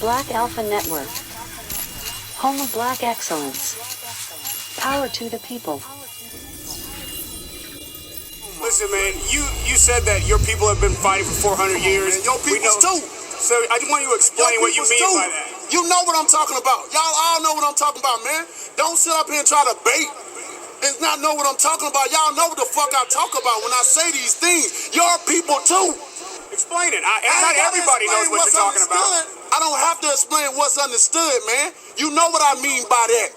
Black Alpha Network. Home of Black excellence. Power to the people. Listen, man, you said that your people have been fighting for 400 years. And your peoples too. So I just want you to explain what you mean by that. You know what I'm talking about. Y'all all know what I'm talking about, man. Don't sit up here and try to bait and not know what I'm talking about. Y'all know what the fuck I talk about when I say these things. Your people too. Explain it. Not everybody knows what you're talking about. I don't have to explain what's understood, man. You know what I mean by that.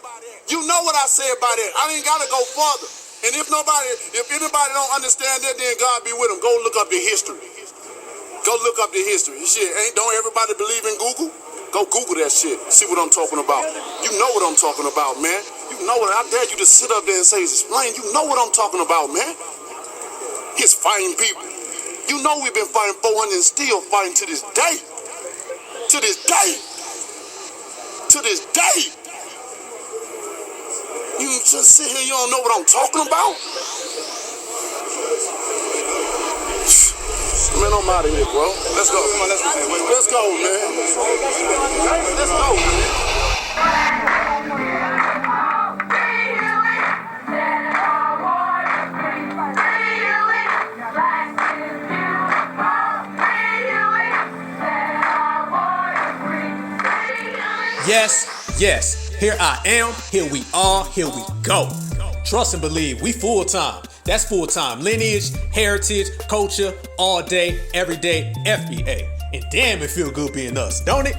You know what I said by that. I ain't gotta go further. And if anybody don't understand that, then God be with them. Go look up the history. Go look up the history. Shit, don't everybody believe in Google? Go Google that shit. See what I'm talking about. You know what I'm talking about, man. You know what I dare you to sit up there and say, explain. You know what I'm talking about, man. It's fighting people. You know we've been fighting 400 and still fighting to this day. To this day. To this day. You just sit here, you don't know what I'm talking about? Man, I'm out of here, bro. Let's go. Come on, let's go, man. Let's go, man. Yes, here I am, here we are, here we go. Trust and believe, we full time. That's full time lineage, heritage, culture, all day, every day, FBA. And damn, it feel good being us, don't it?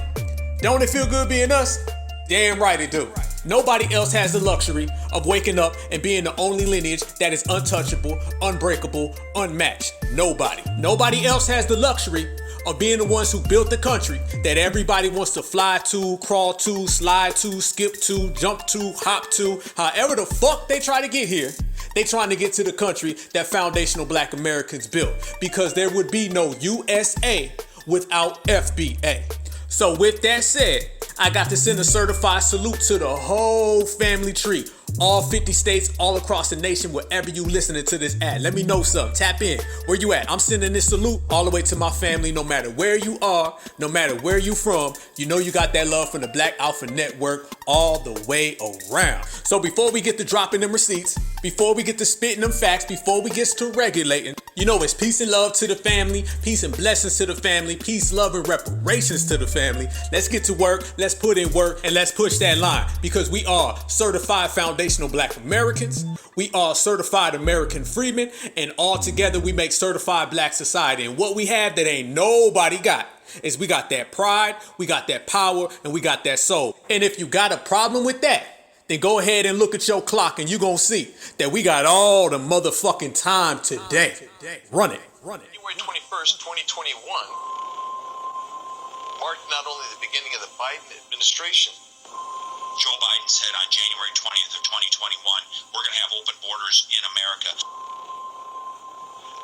Don't it feel good being us? Damn right it do. Nobody else has the luxury of waking up and being the only lineage that is untouchable, unbreakable, unmatched. Nobody. Nobody else has the luxury of being the ones who built the country that everybody wants to fly to, crawl to, slide to, skip to, jump to, hop to. However the fuck they try to get here, they trying to get to the country that foundational Black Americans built, because there would be no USA without FBA. So with that said, I got to send a certified salute to the whole family tree. All 50 states, all across the nation, wherever you listening to this at. Let me know something. Tap in. Where you at? I'm sending this salute all the way to my family, no matter where you are, no matter where you from. You know you got that love from the Black Alpha Network all the way around. So before we get to dropping them receipts, before we get to spitting them facts, before we get to regulating, you know it's peace and love to the family, peace and blessings to the family, peace, love, and reparations to the family. Let's get to work, let's put in work, and let's push that line, because we are certified foundational Black Americans, we are certified American freedmen, and all together we make certified Black society. And what we have that ain't nobody got is we got that pride, we got that power, and we got that soul. And if you got a problem with that, then go ahead and look at your clock and you're going to see that we got all the motherfucking time today. Run it. January 21st, 2021 marked not only the beginning of the Biden administration. Joe Biden said on January 20th of 2021, we're going to have open borders in America.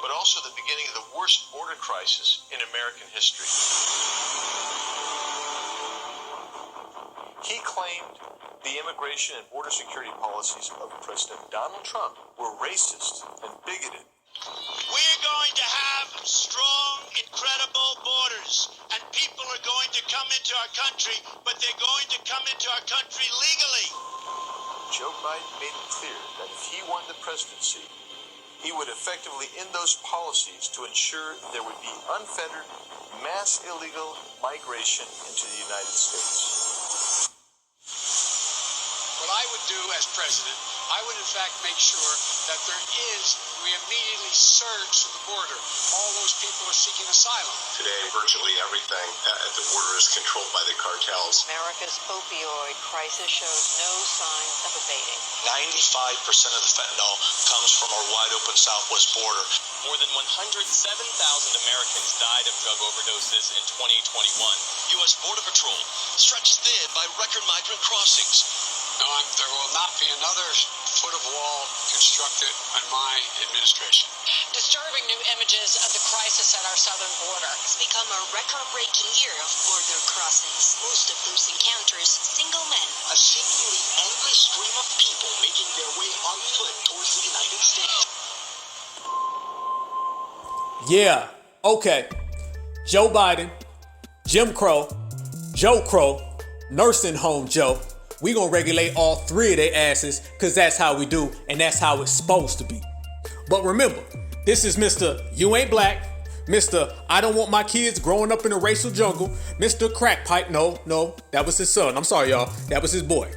But also the beginning of the worst border crisis in American history. He claimed the immigration and border security policies of President Donald Trump were racist and bigoted. We're going to have strong, incredible borders, and people are going to come into our country, but they're going to come into our country legally. Joe Biden made it clear that if he won the presidency, he would effectively end those policies to ensure there would be unfettered, mass illegal migration into the United States. What I would do as president, I would in fact make sure that we immediately surge to the border. All those people are seeking asylum. Today, virtually everything at the border is controlled by the cartels. America's opioid crisis shows no signs of abating. 95% of the fentanyl comes from our wide-open southwest border. More than 107,000 Americans died of drug overdoses in 2021. U.S. Border Patrol stretched thin by record migrant crossings. No, there will not be another foot of wall constructed on my administration. Disturbing new images of the crisis at our southern border. It's become a record-breaking year of border crossings. Most of those encounters, single men. A seemingly endless stream of people making their way on foot towards the United States. Yeah, okay. Joe Biden, Jim Crow, Joe Crow, Nursing Home Joe. We gonna regulate all 3 of their asses, cause that's how we do, and that's how it's supposed to be. But remember, this is Mr. You Ain't Black, Mr. I don't want my kids growing up in a racial jungle, Mr. Crack Pipe. No, that was his son. I'm sorry, y'all. That was his boy.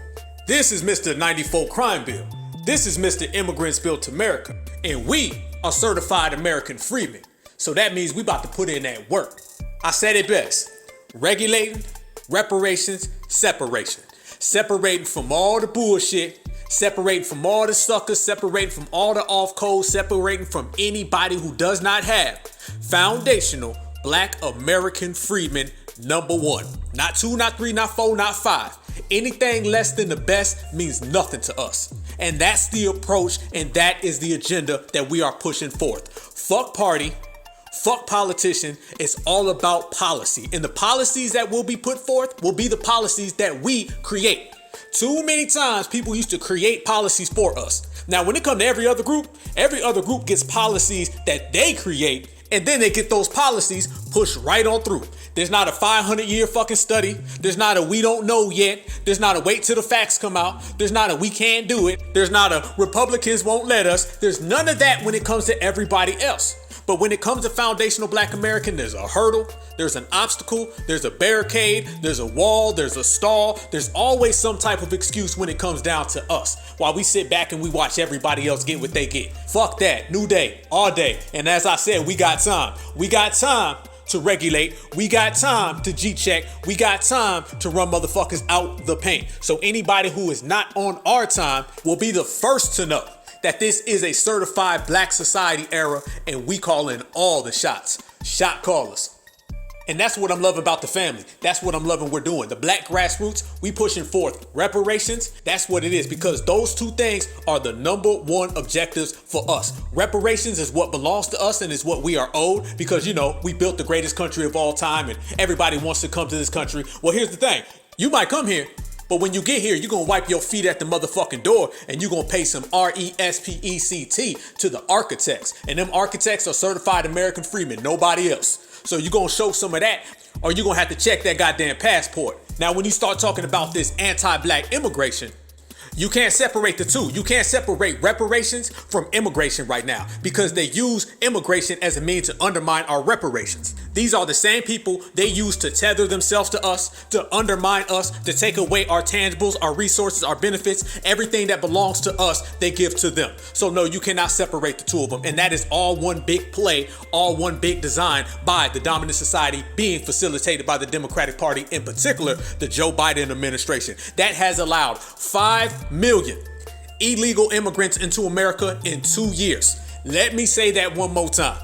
This is Mr. 94 Crime Bill. This is Mr. Immigrants Built America. And we are Certified American Freedmen. So that means we about to put in that work. I said it best. Regulating, reparations, separation. Separating from all the bullshit, separating from all the suckers, separating from all the off codes, separating from anybody who does not have foundational Black American freedmen #1. Not 2, not 3, not 4, not 5. Anything less than the best means nothing to us. And that's the approach, and that is the agenda that we are pushing forth. Fuck party, fuck politician. It's all about policy. And the policies that will be put forth will be the policies that we create. Too many times people used to create policies for us. Now, when it comes to every other group gets policies that they create, and then they get those policies pushed right on through. There's not a 500-year fucking study. There's not a we don't know yet. There's not a wait till the facts come out. There's not a we can't do it. There's not a Republicans won't let us. There's none of that when it comes to everybody else. But when it comes to foundational Black American, there's a hurdle, there's an obstacle, there's a barricade, there's a wall, there's a stall. There's always some type of excuse when it comes down to us, while we sit back and we watch everybody else get what they get. Fuck that. New day, all day. And as I said, we got time. We got time to regulate. We got time to G-check. We got time to run motherfuckers out the paint. So anybody who is not on our time will be the first to know that this is a certified Black society era, and we call in all the shots. Shot callers. And that's what I'm loving about the family. That's what I'm loving we're doing. The Black grassroots, we pushing forth reparations. That's what it is, because those 2 things are the #1 objectives for us. Reparations is what belongs to us and is what we are owed, because, we built the greatest country of all time and everybody wants to come to this country. Well, here's the thing. You might come here, but when you get here, you're going to wipe your feet at the motherfucking door and you're going to pay some RESPECT to the architects. And them architects are Certified American Freedmen, nobody else. So you're going to show some of that, or you're going to have to check that goddamn passport. Now, when you start talking about this anti-Black immigration, you can't separate the 2. You can't separate reparations from immigration right now, because they use immigration as a means to undermine our reparations. These are the same people they use to tether themselves to us, to undermine us, to take away our tangibles, our resources, our benefits, everything that belongs to us, they give to them. So no, you cannot separate the 2 of them. And that is all one big play, all one big design by the dominant society, being facilitated by the Democratic Party, in particular, the Joe Biden administration. That has allowed 5 million illegal immigrants into America in 2 years. Let me say that one more time.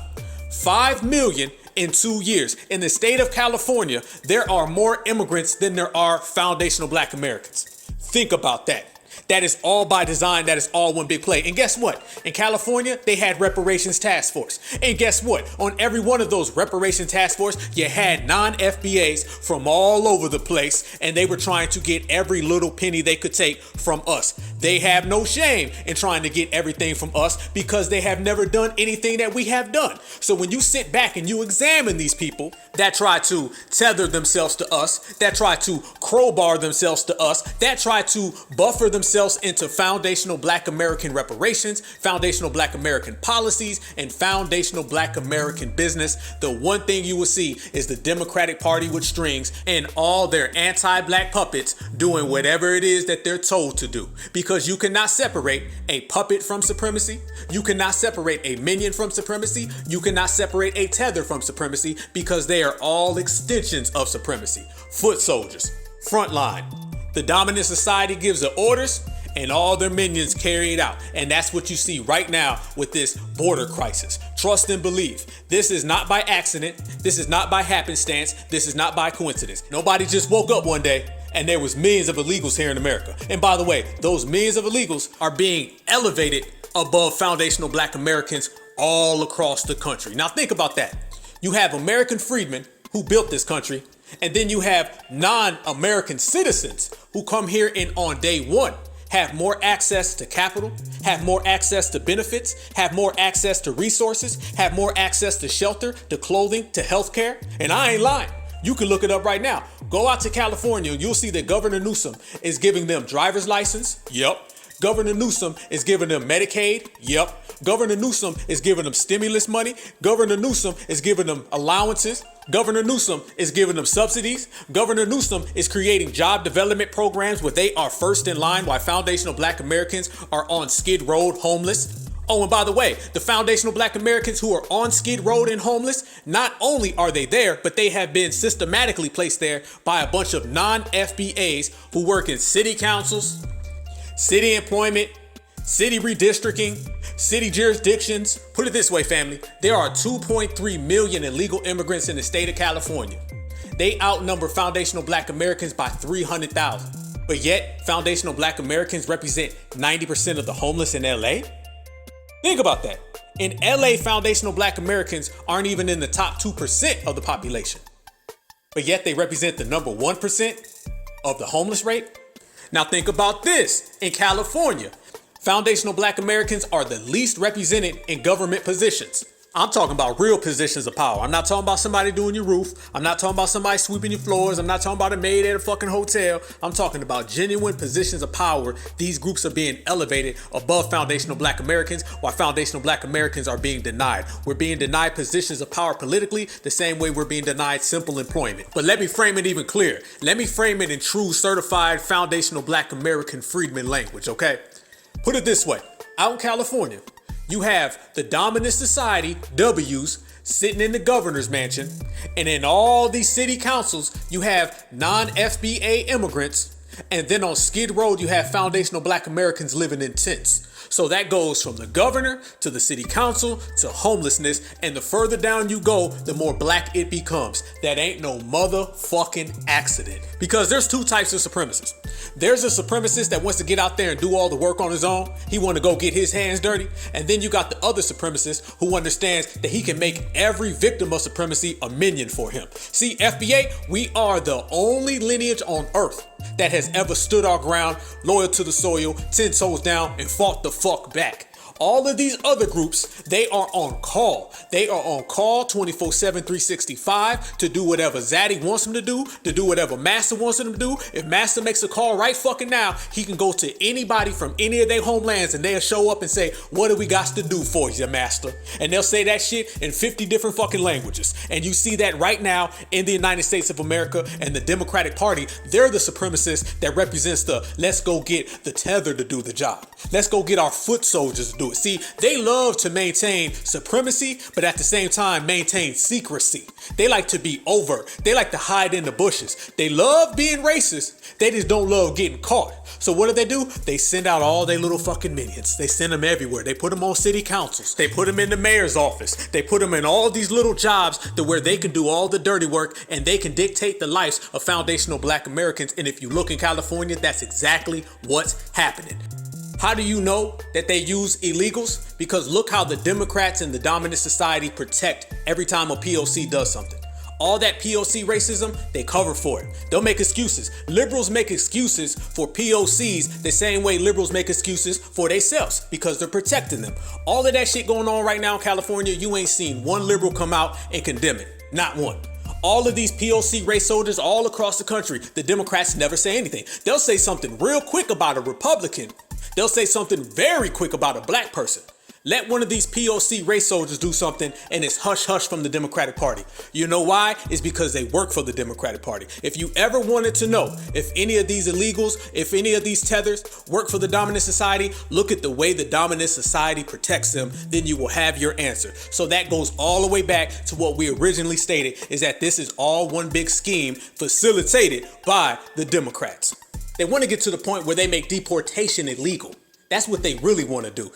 5 million in 2 years. In the state of California, there are more immigrants than there are foundational Black Americans. Think about that. That is all by design. That is all one big play. And guess what? In California, they had reparations task force. And guess what? On every one of those reparations task force, you had non-FBAs from all over the place, and they were trying to get every little penny they could take from us. They have no shame in trying to get everything from us, because they have never done anything that we have done. So when you sit back and you examine these people that try to tether themselves to us, that try to crowbar themselves to us, that try to buffer themselves into foundational Black American reparations, foundational Black American policies, and foundational Black American business, the one thing you will see is the Democratic Party with strings and all their anti-Black puppets doing whatever it is that they're told to do. Because you cannot separate a puppet from supremacy. You cannot separate a minion from supremacy. You cannot separate a tether from supremacy, because they are all extensions of supremacy. Foot soldiers, front line. The dominant society gives the orders, and all their minions carry it out. And that's what you see right now with this border crisis. Trust and believe. This is not by accident. This is not by happenstance. This is not by coincidence. Nobody just woke up one day and there was millions of illegals here in America. And by the way, those millions of illegals are being elevated above foundational Black Americans all across the country. Now think about that. You have American freedmen who built this country, and then you have non-American citizens who come here and on day one have more access to capital, have more access to benefits, have more access to resources, have more access to shelter, to clothing, to healthcare. And I ain't lying. You can look it up right now. Go out to California, you'll see that Governor Newsom is giving them driver's license. Yep. Governor Newsom is giving them Medicaid. Yep. Governor Newsom is giving them stimulus money. Governor Newsom is giving them allowances. Governor Newsom is giving them subsidies. Governor Newsom is creating job development programs where they are first in line while foundational Black Americans are on Skid Row homeless. Oh, and by the way, the foundational Black Americans who are on Skid Row and homeless, not only are they there, but they have been systematically placed there by a bunch of non-FBAs who work in city councils, city employment, city redistricting, city jurisdictions. Put it this way, family. There are 2.3 million illegal immigrants in the state of California. They outnumber foundational Black Americans by 300,000. But yet, foundational Black Americans represent 90% of the homeless in LA? Think about that. In LA, foundational Black Americans aren't even in the top 2% of the population. But yet they represent the number 1% of the homeless rate? Now think about this. In California, foundational Black Americans are the least represented in government positions. I'm talking about real positions of power. I'm not talking about somebody doing your roof. I'm not talking about somebody sweeping your floors. I'm not talking about a maid at a fucking hotel. I'm talking about genuine positions of power. These groups are being elevated above foundational Black Americans while foundational Black Americans are being denied. We're being denied positions of power politically the same way we're being denied simple employment. But let me frame it even clearer. Let me frame it in true certified foundational Black American Freedmen language, okay? Put it this way. Out in California, you have the dominant society, W's, sitting in the governor's mansion. And in all these city councils, you have non-FBA immigrants. And then on Skid Row, you have foundational Black Americans living in tents. So that goes from the governor to the city council to homelessness. And the further down you go, the more black it becomes. That ain't no motherfucking accident. Because there's two types of supremacists. There's a supremacist that wants to get out there and do all the work on his own. He want to go get his hands dirty. And then you got the other supremacist who understands that he can make every victim of supremacy a minion for him. See, FBA, we are the only lineage on earth that has ever stood our ground, loyal to the soil, 10 toes down, and fought the fuck back. All of these other groups, they are on call. They are on call 24/7, 365 to do whatever Zaddy wants them to do whatever Master wants them to do. If Master makes a call right fucking now, he can go to anybody from any of their homelands and they'll show up and say, what do we got to do for you, Master? And they'll say that shit in 50 different fucking languages. And you see that right now in the United States of America and the Democratic Party. They're the supremacists that represents the let's go get the tether to do the job. Let's go get our foot soldiers to do it. See, they love to maintain supremacy, but at the same time maintain secrecy. They like to be overt. They like to hide in the bushes. They love being racist. They just don't love getting caught. So what do? They send out all their little fucking minions. They send them everywhere. They put them on city councils. They put them in the mayor's office. They put them in all these little jobs to where they can do all the dirty work and they can dictate the lives of foundational Black Americans. And if you look in California, that's exactly what's happening. How do you know that they use illegals? Because look how the Democrats and the dominant society protect every time a POC does something. All that POC racism, they cover for it. They'll make excuses. Liberals make excuses for POCs the same way liberals make excuses for themselves because they're protecting them. All of that shit going on right now in California, you ain't seen one liberal come out and condemn it. Not one. All of these POC race soldiers all across the country, the Democrats never say anything. They'll say something real quick about a Republican. They'll say something very quick about a black person. Let one of these POC race soldiers do something and it's hush hush from the Democratic Party. You know why? It's because they work for the Democratic Party. If you ever wanted to know if any of these illegals, if any of these tethers work for the dominant society, look at the way the dominant society protects them, then you will have your answer. So that goes all the way back to what we originally stated, is that this is all one big scheme facilitated by the Democrats. They want to get to the point where they make deportation illegal. That's what they really want to do.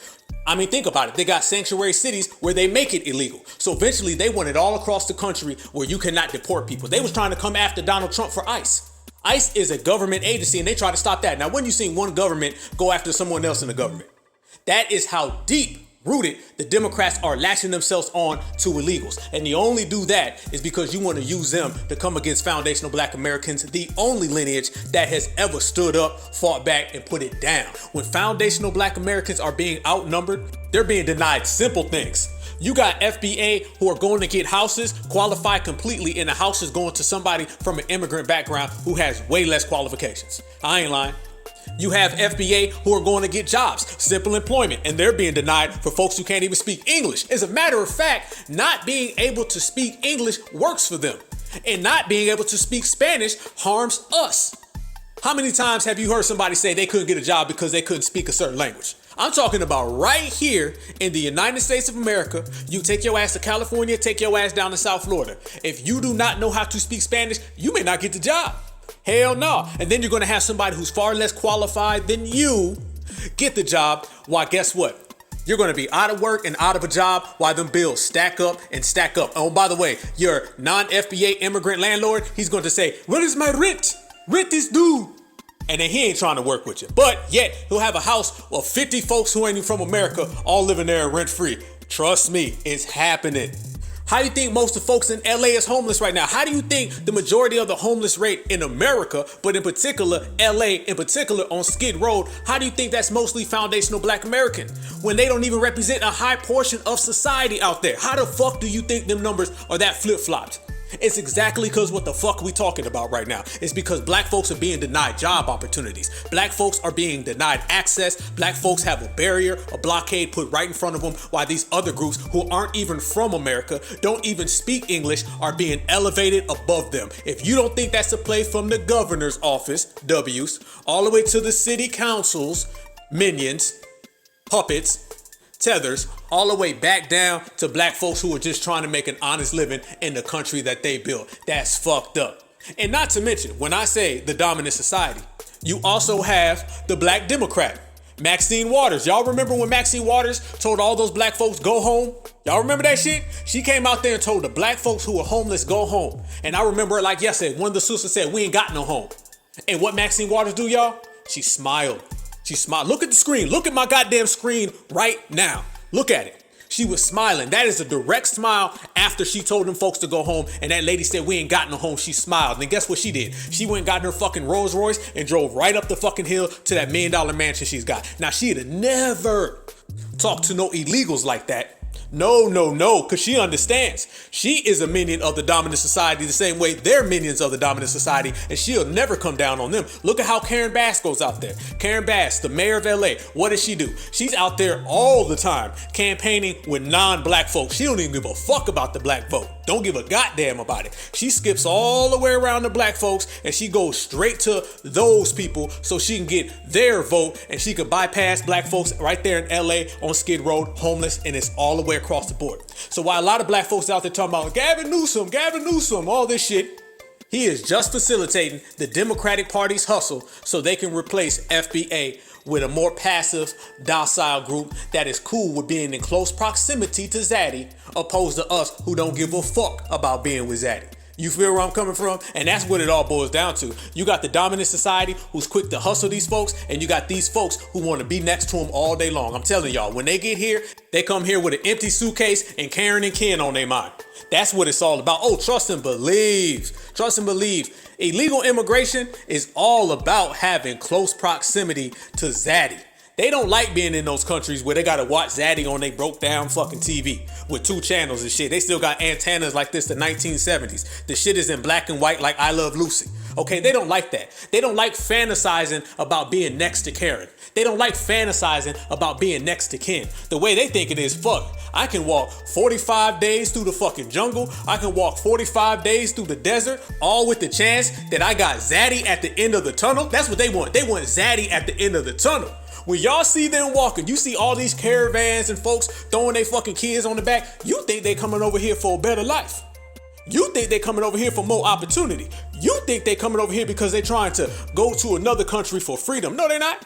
I mean, think about it. They got sanctuary cities where they make it illegal. So eventually they want it all across the country where you cannot deport people. They was trying to come after Donald Trump for ICE. ICE is a government agency and they try to stop that. Now, when you seen one government go after someone else in the government? That is how deep rooted the Democrats are latching themselves on to illegals. And you only do that is because you want to use them to come against foundational Black Americans, the only lineage that has ever stood up, fought back, and put it down. When foundational Black Americans are being outnumbered, they're being denied simple things. You got FBA who are going to get houses qualified completely, and the house is going to somebody from an immigrant background who has way less qualifications. I ain't lying. You have FBA who are going to get jobs, simple employment, and they're being denied for folks who can't even speak English. As a matter of fact, not being able to speak English works for them, and not being able to speak Spanish harms us. How many times have you heard somebody say they couldn't get a job because they couldn't speak a certain language? I'm talking about right here in the United States of America. You take your ass to California, take your ass down to South Florida. If you do not know how to speak Spanish, you may not get the job. Hell no. And then you're going to have somebody who's far less qualified than you get the job. Why, guess what? You're going to be out of work and out of a job while them bills stack up and stack up. Oh, by the way, your non-FBA immigrant landlord, he's going to say, "Where is my rent? Rent is due." And then he ain't trying to work with you. But yet he'll have a house of 50 folks who ain't even from America all living there rent free. Trust me, it's happening. How do you think most of the folks in LA is homeless right now? How do you think the majority of the homeless rate in America, but in particular LA in particular on Skid Road, how do you think that's mostly foundational Black American when they don't even represent a high portion of society out there? How the fuck do you think them numbers are that flip-flopped? It's exactly because what the fuck we talking about right now. It's because Black folks are being denied job opportunities. Black folks are being denied access. Black folks have a barrier, a blockade put right in front of them, while these other groups who aren't even from America, don't even speak English, are being elevated above them. If you don't think that's a play from the governor's office, W's, all the way to the city councils, minions, puppets, tethers, all the way back down to Black folks who are just trying to make an honest living in the country that they built. That's fucked up. And not to mention, when I say the dominant society, you also have the Black Democrat, Maxine Waters. Y'all remember when Maxine Waters told all those Black folks, go home? Y'all remember that shit? She came out there and told the Black folks who were homeless, go home. And I remember it like yesterday, one of the sisters said, we ain't got no home. And what Maxine Waters do, y'all? She smiled. She smiled. Look at the screen. Look at my goddamn screen right now. Look at it. She was smiling. That is a direct smile after she told them folks to go home. And that lady said, we ain't got no home. She smiled. And guess what she did? She went and got in her fucking Rolls Royce and drove right up the fucking hill to that $1 million mansion she's got. Now, she'd have never talked to no illegals like that. No, because she understands. She is a minion of the dominant society the same way they're minions of the dominant society, and she'll never come down on them. Look at how Karen Bass goes out there. Karen Bass, the mayor of LA, what does she do? She's out there all the time campaigning with non-Black folks. She don't even give a fuck about the Black vote. Don't give a goddamn about it. She skips all the way around the Black folks and she goes straight to those people so she can get their vote, and she can bypass Black folks right there in LA on Skid Road, homeless, and it's all the way across the board. So while a lot of Black folks out there talking about Gavin Newsom, all this shit, he is just facilitating the Democratic Party's hustle so they can replace FBA with a more passive, docile group that is cool with being in close proximity to Zaddy, opposed to us who don't give a fuck about being with Zaddy. You feel where I'm coming from? And that's what it all boils down to. You got the dominant society who's quick to hustle these folks, and you got these folks who want to be next to them all day long. I'm telling y'all, when they get here, they come here with an empty suitcase and Karen and Ken on their mind. That's what it's all about. Oh, trust and believe. Trust and believe. Illegal immigration is all about having close proximity to Zaddy. They don't like being in those countries where they gotta watch Zaddy on they broke down fucking TV with 2 channels and shit. They still got antennas like this, the 1970s. The shit is in black and white like I Love Lucy. Okay, they don't like that. They don't like fantasizing about being next to Karen. They don't like fantasizing about being next to Ken. The way they think it is, fuck, I can walk 45 days through the fucking jungle. I can walk 45 days through the desert, all with the chance that I got Zaddy at the end of the tunnel. That's what they want. They want Zaddy at the end of the tunnel. When y'all see them walking, you see all these caravans and folks throwing their fucking kids on the back, you think they coming over here for a better life. You think they coming over here for more opportunity. You think they coming over here because they trying to go to another country for freedom. No, they're not.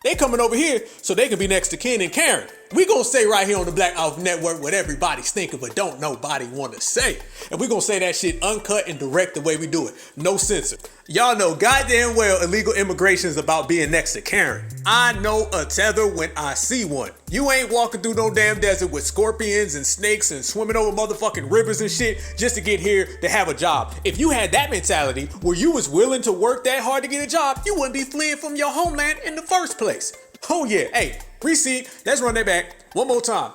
They coming over here so they can be next to Ken and Karen. We gonna say right here on the Black Alpha Network what everybody's thinking but don't nobody want to say. And we gonna say that shit uncut and direct the way we do it. No censor. Y'all know goddamn well illegal immigration is about being next to Karen. I know a tether when I see one. You ain't walking through no damn desert with scorpions and snakes and swimming over motherfucking rivers and shit just to get here to have a job. If you had that mentality where you was willing to work that hard to get a job, you wouldn't be fleeing from your homeland in the first place. Oh yeah, hey, receipt, let's run that back one more time.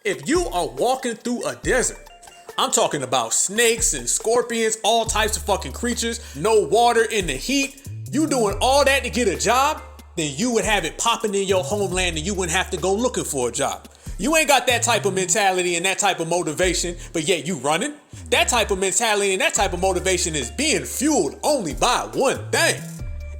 If you are walking through a desert, I'm talking about snakes and scorpions, all types of fucking creatures, no water in the heat, you doing all that to get a job, then you would have it popping in your homeland and you wouldn't have to go looking for a job. You ain't got that type of mentality and that type of motivation, but yet you running. That type of mentality and that type of motivation is being fueled only by one thing.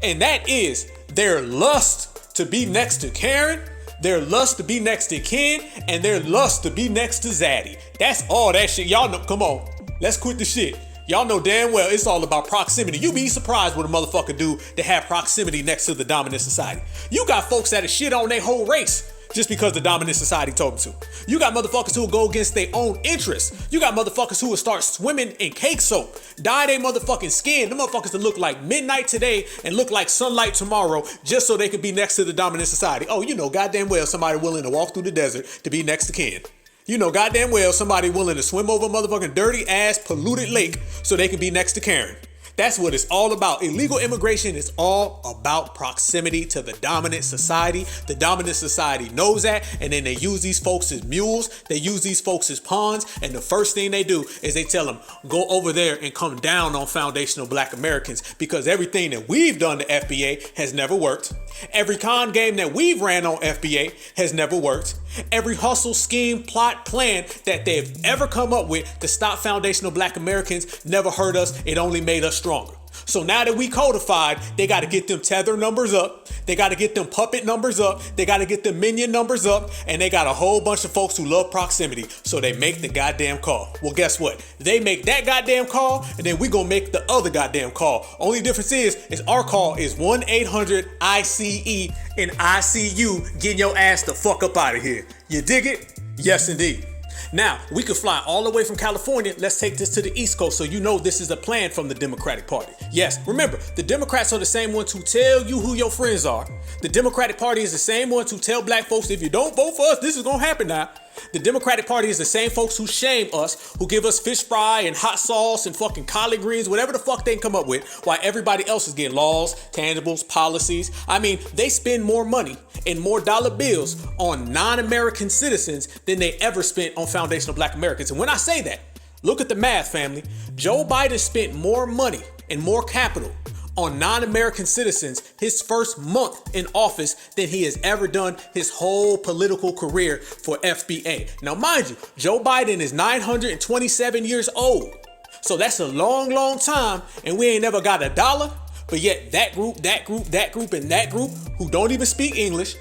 And that is their lust to be next to Karen, their lust to be next to Ken, and their lust to be next to Zaddy. That's all that shit. Y'all know, come on, let's quit the shit. Y'all know damn well it's all about proximity. You be surprised what a motherfucker do to have proximity next to the dominant society. You got folks that are shit on their whole race just because the dominant society told them to. You got motherfuckers who will go against their own interests. You got motherfuckers who will start swimming in cake soap, dye their motherfucking skin. The motherfuckers that look like midnight today and look like sunlight tomorrow just so they can be next to the dominant society. Oh, you know goddamn well somebody willing to walk through the desert to be next to Ken. You know goddamn well somebody willing to swim over a motherfucking dirty ass polluted lake so they can be next to Karen. That's what it's all about. Illegal immigration is all about proximity to the dominant society. The dominant society knows that, and then they use these folks as mules. They use these folks as pawns, and the first thing they do is they tell them, go over there and come down on foundational Black Americans, because everything that we've done to FBA has never worked. Every con game that we've ran on FBA has never worked. Every hustle, scheme, plot, plan that they've ever come up with to stop foundational Black Americans never hurt us. It only made us stronger. So now that we codified, they got to get them tether numbers up. They got to get them puppet numbers up. They got to get them minion numbers up. And they got a whole bunch of folks who love proximity. So they make the goddamn call. Well, guess what? They make that goddamn call, and then we gonna make the other goddamn call. Only difference is our call is 1-800-ICE, and I see you getting your ass the fuck up out of here. You dig it? Yes, indeed. Now, we could fly all the way from California. Let's take this to the East Coast so you know this is a plan from the Democratic Party. Yes, remember, the Democrats are the same ones who tell you who your friends are. The Democratic Party is the same ones who tell black folks, if you don't vote for us, this is going to happen now. The Democratic Party is the same folks who shame us, who give us fish fry and hot sauce and fucking collard greens, whatever the fuck they can come up with, while everybody else is getting laws, tangibles, policies. I mean, they spend more money and more dollar bills on non-American citizens than they ever spent on foundational Black Americans. And when I say that, look at the math, family. Joe Biden spent more money and more capital on non-American citizens his first month in office than he has ever done his whole political career for FBA. Now, mind you, Joe Biden is 927 years old. So that's a long, long time, and we ain't never got a dollar. But yet that group, and that group who don't even speak English,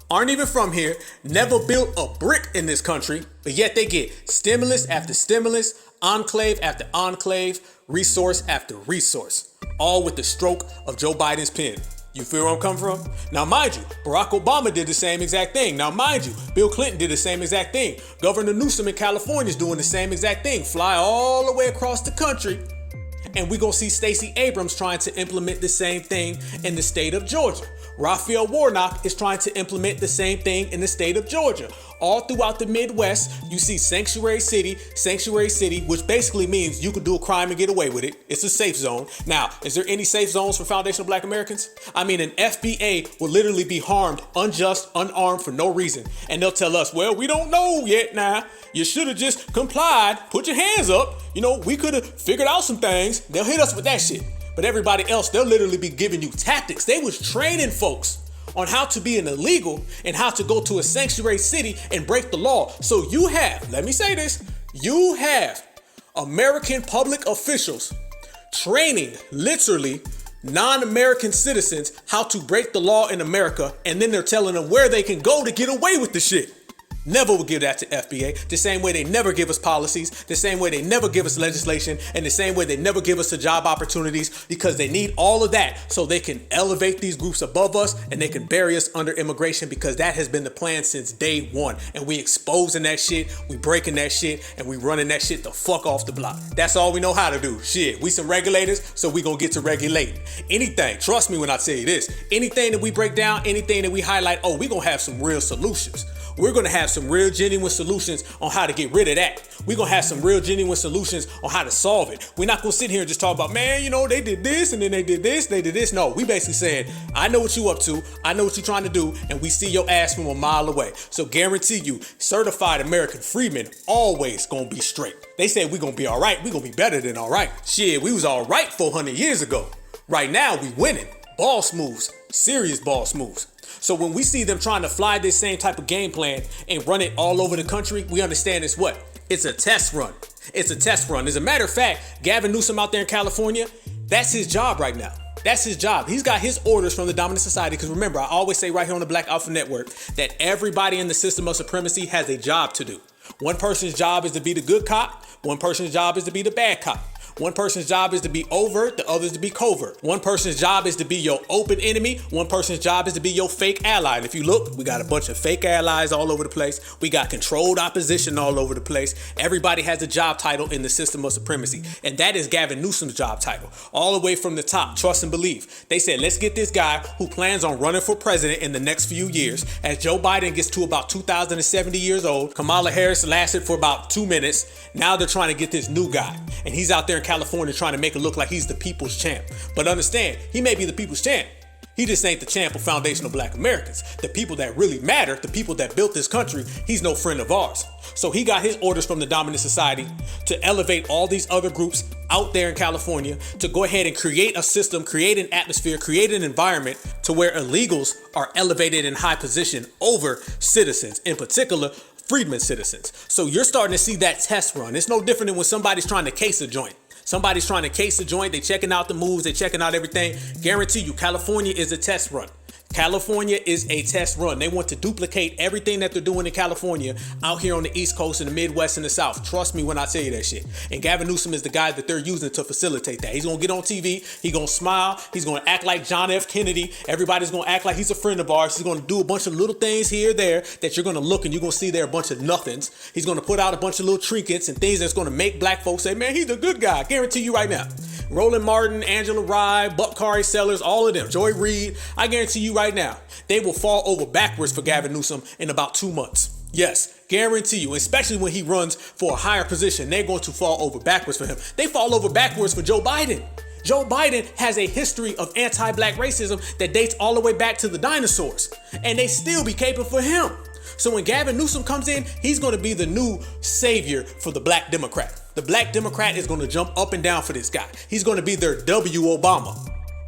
aren't even from here, never built a brick in this country, but yet they get stimulus after stimulus, enclave after enclave, resource after resource, all with the stroke of Joe Biden's pen. You feel where I'm coming from? Now, mind you, Barack Obama did the same exact thing. Now, mind you, Bill Clinton did the same exact thing. Governor Newsom in California is doing the same exact thing. Fly all the way across the country. And we're going to see Stacey Abrams trying to implement the same thing in the state of Georgia. Raphael Warnock is trying to implement the same thing in the state of Georgia. All throughout the Midwest, you see sanctuary city, which basically means you could do a crime and get away with it. It's a safe zone. Now, is there any safe zones for foundational Black Americans? I mean, an FBA will literally be harmed, unjust, unarmed for no reason. And they'll tell us, well, we don't know yet now. You should have just complied, put your hands up. You know, we could have figured out some things. They'll hit us with that shit. But everybody else, they'll literally be giving you tactics. They was training folks on how to be an illegal and how to go to a sanctuary city and break the law. So you have, let me say this, you have American public officials training literally non-American citizens how to break the law in America, and then they're telling them where they can go to get away with the shit. Never would give that to FBA. The same way they never give us policies, the same way they never give us legislation, and the same way they never give us the job opportunities, because they need all of that so they can elevate these groups above us and they can bury us under immigration, because that has been the plan since day one. And we exposing that shit, we breaking that shit, and we running that shit the fuck off the block. That's all we know how to do. Shit, we some regulators, so we gonna get to regulating. Anything, trust me when I tell you this, anything that we break down, anything that we highlight, oh, we gonna have some real solutions. we're going to have some real genuine solutions on how to get rid of that. We're going to have some real genuine solutions on how to solve it. We're not going to sit here and just talk about, man, you know, they did this and then they did this, they did this. No, we basically said, I know what you up to, I know what you're trying to do, and we see your ass from a mile away. So guarantee you, certified American freedmen always going to be straight. They said we're going to be all right. We're going to be better than all right. Shit, we was all right 400 years ago. Right now, we winning. Boss moves, serious boss moves. So when we see them trying to fly this same type of game plan and run it all over the country, we understand it's what? It's a test run. It's a test run. As a matter of fact, Gavin Newsom out there in California, that's his job right now. That's his job. He's got his orders from the dominant society. Because remember, I always say right here on the Black Alpha Network that everybody in the system of supremacy has a job to do. One person's job is to be the good cop. One person's job is to be the bad cop. One person's job is to be overt, the other's to be covert. One person's job is to be your open enemy. One person's job is to be your fake ally. And if you look, we got a bunch of fake allies all over the place. We got controlled opposition all over the place. Everybody has a job title in the system of supremacy. And that is Gavin Newsom's job title. All the way from the top, trust and believe. They said, let's get this guy who plans on running for president in the next few years. As Joe Biden gets to about 2,070 years old, Kamala Harris lasted for about 2 minutes. Now they're trying to get this new guy. And he's out there in California trying to make it look like he's the people's champ. But understand, he may be the people's champ. He just ain't the champ of foundational Black Americans. The people that really matter, the people that built this country, he's no friend of ours. So he got his orders from the dominant society to elevate all these other groups out there in California to go ahead and create a system, create an atmosphere, create an environment to where illegals are elevated in high position over citizens, in particular, freedmen citizens. So you're starting to see that test run. It's no different than when somebody's trying to case a joint. Somebody's trying to case a joint. They checking out the moves. They checking out everything. Guarantee you, California is a test run. California is a test run. They want to duplicate everything that they're doing in California out here on the East Coast and the Midwest and the South. Trust me when I tell you that shit. And Gavin Newsom is the guy that they're using to facilitate that. He's going to get on TV. He's going to smile. He's going to act like John F. Kennedy. Everybody's going to act like he's a friend of ours. He's going to do a bunch of little things here or there that you're going to look and you're going to see there a bunch of nothings. He's going to put out a bunch of little trinkets and things that's going to make Black folks say, man, he's a good guy. I guarantee you right now. Roland Martin, Angela Rye, Buckari Sellers, all of them, Joy Reid, I guarantee you right now, they will fall over backwards for Gavin Newsom in about 2 months. Yes, guarantee you, especially when he runs for a higher position, they're going to fall over backwards for him. They fall over backwards for Joe Biden. Joe Biden has a history of anti-Black racism that dates all the way back to the dinosaurs, and they still be caping for him. So when Gavin Newsom comes in, he's going to be the new savior for the Black Democrat. The Black Democrat is going to jump up and down for this guy. He's going to be their W. Obama.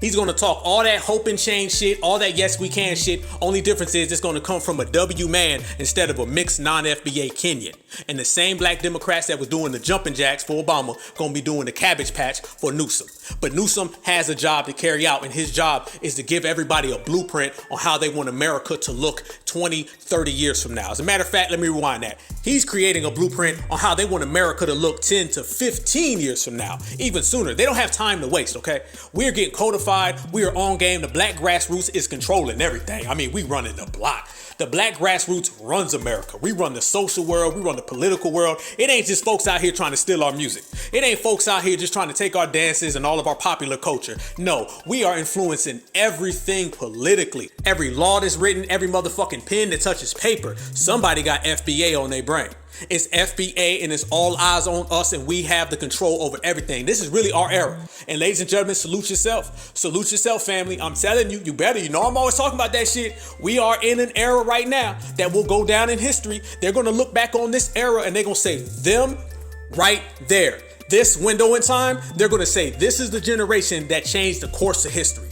He's going to talk all that hope and change shit, all that yes we can shit. Only difference is it's going to come from a W man instead of a mixed non-FBA Kenyan. And the same Black Democrats that was doing the jumping jacks for Obama going to be doing the cabbage patch for Newsom. But Newsom has a job to carry out, and his job is to give everybody a blueprint on how they want America to look 20, 30 years from now. As a matter of fact, let me rewind that. He's creating a blueprint on how they want America to look 10 to 15 years from now, even sooner. They don't have time to waste, okay? We're getting codified. We are on game. The Black grassroots is controlling everything. I mean, we running the block. The Black grassroots runs America. We run the social world. We run the political world. It ain't just folks out here trying to steal our music. It ain't folks out here just trying to take our dances and all of our popular culture. No, we are influencing everything politically. Every law that's written, every motherfucking pen that touches paper, somebody got FBA on their brain. It's FBA and it's all eyes on us, and we have the control over everything. This is really our era. And ladies and gentlemen, salute yourself. Salute yourself, family. I'm telling you, you better. You know I'm always talking about that shit. We are in an era right now that will go down in history. They're going to look back on this era and they're going to say, them right there. This window in time, they're going to say, this is the generation that changed the course of history.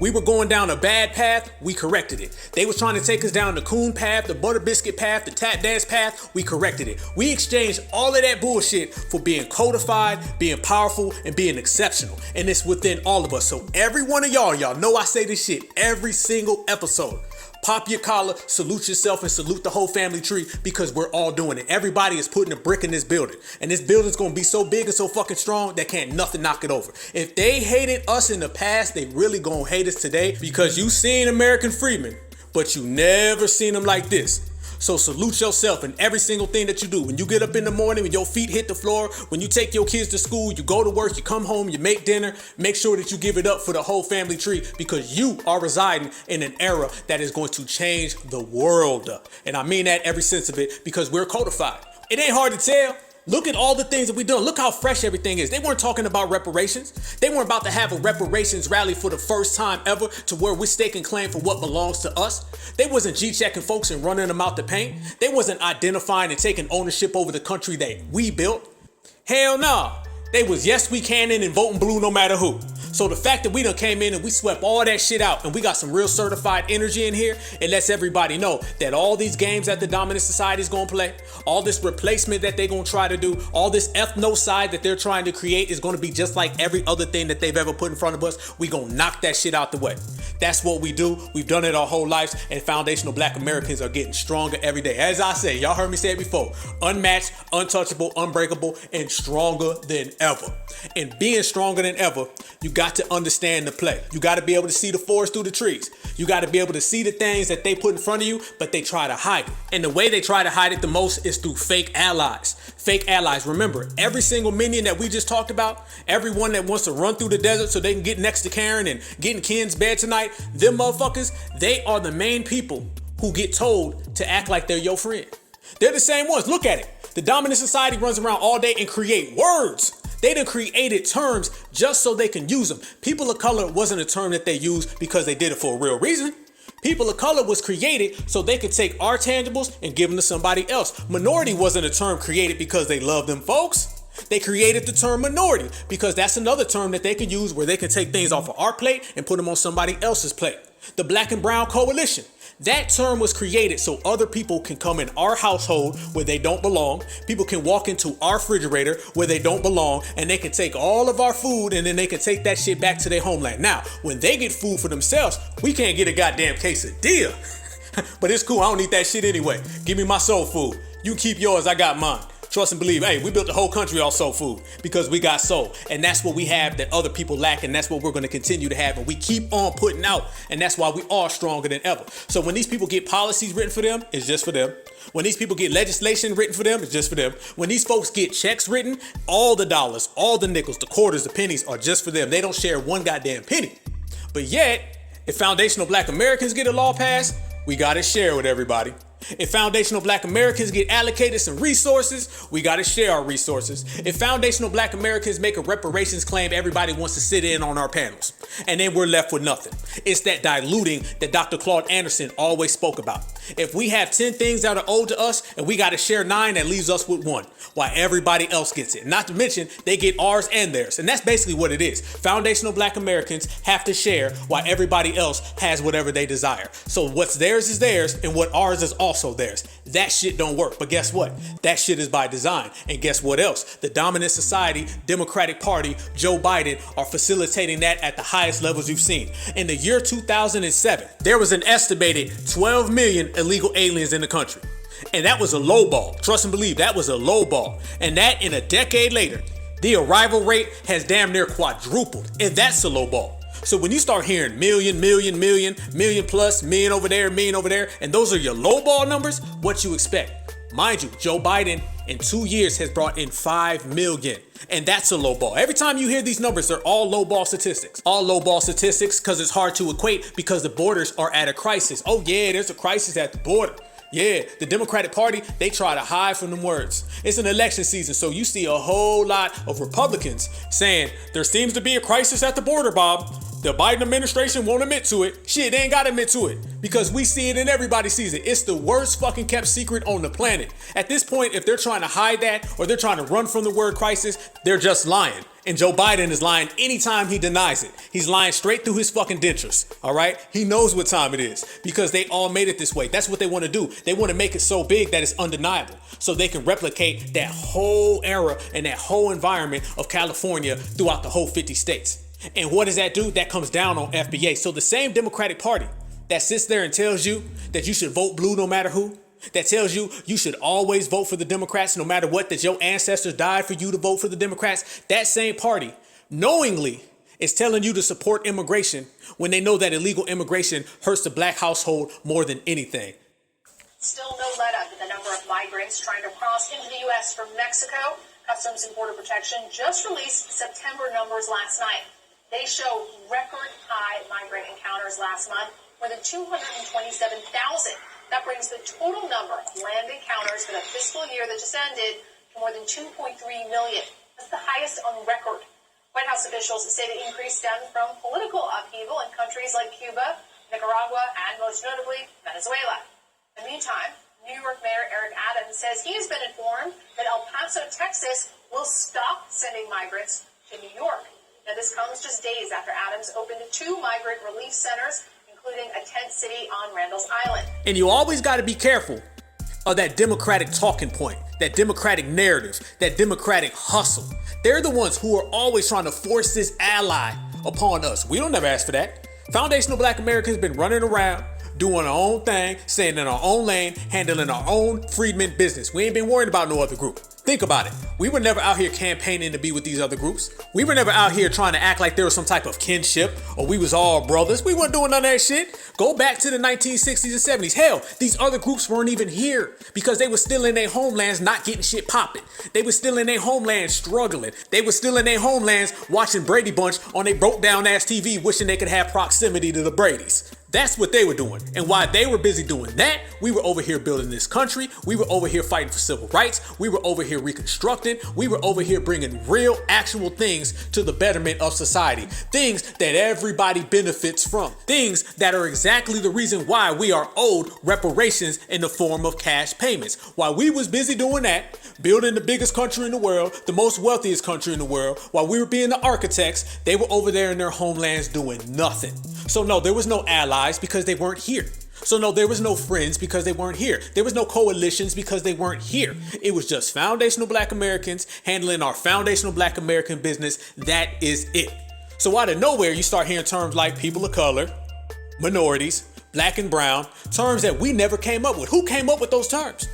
We were going down a bad path, we corrected it. They was trying to take us down the coon path, the butter biscuit path, the tap dance path, we corrected it. We exchanged all of that bullshit for being codified, being powerful, and being exceptional. And it's within all of us. So every one of y'all know I say this shit every single episode. Pop your collar, salute yourself, and salute the whole family tree, because we're all doing it. Everybody is putting a brick in this building. And this building's going to be so big and so fucking strong that can't nothing knock it over. If they hated us in the past, they really going to hate us today, because you seen American freedmen, but you never seen them like this. So salute yourself in every single thing that you do. When you get up in the morning, when your feet hit the floor, when you take your kids to school, you go to work, you come home, you make dinner, make sure that you give it up for the whole family tree, because you are residing in an era that is going to change the world. And I mean that every sense of it, because we're codified. It ain't hard to tell. Look at all the things that we've done. Look how fresh everything is. They weren't talking about reparations. They weren't about to have a reparations rally for the first time ever to where we're staking claim for what belongs to us. They wasn't G-checking folks and running them out the paint. They wasn't identifying and taking ownership over the country that we built. Hell no. They was yes we canning and voting blue no matter who. So the fact that we done came in and we swept all that shit out and we got some real certified energy in here, it lets everybody know that all these games that the dominant society is going to play, all this replacement that they're going to try to do, all this ethnocide that they're trying to create is going to be just like every other thing that they've ever put in front of us. We going to knock that shit out the way. That's what we do. We've done it our whole lives, and foundational Black Americans are getting stronger every day. As I say, y'all heard me say it before, unmatched, untouchable, unbreakable, and stronger than ever. And being stronger than ever, you got to understand the play. You got to be able to see the forest through the trees. You got to be able to see the things that they put in front of you, but they try to hide it. And the way they try to hide it the most is through fake allies. Fake allies. Remember, every single minion that we just talked about, everyone that wants to run through the desert so they can get next to Karen and get in Ken's bed tonight, them motherfuckers, they are the main people who get told to act like they're your friend. They're the same ones. Look at it. The dominant society runs around all day and create words. They done created terms just so they can use them. People of color wasn't a term that they used because they did it for a real reason. People of color was created so they could take our tangibles and give them to somebody else. Minority wasn't a term created because they love them folks. They created the term minority because that's another term that they can use where they can take things off of our plate and put them on somebody else's plate. The Black and Brown Coalition. That term was created so other people can come in our household where they don't belong. People can walk into our refrigerator where they don't belong, and they can take all of our food and then they can take that shit back to their homeland. Now, when they get food for themselves, we can't get a goddamn quesadilla. But it's cool. I don't need that shit anyway. Give me my soul food. You keep yours. I got mine. Trust and believe. Hey, we built the whole country off soul food because we got soul. And that's what we have that other people lack. And that's what we're going to continue to have. And we keep on putting out. And that's why we are stronger than ever. So when these people get policies written for them, it's just for them. When these people get legislation written for them, it's just for them. When these folks get checks written, all the dollars, all the nickels, the quarters, the pennies are just for them. They don't share one goddamn penny. But yet, if foundational Black Americans get a law passed, we got to share with everybody. If foundational Black Americans get allocated some resources, we got to share our resources. If foundational Black Americans make a reparations claim, everybody wants to sit in on our panels. And then we're left with nothing. It's that diluting that Dr. Claude Anderson always spoke about. If we have 10 things that are owed to us and we got to share 9, that leaves us with 1, while everybody else gets it. Not to mention, they get ours and theirs. And that's basically what it is. Foundational Black Americans have to share while everybody else has whatever they desire. So what's theirs is theirs, and what ours is also theirs. That shit don't work. But guess what? That shit is by design. And guess what else? The dominant society, Democratic Party, Joe Biden are facilitating that at the highest levels you've seen. In the year 2007, there was an estimated 12 million illegal aliens in the country. And that was a low ball. Trust and believe, that was a low ball. And that in a decade later, the arrival rate has damn near quadrupled. And that's a low ball. So when you start hearing million plus, million over there, and those are your low ball numbers, what you expect? Mind you, Joe Biden in 2 years has brought in 5 million. And that's a low ball. Every time you hear these numbers, they're all low ball statistics. All low ball statistics because it's hard to equate because the borders are at a crisis. Oh yeah, there's a crisis at the border. Yeah, the Democratic Party, they try to hide from them words. It's an election season, so you see a whole lot of Republicans saying there seems to be a crisis at the border, Bob. The Biden administration won't admit to it. Shit, they ain't got to admit to it because we see it and everybody sees it. It's the worst fucking kept secret on the planet. At this point, if they're trying to hide that or they're trying to run from the word crisis, they're just lying. And Joe Biden is lying anytime he denies it. He's lying straight through his fucking dentures, all right? He knows what time it is because they all made it this way. That's what they want to do. They want to make it so big that it's undeniable so they can replicate that whole era and that whole environment of California throughout the whole 50 states. And what does that do? That comes down on FBA. So the same Democratic Party that sits there and tells you that you should vote blue no matter who, that tells you you should always vote for the Democrats no matter what, that your ancestors died for you to vote for the Democrats, that same party knowingly is telling you to support immigration when they know that illegal immigration hurts the Black household more than anything. Still no let-up in the number of migrants trying to cross into the U.S. from Mexico. Customs and Border Protection just released September numbers last night. They show record-high migrant encounters last month, more than 227,000. That brings the total number of land encounters for the fiscal year that just ended to more than 2.3 million. That's the highest on record. White House officials say the increase stemmed from political upheaval in countries like Cuba, Nicaragua, and most notably, Venezuela. In the meantime, New York Mayor Eric Adams says he has been informed that El Paso, Texas will stop sending migrants to New York. Now, this comes just days after Adams opened 2 migrant relief centers, including a tent city on Randall's Island. And you always got to be careful of that Democratic talking point, that Democratic narrative, that Democratic hustle. They're the ones who are always trying to force this ally upon us. We don't never ask for that. Foundational Black Americans been running around, doing our own thing, staying in our own lane, handling our own freedmen business. We ain't been worried about no other group. Think about it. We were never out here campaigning to be with these other groups. We were never out here trying to act like there was some type of kinship or we was all brothers. We weren't doing none of that shit. Go back to the 1960s and 70s. Hell, these other groups weren't even here because they were still in their homelands not getting shit popping. They were still in their homelands struggling. They were still in their homelands watching Brady Bunch on their broke down ass TV wishing they could have proximity to the Bradys. That's what they were doing. And while they were busy doing that, we were over here building this country. We were over here fighting for civil rights. We were over here reconstructing. We were over here bringing real, actual things to the betterment of society. Things that everybody benefits from. Things that are exactly the reason why we are owed reparations in the form of cash payments. While we was busy doing that, building the biggest country in the world, the most wealthiest country in the world, while we were being the architects, they were over there in their homelands doing nothing. So no, there was no allies because they weren't here. So no, there was no friends because they weren't here. There was no coalitions because they weren't here. It was just foundational Black Americans handling our foundational Black American business. That is it. So out of nowhere, you start hearing terms like people of color, minorities, Black and brown, terms that we never came up with. Who came up with those terms?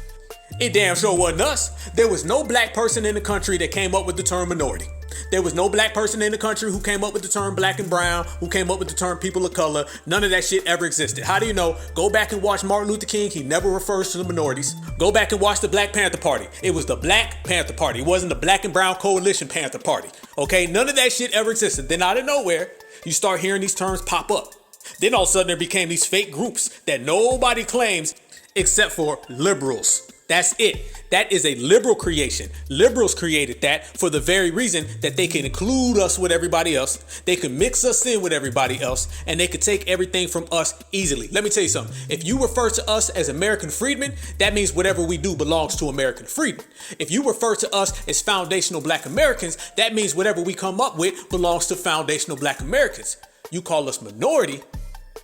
It damn sure wasn't us. There was no Black person in the country that came up with the term minority. There was no Black person in the country who came up with the term Black and brown, who came up with the term people of color. None of that shit ever existed. How do you know? Go back and watch Martin Luther King. He never refers to the minorities. Go back and watch the Black Panther Party. It was the Black Panther Party. It wasn't the Black and Brown Coalition Panther Party. Okay? None of that shit ever existed. Then out of nowhere, you start hearing these terms pop up. Then all of a sudden there became these fake groups that nobody claims except for liberals. That's it. That is a liberal creation. Liberals created that for the very reason that they can include us with everybody else. They can mix us in with everybody else, and they can take everything from us easily. Let me tell you something. If you refer to us as American freedmen, that means whatever we do belongs to American freedmen. If you refer to us as foundational Black Americans, that means whatever we come up with belongs to foundational Black Americans. You call us minority,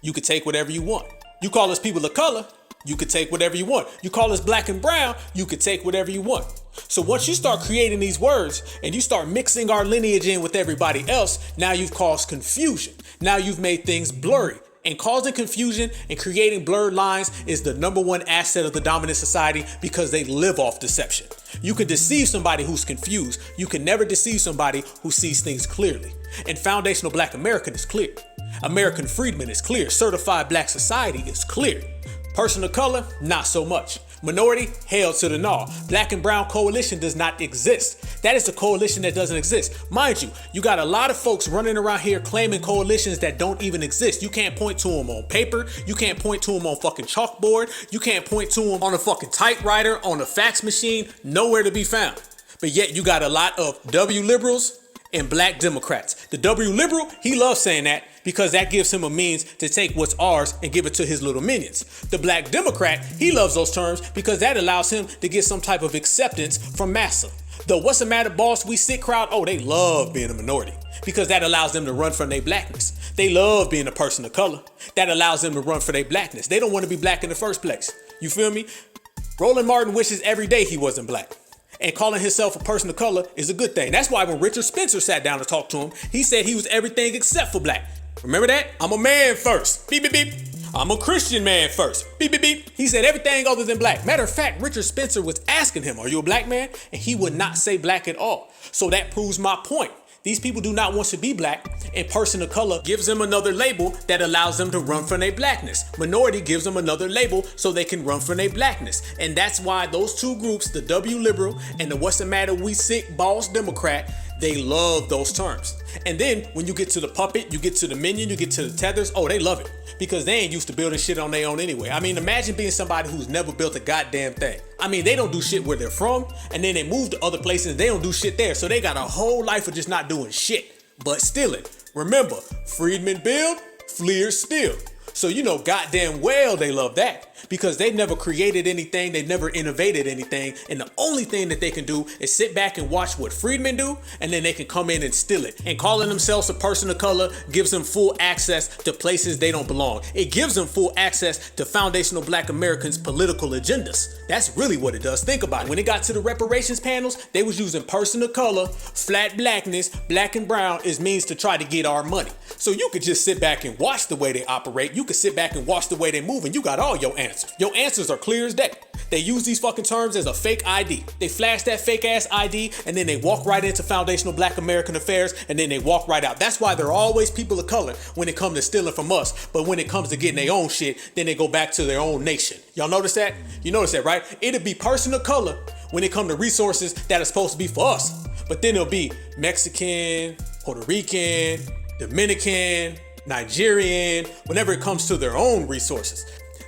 you could take whatever you want. You call us people of color, you could take whatever you want. You call us Black and brown, you could take whatever you want. So once you start creating these words and you start mixing our lineage in with everybody else, now you've caused confusion. Now you've made things blurry. And causing confusion and creating blurred lines is the number one asset of the dominant society because they live off deception. You can deceive somebody who's confused. You can never deceive somebody who sees things clearly. And foundational Black American is clear. American freedmen is clear. Certified Black society is clear. Person of color, not so much. Minority, hell to the no. Black and brown coalition does not exist. That is a coalition that doesn't exist. Mind you, you got a lot of folks running around here claiming coalitions that don't even exist. You can't point to them on paper. You can't point to them on fucking chalkboard. You can't point to them on a fucking typewriter, on a fax machine, nowhere to be found. But yet you got a lot of W liberals and Black Democrats. The W liberal, he loves saying that because that gives him a means to take what's ours and give it to his little minions. The Black Democrat, he loves those terms because that allows him to get some type of acceptance from massa. The what's the matter boss, we sick crowd, oh, they love being a minority because that allows them to run from their blackness. They love being a person of color. That allows them to run for their blackness. They don't want to be black in the first place. You feel me? Roland Martin wishes every day he wasn't black. And calling himself a person of color is a good thing. That's why when Richard Spencer sat down to talk to him, he said he was everything except for black. Remember that? I'm a man first. Beep, beep, beep. I'm a Christian man first. Beep, beep, beep. He said everything other than black. Matter of fact, Richard Spencer was asking him, are you a black man? And he would not say black at all. So that proves my point. These people do not want to be black, And person of color gives them another label that allows them to run from their blackness. Minority gives them another label so they can run from their blackness. And that's why those two groups, the W liberal and the what's the matter we sick boss Democrat, they love those terms. And then when you get to the puppet, you get to the minion, you get to the tethers, oh, they love it. Because they ain't used to building shit on their own anyway. I mean, imagine being somebody who's never built a goddamn thing. I mean, they don't do shit where they're from, and then they move to other places and they don't do shit there. So they got a whole life of just not doing shit, but stealing. Remember, freedmen build, fleers steal. So you know goddamn well they love that. Because they never created anything, they never innovated anything, and the only thing that they can do is sit back and watch what freedmen do, and then they can come in and steal it. And calling themselves a person of color gives them full access to places they don't belong. It gives them full access to foundational black Americans' political agendas. That's really what it does. Think about it. When it got to the reparations panels, they was using person of color, flat blackness, black and brown as means to try to get our money. So you could just sit back and watch the way they operate. You could sit back and watch the way they move, and you got all your answers. Your answers are clear as day. They use these fucking terms as a fake ID. They flash that fake ass ID and then they walk right into foundational black American affairs and then they walk right out. That's why they're always people of color when it comes to stealing from us. But when it comes to getting their own shit, then they go back to their own nation. Y'all notice that? You notice that, right? It'll be person of color when it comes to resources that are supposed to be for us. But then it'll be Mexican, Puerto Rican, Dominican, Nigerian, whenever it comes to their own resources.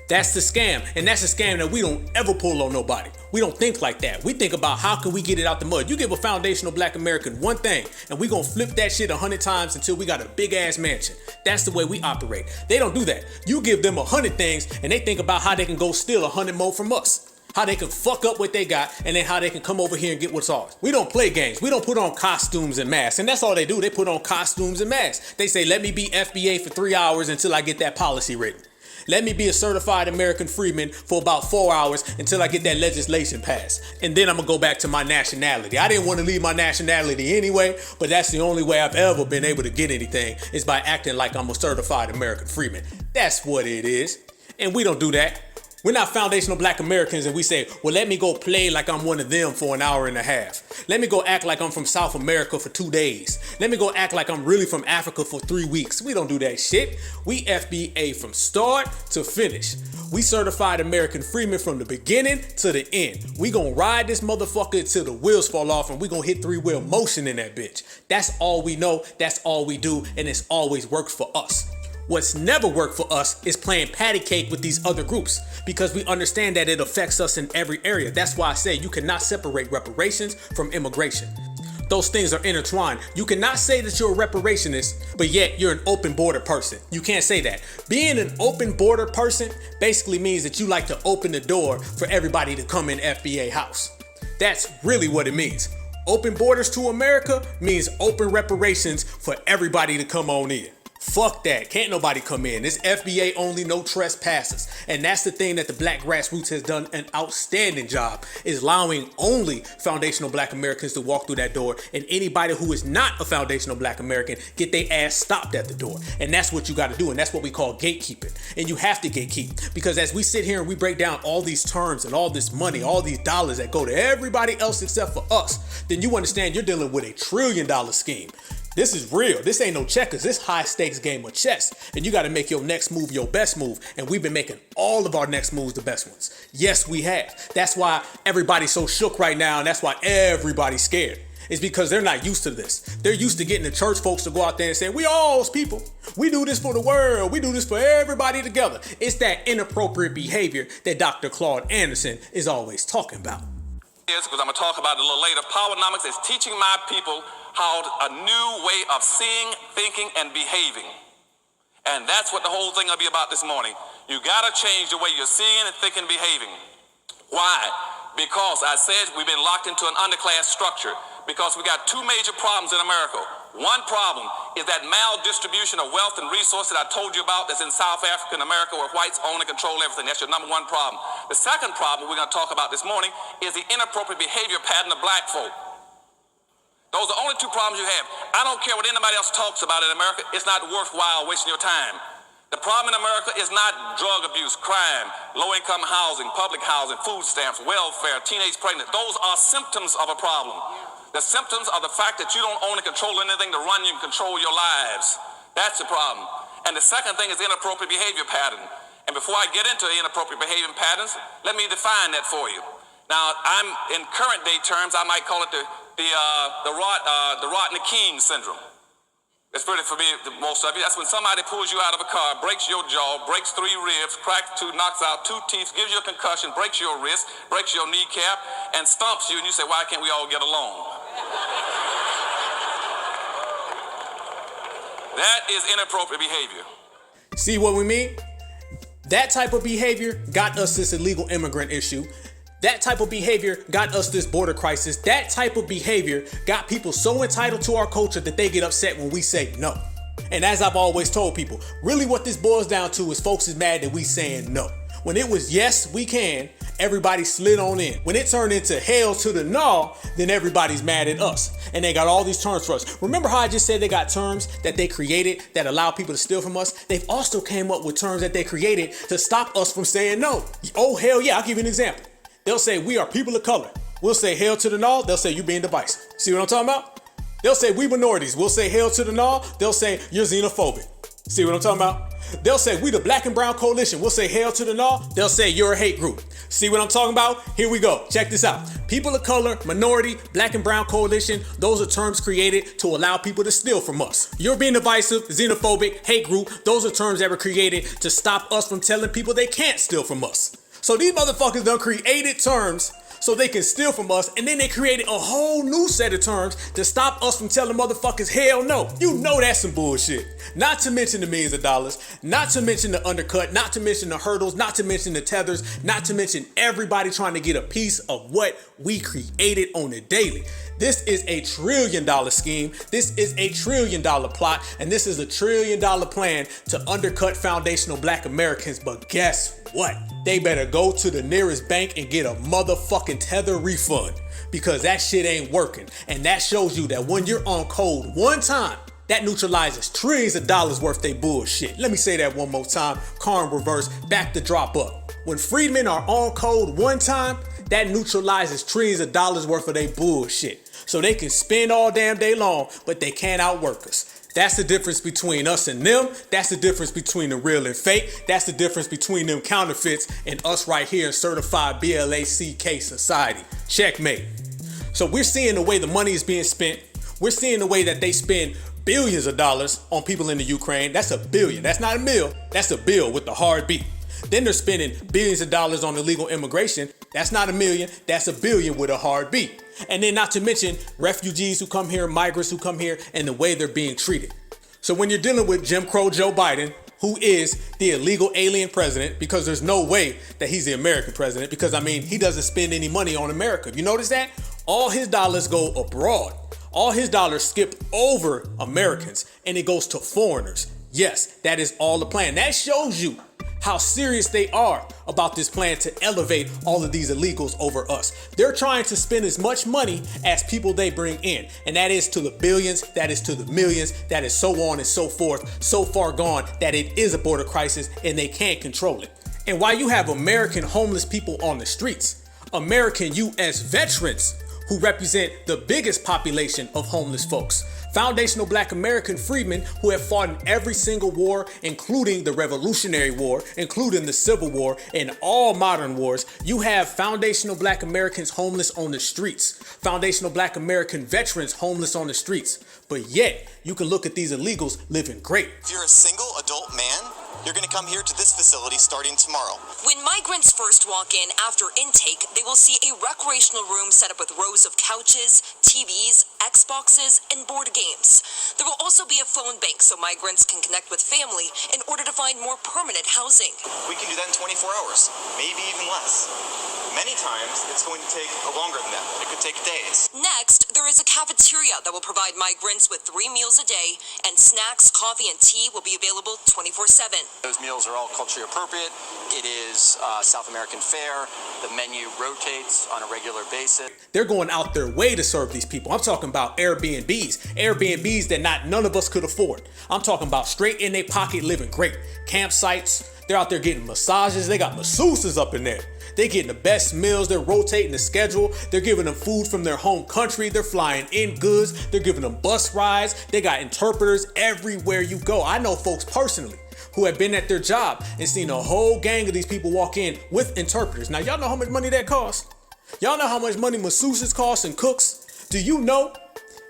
That's the scam, and that's a scam that we don't ever pull on nobody. We don't think like that. We think about how can we get it out the mud. You give a foundational black American one thing, and we gonna flip that shit 100 times until we got a big ass mansion. That's the way we operate. They don't do that. You give them 100 things, and they think about how they can go steal 100 more from us. How they can fuck up what they got, and then how they can come over here and get what's ours. We don't play games. We don't put on costumes and masks, and that's all they do. They put on costumes and masks. They say, let me be FBA for 3 hours until I get that policy written. Let me be a certified American freedman for about 4 hours until I get that legislation passed. And then I'm gonna go back to my nationality. I didn't want to leave my nationality anyway, but that's the only way I've ever been able to get anything is by acting like I'm a certified American freedman. That's what it is. And we don't do that. We're not foundational black Americans and we say, well, let me go play like I'm one of them for an hour and a half. Let me go act like I'm from South America for 2 days. Let me go act like I'm really from Africa for 3 weeks. We don't do that shit. We FBA from start to finish. We certified American freedmen from the beginning to the end. We gonna ride this motherfucker until the wheels fall off and we gonna hit 3-wheel motion in that bitch. That's all we know, that's all we do, and it's always worked for us. What's never worked for us is playing patty cake with these other groups because we understand that it affects us in every area. That's why I say you cannot separate reparations from immigration. Those things are intertwined. You cannot say that you're a reparationist, but yet you're an open border person. You can't say that. Being an open border person basically means that you like to open the door for everybody to come in FBA house. That's really what it means. Open borders to America means open reparations for everybody to come on in. Fuck that. Can't nobody come in. It's FBA only, no trespassers. And that's the thing that the Black Grassroots has done an outstanding job, is allowing only foundational black Americans to walk through that door, and anybody who is not a foundational black American get their ass stopped at the door. And that's what you got to do, and that's what we call gatekeeping. And you have to gatekeep, because as we sit here and we break down all these terms and all this money, all these dollars that go to everybody else except for us, then you understand you're dealing with $1 trillion scheme. This is real. This ain't no checkers. This high stakes game of chess. And you got to make your next move your best move. And we've been making all of our next moves the best ones. Yes, we have. That's why everybody's so shook right now. And that's why everybody's scared. It's because they're not used to this. They're used to getting the church folks to go out there and say, we all's people. We do this for the world. We do this for everybody together. It's that inappropriate behavior that Dr. Claude Anderson is always talking about. Yes, because I'm going to talk about it a little later. Powernomics is teaching my people how a new way of seeing, thinking, and behaving. And that's what the whole thing will be about this morning. You got to change the way you're seeing and thinking and behaving. Why? Because I said we've been locked into an underclass structure because we got two major problems in America. One problem is that maldistribution of wealth and resources that I told you about that's in South Africa and America where whites own and control everything. That's your number one problem. The second problem we're going to talk about this morning is the inappropriate behavior pattern of black folk. Those are the only two problems you have. I don't care what anybody else talks about in America. It's not worthwhile wasting your time. The problem in America is not drug abuse, crime, low-income housing, public housing, food stamps, welfare, teenage pregnancy. Those are symptoms of a problem. The symptoms are the fact that you don't own and control anything to run you and control your lives. That's the problem. And the second thing is inappropriate behavior pattern. And before I get into the inappropriate behavior patterns, let me define that for you. Now, in current day terms, I might call it the Rodney King syndrome. It's pretty familiar to most of you. That's when somebody pulls you out of a car, breaks your jaw, breaks 3 ribs, cracks 2, knocks out 2 teeth, gives you a concussion, breaks your wrist, breaks your kneecap, and stomps you, and you say, why can't we all get along? That is inappropriate behavior. See what we mean? That type of behavior got us this illegal immigrant issue. That type of behavior got us this border crisis. That type of behavior got people so entitled to our culture that they get upset when we say no. And as I've always told people, really what this boils down to is folks is mad that we saying no. When it was yes, we can, everybody slid on in. When it turned into hell to the no, then everybody's mad at us. And they got all these terms for us. Remember how I just said they got terms that they created that allow people to steal from us? They've also came up with terms that they created to stop us from saying no. Oh, hell yeah, I'll give you an example. They'll say, we are people of color. We'll say hell to the no. They'll say, you being divisive. See what I'm talking about? They'll say, we minorities. We'll say hell to the no. They'll say, you're xenophobic. See what I'm talking about? They'll say, we the black and brown coalition. We'll say hell to the no. They'll say, you're a hate group. See what I'm talking about? Here we go. Check this out. People of color, minority, black and brown coalition. Those are terms created to allow people to steal from us. You're being divisive, xenophobic, hate group. Those are terms that were created to stop us from telling people they can't steal from us. So these motherfuckers done created terms so they can steal from us, and then they created a whole new set of terms to stop us from telling motherfuckers hell no. You know that's some bullshit. Not to mention the millions of dollars, not to mention the undercut, not to mention the hurdles, not to mention the tethers, not to mention everybody trying to get a piece of what we created on the daily. This is a $1 trillion scheme. This is a $1 trillion plot, and this is a $1 trillion plan to undercut foundational black Americans. But guess what? They better go to the nearest bank and get a motherfucking tether refund, because that shit ain't working. And that shows you that when you're on code one time, that neutralizes trillions of dollars worth of bullshit. Let me say that one more time. Car in reverse, back to drop up. When freedmen are on code one time, that neutralizes trillions of dollars worth of their bullshit. So they can spend all damn day long, but they can't outwork us. That's the difference between us and them. That's the difference between the real and fake. That's the difference between them counterfeits and us right here in certified BLACK society. Checkmate. So we're seeing the way the money is being spent. We're seeing the way that they spend billions of dollars on people in the Ukraine. That's a billion. That's not a mil. That's a bill with the hard beat. Then they're spending billions of dollars on illegal immigration. That's not a million. That's a billion with a hard beat. And then not to mention refugees who come here, migrants who come here, and the way they're being treated. So when you're dealing with Jim Crow Joe Biden, who is the illegal alien president, because there's no way that he's the American president, because I mean, he doesn't spend any money on America. You notice that? All his dollars go abroad. All his dollars skip over Americans and it goes to foreigners. Yes, that is all the plan. That shows you how serious they are about this plan to elevate all of these illegals over us. They're trying to spend as much money as people they bring in. And that is to the billions, that is to the millions, that is so on and so forth, so far gone that it is a border crisis and they can't control it. And while you have American homeless people on the streets, American U.S. veterans who represent the biggest population of homeless folks, foundational black American freedmen who have fought in every single war, including the Revolutionary War, including the Civil War, and all modern wars. You have foundational black Americans homeless on the streets, foundational black American veterans homeless on the streets. But yet, you can look at these illegals living great. If you're a single adult man, you're going to come here to this facility starting tomorrow. When migrants first walk in after intake, they will see a recreational room set up with rows of couches, TVs, Xboxes, and board games. There will also be a phone bank so migrants can connect with family in order to find more permanent housing. We can do that in 24 hours, maybe even less. Many times, it's going to take longer than that. It could take days. Next, there is a cafeteria that will provide migrants with 3 meals a day, and snacks, coffee, and tea will be available 24/7. Those meals are all culturally appropriate. It is South American fare. The menu rotates on a regular basis. They're going out their way to serve these people. I'm talking about Airbnbs that not not none of us could afford. I'm talking about straight in their pocket living great. Campsites, they're out there getting massages, they got masseuses up in there. They're getting the best meals, they're rotating the schedule, they're giving them food from their home country, they're flying in goods, they're giving them bus rides, they got interpreters everywhere you go. I know folks personally who have been at their job and seen a whole gang of these people walk in with interpreters. Now y'all know how much money that costs? Y'all know how much money masseuses cost and cooks? Do you know?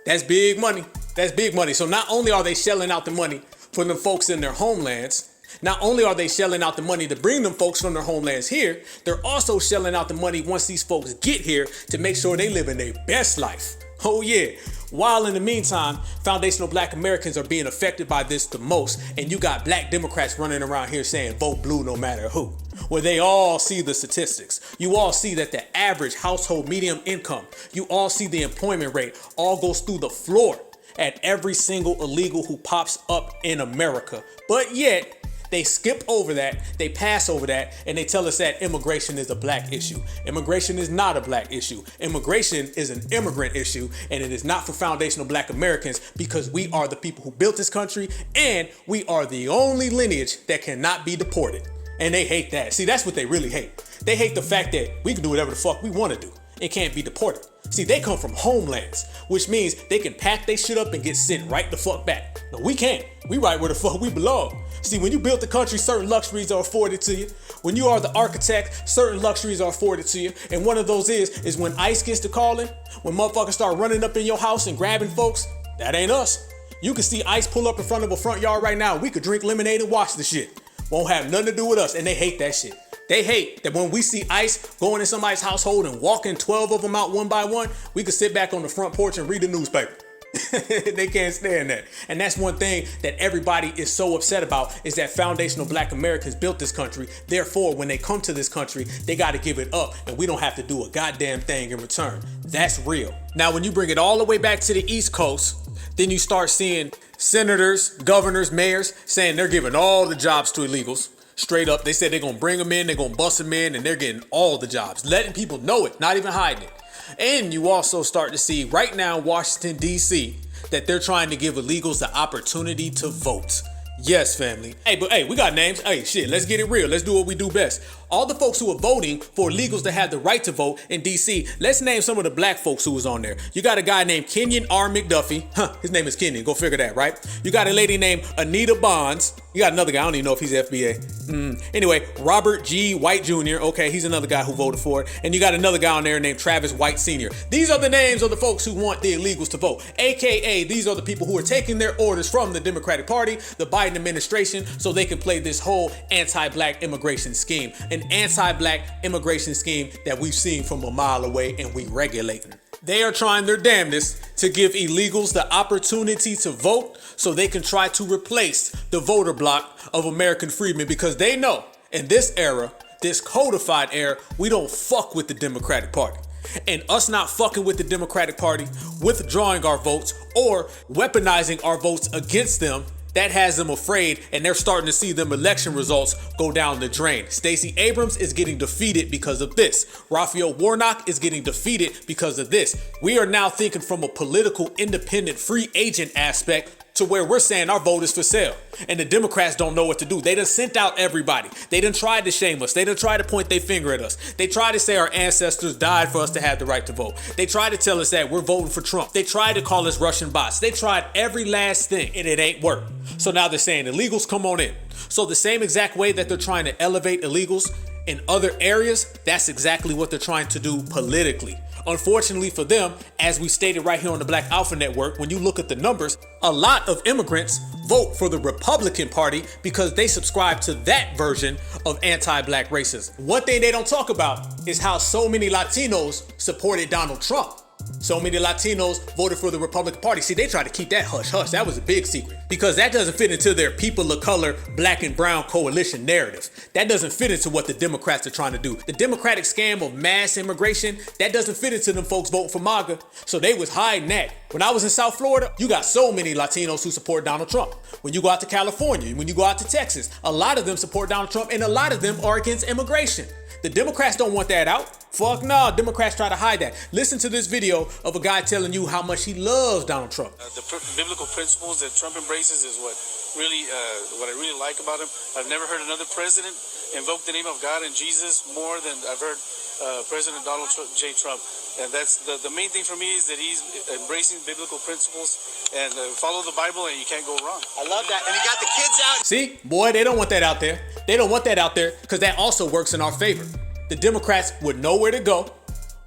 That's big money. That's big money. So not only are they shelling out the money for them folks in their homelands, not only are they shelling out the money to bring them folks from their homelands here, they're also shelling out the money once these folks get here to make sure they live in their best life. Oh yeah. While in the meantime, foundational black Americans are being affected by this the most, and you got black Democrats running around here saying vote blue no matter who. Where they all see the statistics. You all see that the average household medium income, you all see the employment rate all goes through the floor at every single illegal who pops up in America. But yet, they skip over that, they pass over that, and they tell us that immigration is a black issue. Immigration is not a black issue. Immigration is an immigrant issue, and it is not for foundational black Americans because we are the people who built this country, and we are the only lineage that cannot be deported. And they hate that. See, that's what they really hate. They hate the fact that we can do whatever the fuck we want to do and can't be deported. See, they come from homelands, which means they can pack their shit up and get sent right the fuck back. No, we can't. We right where the fuck we belong. See, when you build the country, certain luxuries are afforded to you. When you are the architect, certain luxuries are afforded to you. And one of those is when ICE gets to calling, when motherfuckers start running up in your house and grabbing folks, that ain't us. You can see ICE pull up in front of a front yard right now. We could drink lemonade and watch the shit. Won't have nothing to do with us, and they hate that shit. They hate that when we see ICE going in somebody's household and walking 12 of them out one by one, we could sit back on the front porch and read the newspaper. They can't stand that. And that's one thing that everybody is so upset about is that foundational black Americans built this country. Therefore, when they come to this country, they got to give it up and we don't have to do a goddamn thing in return. That's real. Now, when you bring it all the way back to the East Coast, then you start seeing senators, governors, mayors saying they're giving all the jobs to illegals. Straight up, they said they're going to bring them in, they're going to bust them in, and they're getting all the jobs. Letting people know it, not even hiding it. And you also start to see right now in Washington, D.C., that they're trying to give illegals the opportunity to vote. Yes, family. Hey, but hey, we got names. Hey, shit, let's get it real. Let's do what we do best. All the folks who are voting for illegals to have the right to vote in D.C., let's name some of the black folks who was on there. You got a guy named Kenyon R. McDuffie. His name is Kenyon. Go figure that, right? You got a lady named Anita Bonds. You got another guy. I don't even know if he's FBA. Anyway, Robert G. White Jr. Okay, he's another guy who voted for it. And you got another guy on there named Travis White Sr. These are the names of the folks who want the illegals to vote. AKA, these are the people who are taking their orders from the Democratic Party, the Biden administration, so they can play this whole anti-black immigration scheme. An anti-black immigration scheme that we've seen from a mile away and we regulating. They are trying their damnedest to give illegals the opportunity to vote so they can try to replace the voter bloc of American freedmen because they know in this era, this codified era, we don't fuck with the Democratic Party. And us not fucking with the Democratic Party, withdrawing our votes or weaponizing our votes against them, that has them afraid, and they're starting to see them election results go down the drain. Stacey Abrams is getting defeated because of this. Raphael Warnock is getting defeated because of this. We are now thinking from a political, independent, free agent aspect to where we're saying our vote is for sale. And the Democrats don't know what to do. They done sent out everybody. They done tried to shame us. They done tried to point their finger at us. They tried to say our ancestors died for us to have the right to vote. They tried to tell us that we're voting for Trump. They tried to call us Russian bots. They tried every last thing and it ain't worked. So now they're saying illegals, come on in. So the same exact way that they're trying to elevate illegals in other areas, that's exactly what they're trying to do politically. Unfortunately for them, as we stated right here on the Black Alpha Network, when you look at the numbers, a lot of immigrants vote for the Republican Party because they subscribe to that version of anti-black racism. One thing they don't talk about is how so many Latinos supported Donald Trump. So many Latinos voted for the Republican Party. See, they try to keep that hush-hush. That was a big secret because that doesn't fit into their people of color, black and brown coalition narrative. That doesn't fit into what the Democrats are trying to do. The Democratic scam of mass immigration, that doesn't fit into them folks voting for MAGA. So they was hiding that. When I was in South Florida, you got so many Latinos who support Donald Trump. When you go out to California, when you go out to Texas, a lot of them support Donald Trump and a lot of them are against immigration. The Democrats don't want that out. Fuck no, Democrats try to hide that. Listen to this video of a guy telling you how much he loves Donald Trump. The biblical principles that Trump embraces is what I really like about him. I've never heard another president invoke the name of God and Jesus more than I've heard President Donald J. Trump. And that's the main thing for me, is that he's embracing biblical principles and follow the Bible, and you can't go wrong. I love that. And he got the kids out. See, boy, they don't want that out there. They don't want that out there because that also works in our favor. The Democrats would know where to go.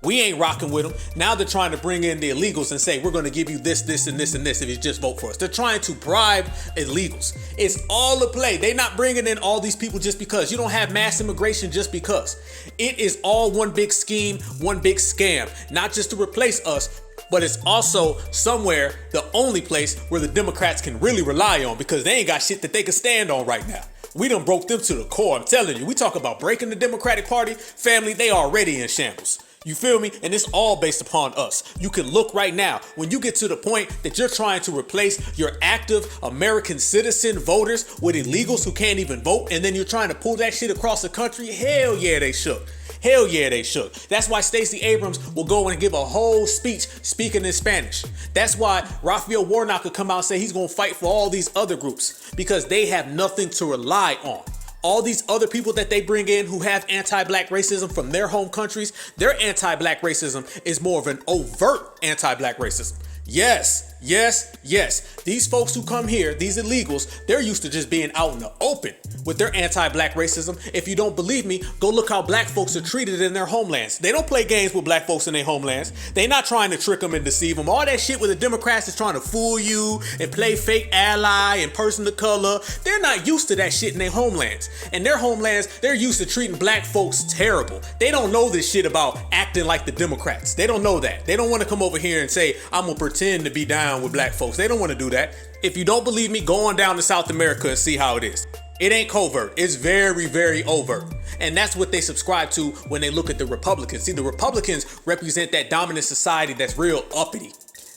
We ain't rocking with them. Now they're trying to bring in the illegals and say, we're going to give you this, this, and this, and this if you just vote for us. They're trying to bribe illegals. It's all a play. They're not bringing in all these people just because. You don't have mass immigration just because. It is all one big scheme, one big scam. Not just to replace us, but it's also somewhere the only place where the Democrats can really rely on, because they ain't got shit that they can stand on right now. We done broke them to the core. I'm telling you, we talk about breaking the Democratic Party. Family, they already in shambles. You feel me? And it's all based upon us. You can look right now, when you get to the point that you're trying to replace your active American citizen voters with illegals who can't even vote, and then you're trying to pull that shit across the country, hell yeah, they shook. Hell yeah, they shook. That's why Stacey Abrams will go and give a whole speech speaking in Spanish. That's why Raphael Warnock could come out and say he's going to fight for all these other groups, because they have nothing to rely on. All these other people that they bring in who have anti-black racism from their home countries, their anti-black racism is more of an overt anti-black racism. Yes, yes, yes. These folks who come here, these illegals, they're used to just being out in the open with their anti-black racism. If you don't believe me, go look how black folks are treated in their homelands. They don't play games with black folks in their homelands. They're not trying to trick them and deceive them. All that shit with the Democrats is trying to fool you and play fake ally and person of color. They're not used to that shit in their homelands. In their homelands, they're used to treating black folks terrible. They don't know this shit about acting like the Democrats. They don't know that. They don't want to come over here and say, I'm gonna pretend to be down with black folks. They don't want to do that. If you don't believe me, go on down to South America and see how it is. It ain't covert. It's very, very overt. And that's what they subscribe to when they look at the Republicans. See, the Republicans represent that dominant society that's real uppity.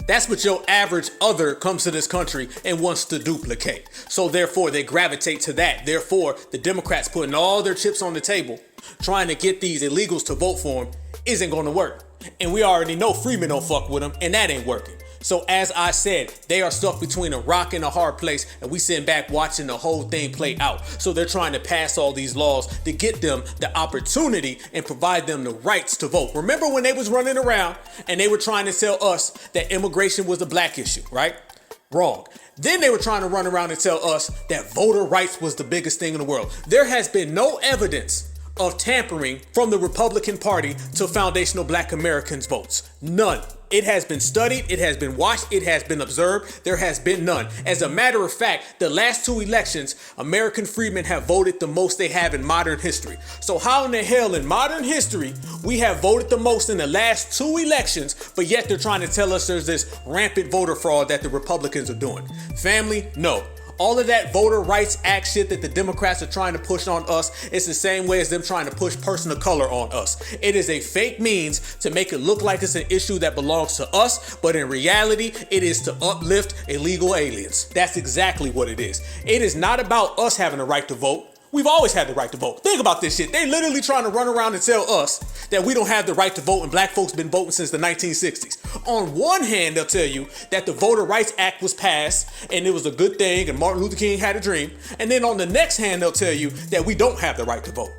That's what your average other comes to this country and wants to duplicate. So therefore, they gravitate to that. Therefore, the Democrats putting all their chips on the table, trying to get these illegals to vote for them, isn't going to work. And we already know Freeman don't fuck with them, and that ain't working. So as I said, they are stuck between a rock and a hard place, and we sitting back watching the whole thing play out. So they're trying to pass all these laws to get them the opportunity and provide them the rights to vote. Remember when they was running around and they were trying to tell us that immigration was a black issue, right? Wrong. Then they were trying to run around and tell us that voter rights was the biggest thing in the world. There has been no evidence of tampering from the Republican Party to foundational black Americans' votes. None. It has been studied, it has been watched, it has been observed. There has been none. As a matter of fact, the last two elections, American freedmen have voted the most they have in modern history. So how in the hell in modern history we have voted the most in the last two elections, but yet they're trying to tell us there's this rampant voter fraud that the Republicans are doing? Family, no. All of that voter rights act shit that the Democrats are trying to push on us is the same way as them trying to push person of color on us. It is a fake means to make it look like it's an issue that belongs to us, but in reality, it is to uplift illegal aliens. That's exactly what it is. It is not about us having a right to vote. We've always had the right to vote. Think about this shit. They literally trying to run around and tell us that we don't have the right to vote, and black folks been voting since the 1960s. On one hand, they'll tell you that the Voter Rights Act was passed and it was a good thing and Martin Luther King had a dream. And then on the next hand, they'll tell you that we don't have the right to vote.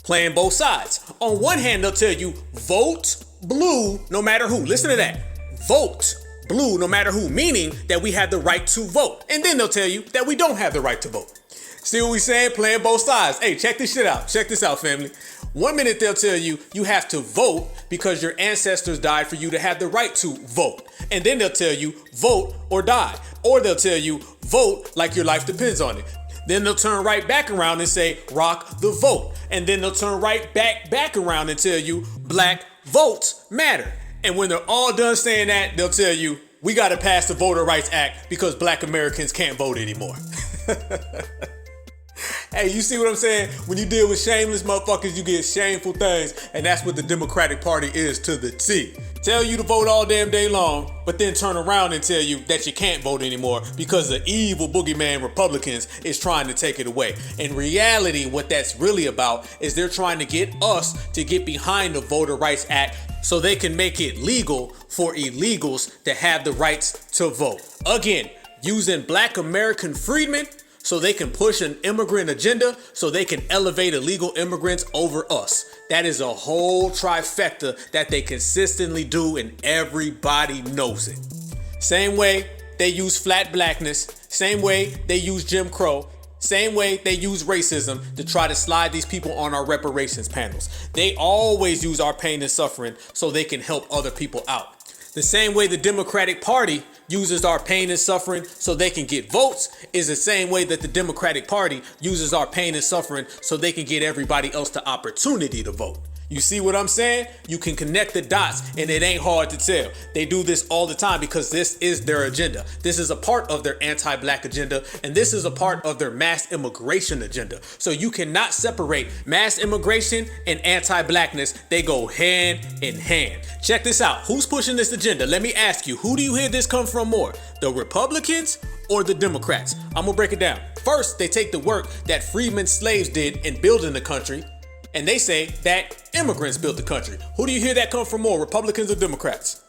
Playing both sides. On one hand, they'll tell you vote blue no matter who. Listen to that. Vote blue no matter who, meaning that we have the right to vote. And then they'll tell you that we don't have the right to vote. See what we saying? Playing both sides. Hey, check this shit out. Check this out, family. 1 minute they'll tell you you have to vote because your ancestors died for you to have the right to vote. And then they'll tell you vote or die. Or they'll tell you vote like your life depends on it. Then they'll turn right back around and say rock the vote. And then they'll turn right back around and tell you black votes matter. And when they're all done saying that, they'll tell you we got to pass the Voter Rights Act because black Americans can't vote anymore. Hey, you see what I'm saying? When you deal with shameless motherfuckers, you get shameful things, and that's what the Democratic Party is to the T. Tell you to vote all damn day long, but then turn around and tell you that you can't vote anymore because the evil boogeyman Republicans is trying to take it away. In reality, what that's really about is they're trying to get us to get behind the Voter Rights Act so they can make it legal for illegals to have the rights to vote. Again, using Black American freedmen so they can push an immigrant agenda so they can elevate illegal immigrants over us. That is a whole trifecta that they consistently do, and everybody knows it. Same way they use flat blackness, same way they use Jim Crow, same way they use racism to try to slide these people on our reparations panels. They always use our pain and suffering so they can help other people out. The same way the Democratic Party uses our pain and suffering so they can get votes is the same way that the Democratic Party uses our pain and suffering so they can get everybody else the opportunity to vote. You see what I'm saying? You can connect the dots and it ain't hard to tell. They do this all the time because this is their agenda. This is a part of their anti-black agenda, and this is a part of their mass immigration agenda. So you cannot separate mass immigration and anti-blackness. They go hand in hand. Check this out. Who's pushing this agenda? Let me ask you, who do you hear this come from more? The Republicans or the Democrats? I'm gonna break it down. First, they take the work that freedmen slaves did in building the country, and they say that immigrants built the country. Who do you hear that come from more, Republicans or Democrats?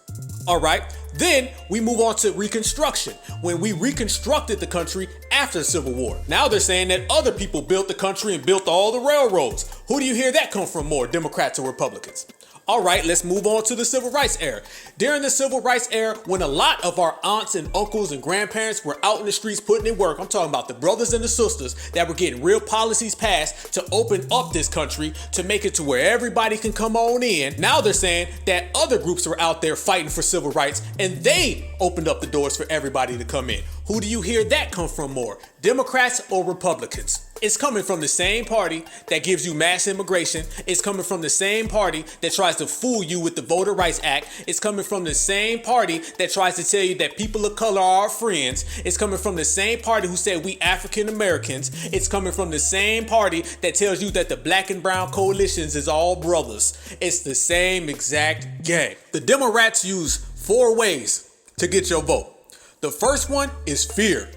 All right, then we move on to Reconstruction, when we reconstructed the country after the Civil War. Now they're saying that other people built the country and built all the railroads. Who do you hear that come from more, Democrats or Republicans? All right, let's move on to the Civil Rights era. During the Civil Rights era, when a lot of our aunts and uncles and grandparents were out in the streets putting in work, I'm talking about the brothers and the sisters that were getting real policies passed to open up this country, to make it to where everybody can come on in. Now they're saying that other groups were out there fighting for civil rights and they opened up the doors for everybody to come in. Who do you hear that come from more, Democrats or Republicans? It's coming from the same party that gives you mass immigration. It's coming from the same party that tries to fool you with the Voter Rights Act. It's coming from the same party that tries to tell you that people of color are our friends. It's coming from the same party who said we African Americans. It's coming from the same party that tells you that the black and brown coalitions is all brothers. It's the same exact gang. The Democrats use 4 ways to get your vote. The first one is fear.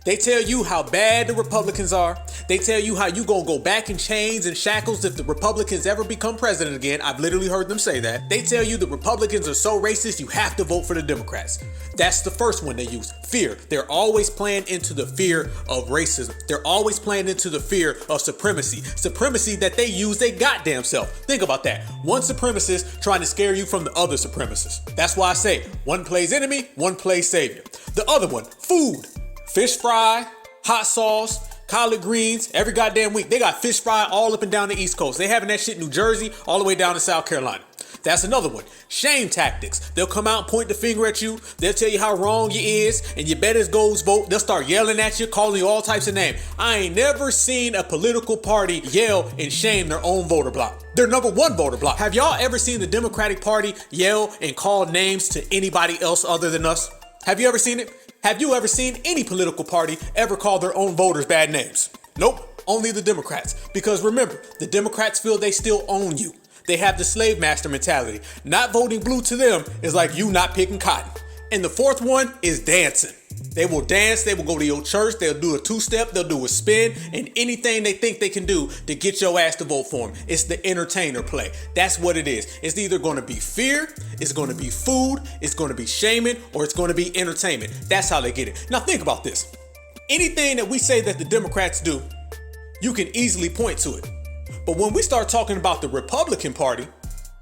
They tell you how bad the Republicans are. They tell you how you gonna go back in chains and shackles if the Republicans ever become president again. I've literally heard them say that. They tell you the Republicans are so racist you have to vote for the Democrats. That's the first one they use, fear. They're always playing into the fear of racism. They're always playing into the fear of supremacy. Supremacy that they use their goddamn self. Think about that. One supremacist trying to scare you from the other supremacists. That's why I say, one plays enemy, one plays savior. The other one, food. Fish fry, hot sauce, collard greens, every goddamn week. They got fish fry all up and down the East Coast. They having that shit in New Jersey all the way down to South Carolina. That's another one. Shame tactics. They'll come out and point the finger at you. They'll tell you how wrong you is, and you better go vote. They'll start yelling at you, calling you all types of names. I ain't never seen a political party yell and shame their own voter block. Their number one voter block. Have y'all ever seen the Democratic Party yell and call names to anybody else other than us? Have you ever seen it? Have you ever seen any political party ever call their own voters bad names? Nope, only the Democrats. Because remember, the Democrats feel they still own you. They have the slave master mentality. Not voting blue to them is like you not picking cotton. And the fourth one is dancing. They will dance, they will go to your church, they'll do a 2-step, they'll do a spin, and anything they think they can do to get your ass to vote for them. It's the entertainer play. That's what it is. It's either going to be fear, it's going to be food, it's going to be shaming, or it's going to be entertainment. That's how they get it. Now think about this. Anything that we say that the Democrats do, you can easily point to it. But when we start talking about the Republican Party,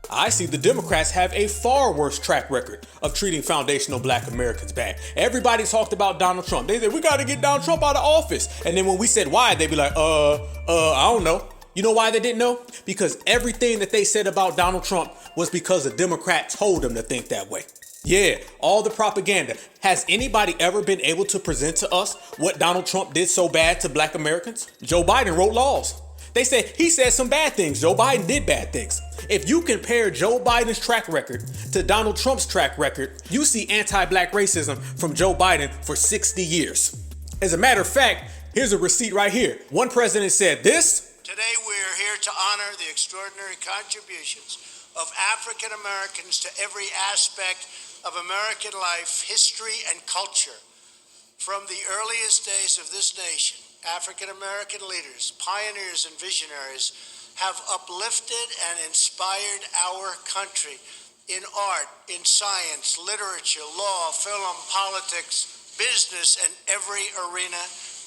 I see the Democrats have a far worse track record of treating foundational black Americans bad. Everybody talked about Donald Trump. They said, we got to get Donald Trump out of office. And then when we said why, they'd be like, I don't know. You know why they didn't know? Because everything that they said about Donald Trump was because a Democrat told them to think that way. Yeah, all the propaganda. Has anybody ever been able to present to us what Donald Trump did so bad to black Americans? Joe Biden wrote laws. They said he said some bad things. Joe Biden did bad things. If you compare Joe Biden's track record to Donald Trump's track record, you see anti-black racism from Joe Biden for 60 years. As a matter of fact, Here's a receipt right here. One president said this. Today we are here to honor the extraordinary contributions of African Americans to every aspect of American life, history, and culture. From the earliest days of this nation, African American leaders, pioneers, and visionaries have uplifted and inspired our country in art, in science, literature, law, film, politics, business, and every arena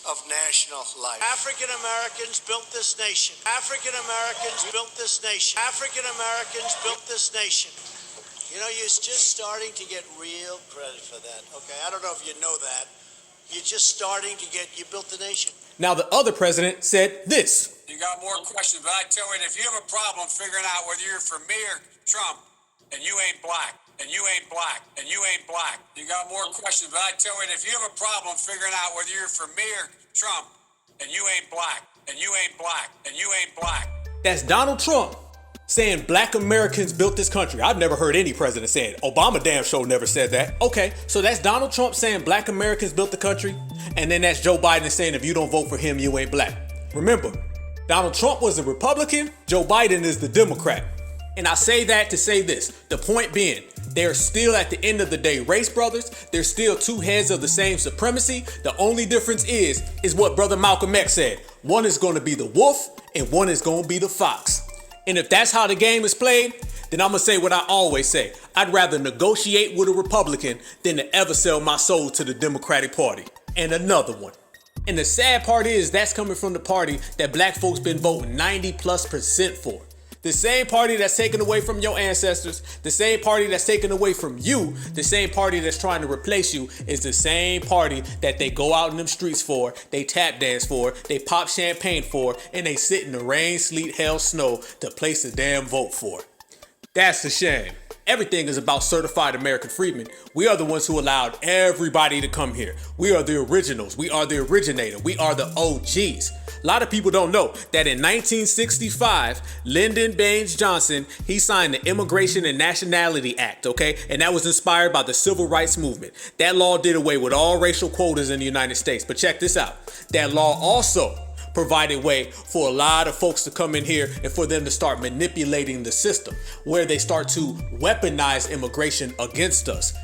of national life. African Americans built this nation. African Americans built this nation. African Americans built this nation. You know, you're just starting to get real credit for that, okay? I don't know if you know that. You're just starting to get, you built the nation. Now the other president said this. You got more questions, but I tell you, if you have a problem figuring out whether you're for me or Trump, and you ain't black, and you ain't black, and you ain't black. You got more questions, but I tell you, if you have a problem figuring out whether you're for me or Trump, and you ain't black, and you ain't black, and you ain't black. That's Donald Trump saying black Americans built this country. I've never heard any president say it. Obama damn sure never said that. Okay, so that's Donald Trump saying black Americans built the country, and then that's Joe Biden saying if you don't vote for him, you ain't black. Remember, Donald Trump was a Republican, Joe Biden is the Democrat. And I say that to say this, the point being, they're still at the end of the day race brothers. They're still two heads of the same supremacy. The only difference is what Brother Malcolm X said. One is going to be the wolf and one is going to be the fox. And if that's how the game is played, then I'm going to say what I always say. I'd rather negotiate with a Republican than to ever sell my soul to the Democratic Party. And another one. And the sad part is that's coming from the party that black folks been voting 90+% for. The same party that's taken away from your ancestors, the same party that's taken away from you, the same party that's trying to replace you is the same party that they go out in them streets for, they tap dance for, they pop champagne for, and they sit in the rain, sleet, hail, snow to place a damn vote for. That's a shame. Everything is about certified American freedmen. We are the ones who allowed everybody to come here. We are the originals. We are the originator. We are the OGs. A lot of people don't know that in 1965, Lyndon Baines Johnson, he signed the Immigration and Nationality Act, okay? And that was inspired by the Civil Rights Movement. That law did away with all racial quotas in the United States. But check this out. That law also provided way for a lot of folks to come in here and for them to start manipulating the system, where they start to weaponize immigration against us.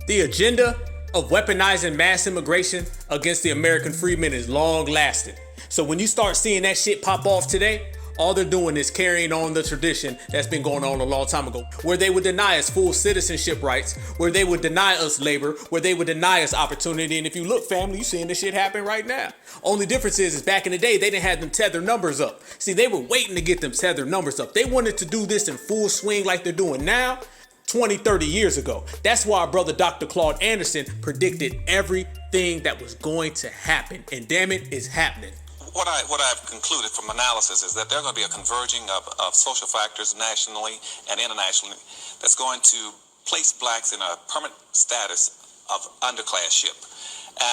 The agenda of weaponizing mass immigration against the American freedmen is long lasting. So when you start seeing that shit pop off today, all they're doing is carrying on the tradition that's been going on a long time ago, where they would deny us full citizenship rights, where they would deny us labor, where they would deny us opportunity. And if you look, family, you seeing this shit happen right now. Only difference is back in the day, they didn't have them tethered numbers up. See, they were waiting to get them tethered numbers up. They wanted to do this in full swing like they're doing now 20, 30 years ago. That's why our brother Dr. Claude Anderson predicted everything that was going to happen. And damn it, it's happening. What I've concluded from analysis is that there are going to be a converging of social factors nationally and internationally that's going to place blacks in a permanent status of underclassship.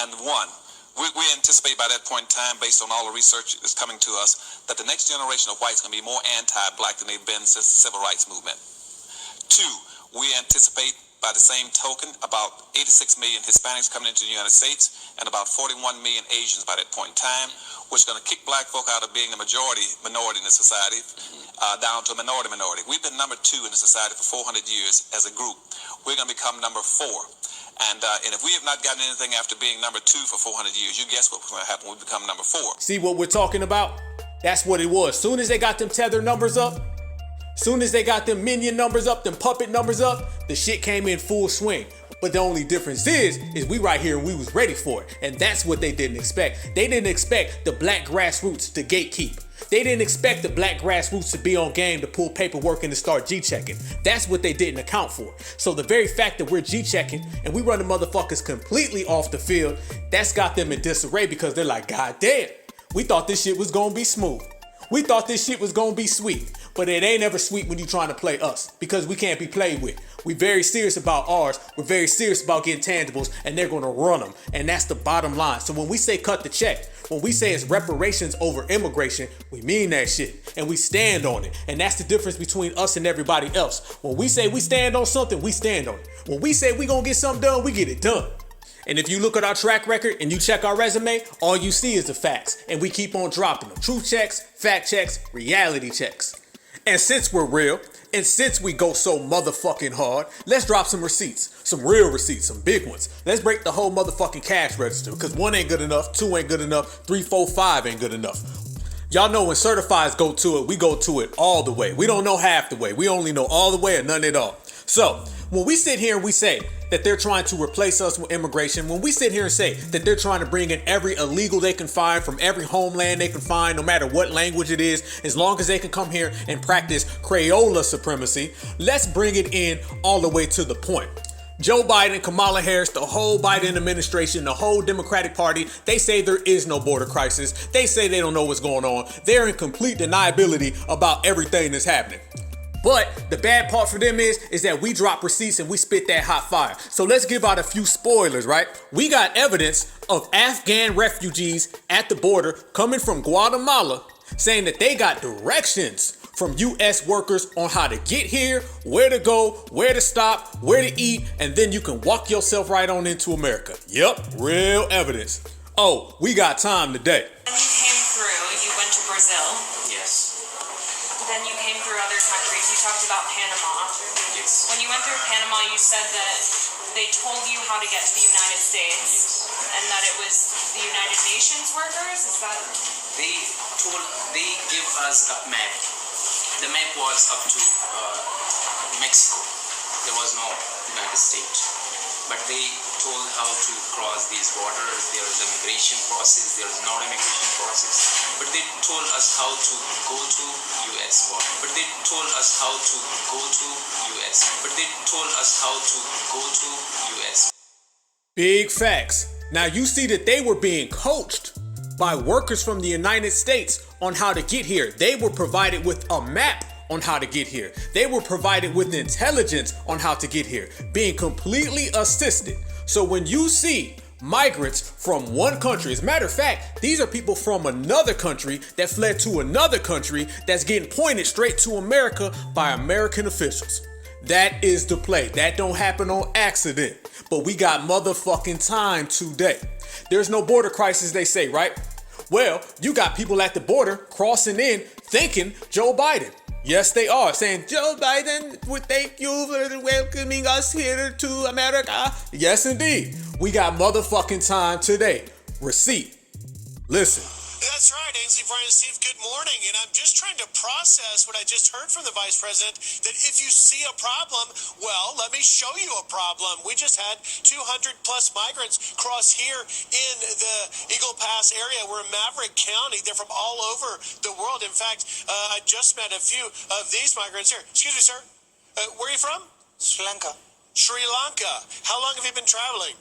And we anticipate by that point in time, based on all the research that's coming to us, that the next generation of whites are going to be more anti-black than they've been since the Civil Rights Movement. 2, we anticipate by the same token, about 86 million Hispanics coming into the United States and about 41 million Asians by that point in time, which is going to kick black folk out of being the minority in the society down to a minority. We've been number 2 in the society for 400 years as a group. We're going to become number 4. And if we have not gotten anything after being number 2 for 400 years, you guess what's going to happen when we become number 4. See what we're talking about? That's what it was. Soon as they got them tether numbers up, soon as they got them minion numbers up, them puppet numbers up, the shit came in full swing. But the only difference is we right here and we was ready for it. And that's what they didn't expect. They didn't expect the black grassroots to gatekeep. They didn't expect the black grassroots to be on game to pull paperwork and to start G-checking. That's what they didn't account for. So the very fact that we're G-checking and we run the motherfuckers completely off the field, that's got them in disarray because they're like, God damn, we thought this shit was gonna be smooth. We thought this shit was gonna be sweet. But it ain't ever sweet when you're trying to play us because we can't be played with. We're very serious about ours. We're very serious about getting tangibles and they're going to run them. And that's the bottom line. So when we say cut the check, when we say it's reparations over immigration, we mean that shit and we stand on it. And that's the difference between us and everybody else. When we say we stand on something, we stand on it. When we say we going to get something done, we get it done. And if you look at our track record and you check our resume, all you see is the facts. And we keep on dropping them. Truth checks, fact checks, reality checks. And since we're real, and since we go so motherfucking hard, let's drop some receipts. Some real receipts, some big ones. Let's break the whole motherfucking cash register. Because 1 ain't good enough, 2 ain't good enough, 3, 4, 5 ain't good enough. Y'all know when certifieds go to it, we go to it all the way. We don't know half the way. We only know all the way or none at all. So, when we sit here and we say that they're trying to replace us with immigration, when we sit here and say that they're trying to bring in every illegal they can find from every homeland they can find, no matter what language it is, as long as they can come here and practice Crayola supremacy, let's bring it in all the way to the point. Joe Biden, Kamala Harris, the whole Biden administration, the whole Democratic Party, they say there is no border crisis. They say they don't know what's going on. They're in complete deniability about everything that's happening. But the bad part for them is that we drop receipts and we spit that hot fire. So let's give out a few spoilers, right? We got evidence of Afghan refugees at the border coming from Guatemala saying that they got directions from U.S. workers on how to get here, where to go, where to stop, where to eat, and then you can walk yourself right on into America. Yep, real evidence. Oh, we got time today. When you came through, you went to Brazil. Yes. Then you came through other countries. You talked about Panama. Yes. When you went through Panama, you said that they told you how to get to the United States, and that it was the United Nations workers. Is that? They give us a map. The map was up to Mexico. There was no United States. But they told how to cross these borders. There is immigration process. There is not immigration process. But they told us how to go to U.S. border. But they told us how to go to U.S. But they told us how to go to U.S. Big facts. Now you see that they were being coached by workers from the United States on how to get here. They were provided with a map on how to get here. They were provided with intelligence on how to get here, being completely assisted. So when you see migrants from one country, as a matter of fact, these are people from another country that fled to another country that's getting pointed straight to America by American officials. That is the play. That don't happen on accident. But we got motherfucking time today. There's no border crisis, they say, right? Well, you got people at the border crossing in thanking Joe Biden. Yes, they are saying, Joe Biden would thank you for welcoming us here to America. Yes, indeed. We got motherfucking time today. Receipt. Listen. That's right, Ainsley, Brian, and Steve, good morning. And I'm just trying to process what I just heard from the Vice President, that if you see a problem, well, let me show you a problem. We just had 200 plus migrants cross here in the Eagle Pass area. We're in Maverick County. They're from all over the world. In fact, I just met a few of these migrants here. Excuse me, sir. Where are you from? Sri Lanka. Sri Lanka. How long have you been traveling?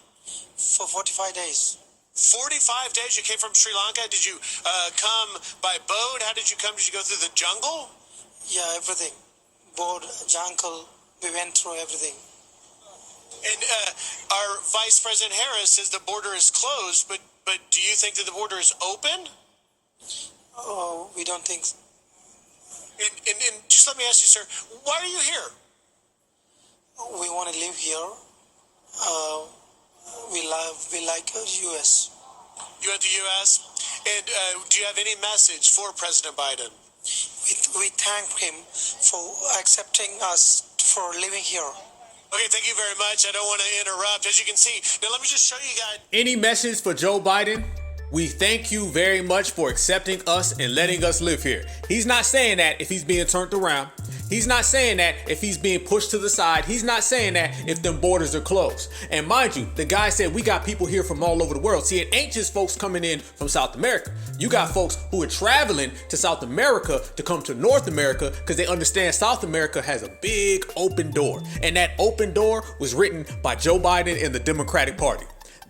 For 45 days. 45 days you came from Sri Lanka. Did you come by boat? How did you come? Did you go through the jungle? Yeah, everything. Boat, jungle, we went through everything. And our Vice President Harris says the border is closed, but do you think that the border is open? Oh, we don't think so. And just let me ask you, sir, why are you here? We want to live here. We like U.S. You at the U.S.? And do you have any message for President Biden? We thank him for accepting us for living here. Okay, thank you very much. I don't want to interrupt. As you can see, now let me just show you guys. Any message for Joe Biden? We thank you very much for accepting us and letting us live here. He's not saying that if he's being turned around. He's not saying that if he's being pushed to the side. He's not saying that if them borders are closed. And mind you, the guy said we got people here from all over the world. See, it ain't just folks coming in from South America. You got folks who are traveling to South America to come to North America because they understand South America has a big open door. And that open door was written by Joe Biden and the Democratic Party.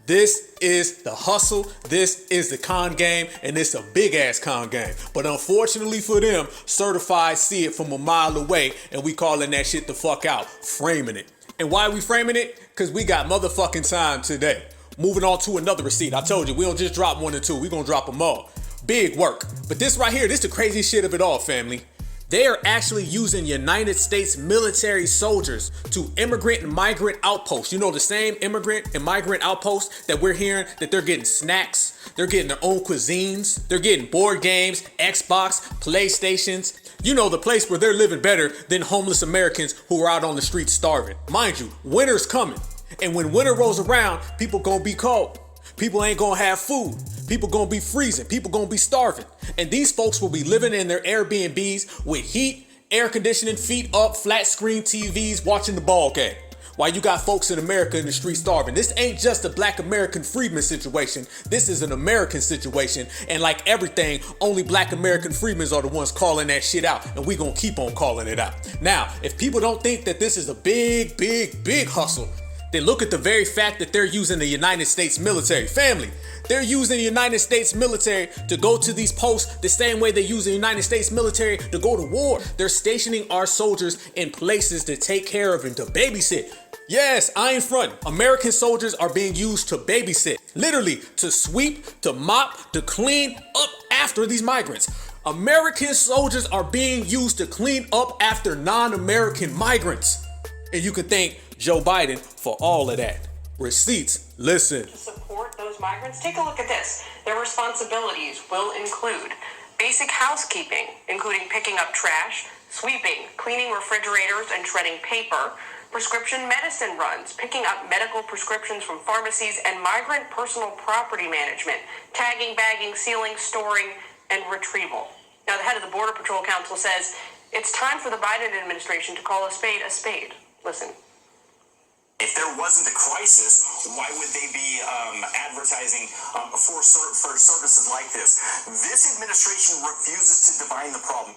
This is the hustle, this is the con game, and it's a big ass con game. But unfortunately for them, certified see it from a mile away, and we calling that shit the fuck out, framing it. And why are we framing it? Because we got motherfucking time today. Moving on to another receipt. I told you, we don't just drop one or two, we gonna drop them all. Big work. But this right here, this the crazy shit of it all, family. They are actually using United States military soldiers to immigrant and migrant outposts. You know, the same immigrant and migrant outposts that we're hearing that they're getting snacks, they're getting their own cuisines, they're getting board games, Xbox, PlayStations. You know, the place where they're living better than homeless Americans who are out on the streets starving. Mind you, winter's coming. And when winter rolls around, people gonna be cold. People ain't gonna have food. People gonna be freezing. People gonna be starving. And these folks will be living in their Airbnbs with heat, air conditioning, feet up, flat screen TVs, watching the ball game. While you got folks in America in the street starving. This ain't just a black American freedman situation. This is an American situation. And like everything, only black American freedmen are the ones calling that shit out. And we gonna keep on calling it out. Now, if people don't think that this is a big, big, big hustle, then look at the very fact that they're using the United States military. Family, they're using the United States military to go to these posts the same way they use the United States military to go to war. They're stationing our soldiers in places to take care of and to babysit. Yes, I ain't fronting. American soldiers are being used to babysit. Literally, to sweep, to mop, to clean up after these migrants. American soldiers are being used to clean up after non-American migrants. And you can thank Joe Biden for all of that. Receipts, listen. To support those migrants, take a look at this. Their responsibilities will include basic housekeeping, including picking up trash, sweeping, cleaning refrigerators and shredding paper, prescription medicine runs, picking up medical prescriptions from pharmacies, and migrant personal property management, tagging, bagging, sealing, storing, and retrieval. Now, the head of the Border Patrol Council says it's time for the Biden administration to call a spade a spade. Listen. If there wasn't a crisis, why would they be advertising for services like this? This administration refuses to define the problem.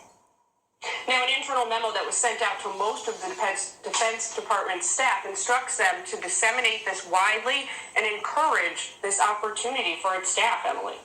Now, an internal memo that was sent out to most of the Defense Department staff instructs them to disseminate this widely and encourage this opportunity for its staff, Emily.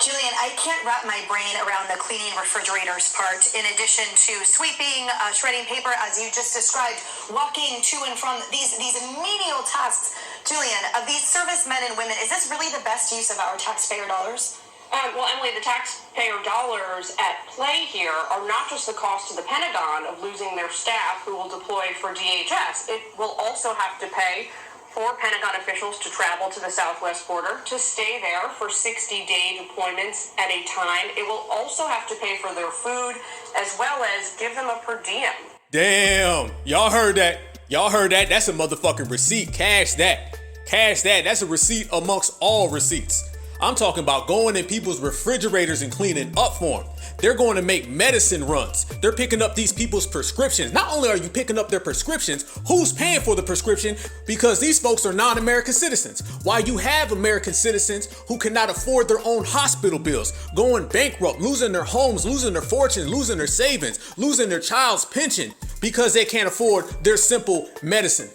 Julian, I can't wrap my brain around the cleaning refrigerators part, in addition to sweeping, shredding paper, as you just described, walking to and from these menial tasks. Julian, of these servicemen and women, is this really the best use of our taxpayer dollars? Well, Emily, the taxpayer dollars at play here are not just the cost to the Pentagon of losing their staff who will deploy for DHS. It will also have to pay for Pentagon officials to travel to the southwest border, to stay there for 60-day deployments at a time. It will also have to pay for their food, as well as give them a per diem. Damn, y'all heard that. Y'all heard that. That's a motherfucking receipt. Cash that. Cash that. That's a receipt amongst all receipts. I'm talking about going in people's refrigerators and cleaning up for them. They're going to make medicine runs. They're picking up these people's prescriptions. Not only are you picking up their prescriptions, who's paying for the prescription? Because these folks are non-American citizens. While you have American citizens who cannot afford their own hospital bills, going bankrupt, losing their homes, losing their fortunes, losing their savings, losing their child's pension because they can't afford their simple medicine.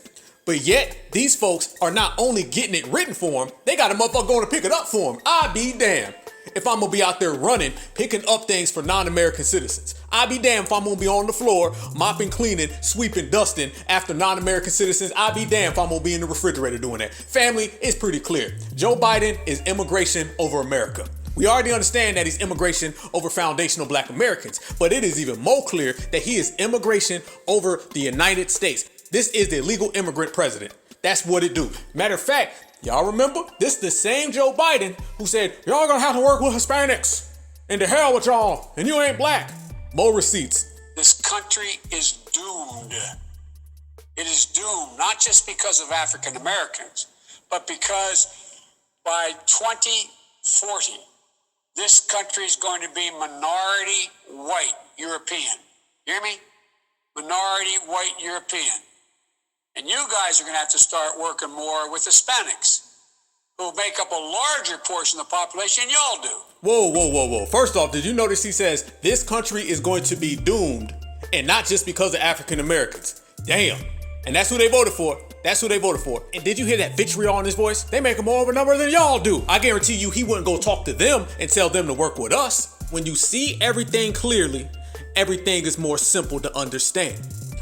But yet, these folks are not only getting it written for them, they got a motherfucker going to pick it up for them. I be damned if I'm going to be out there running, picking up things for non-American citizens. I be damned if I'm going to be on the floor, mopping, cleaning, sweeping, dusting after non-American citizens. I be damned if I'm going to be in the refrigerator doing that. Family, it's pretty clear. Joe Biden is immigration over America. We already understand that he's immigration over foundational black Americans, but it is even more clear that he is immigration over the United States. This is the illegal immigrant president. That's what it do. Matter of fact, y'all remember? This is the same Joe Biden who said, y'all gonna have to work with Hispanics. And to hell with y'all. And you ain't black. More receipts. This country is doomed. It is doomed, not just because of African Americans, but because by 2040, this country is going to be minority white European. You hear me? Minority white European. And you guys are going to have to start working more with Hispanics, who make up a larger portion of the population than y'all do. Whoa. First off, did you notice he says this country is going to be doomed, and not just because of African Americans? Damn. And that's who they voted for. That's who they voted for. And did you hear that vitriol in his voice? They make more of a number than y'all do. I guarantee you he wouldn't go talk to them and tell them to work with us. When you see everything clearly, everything is more simple to understand.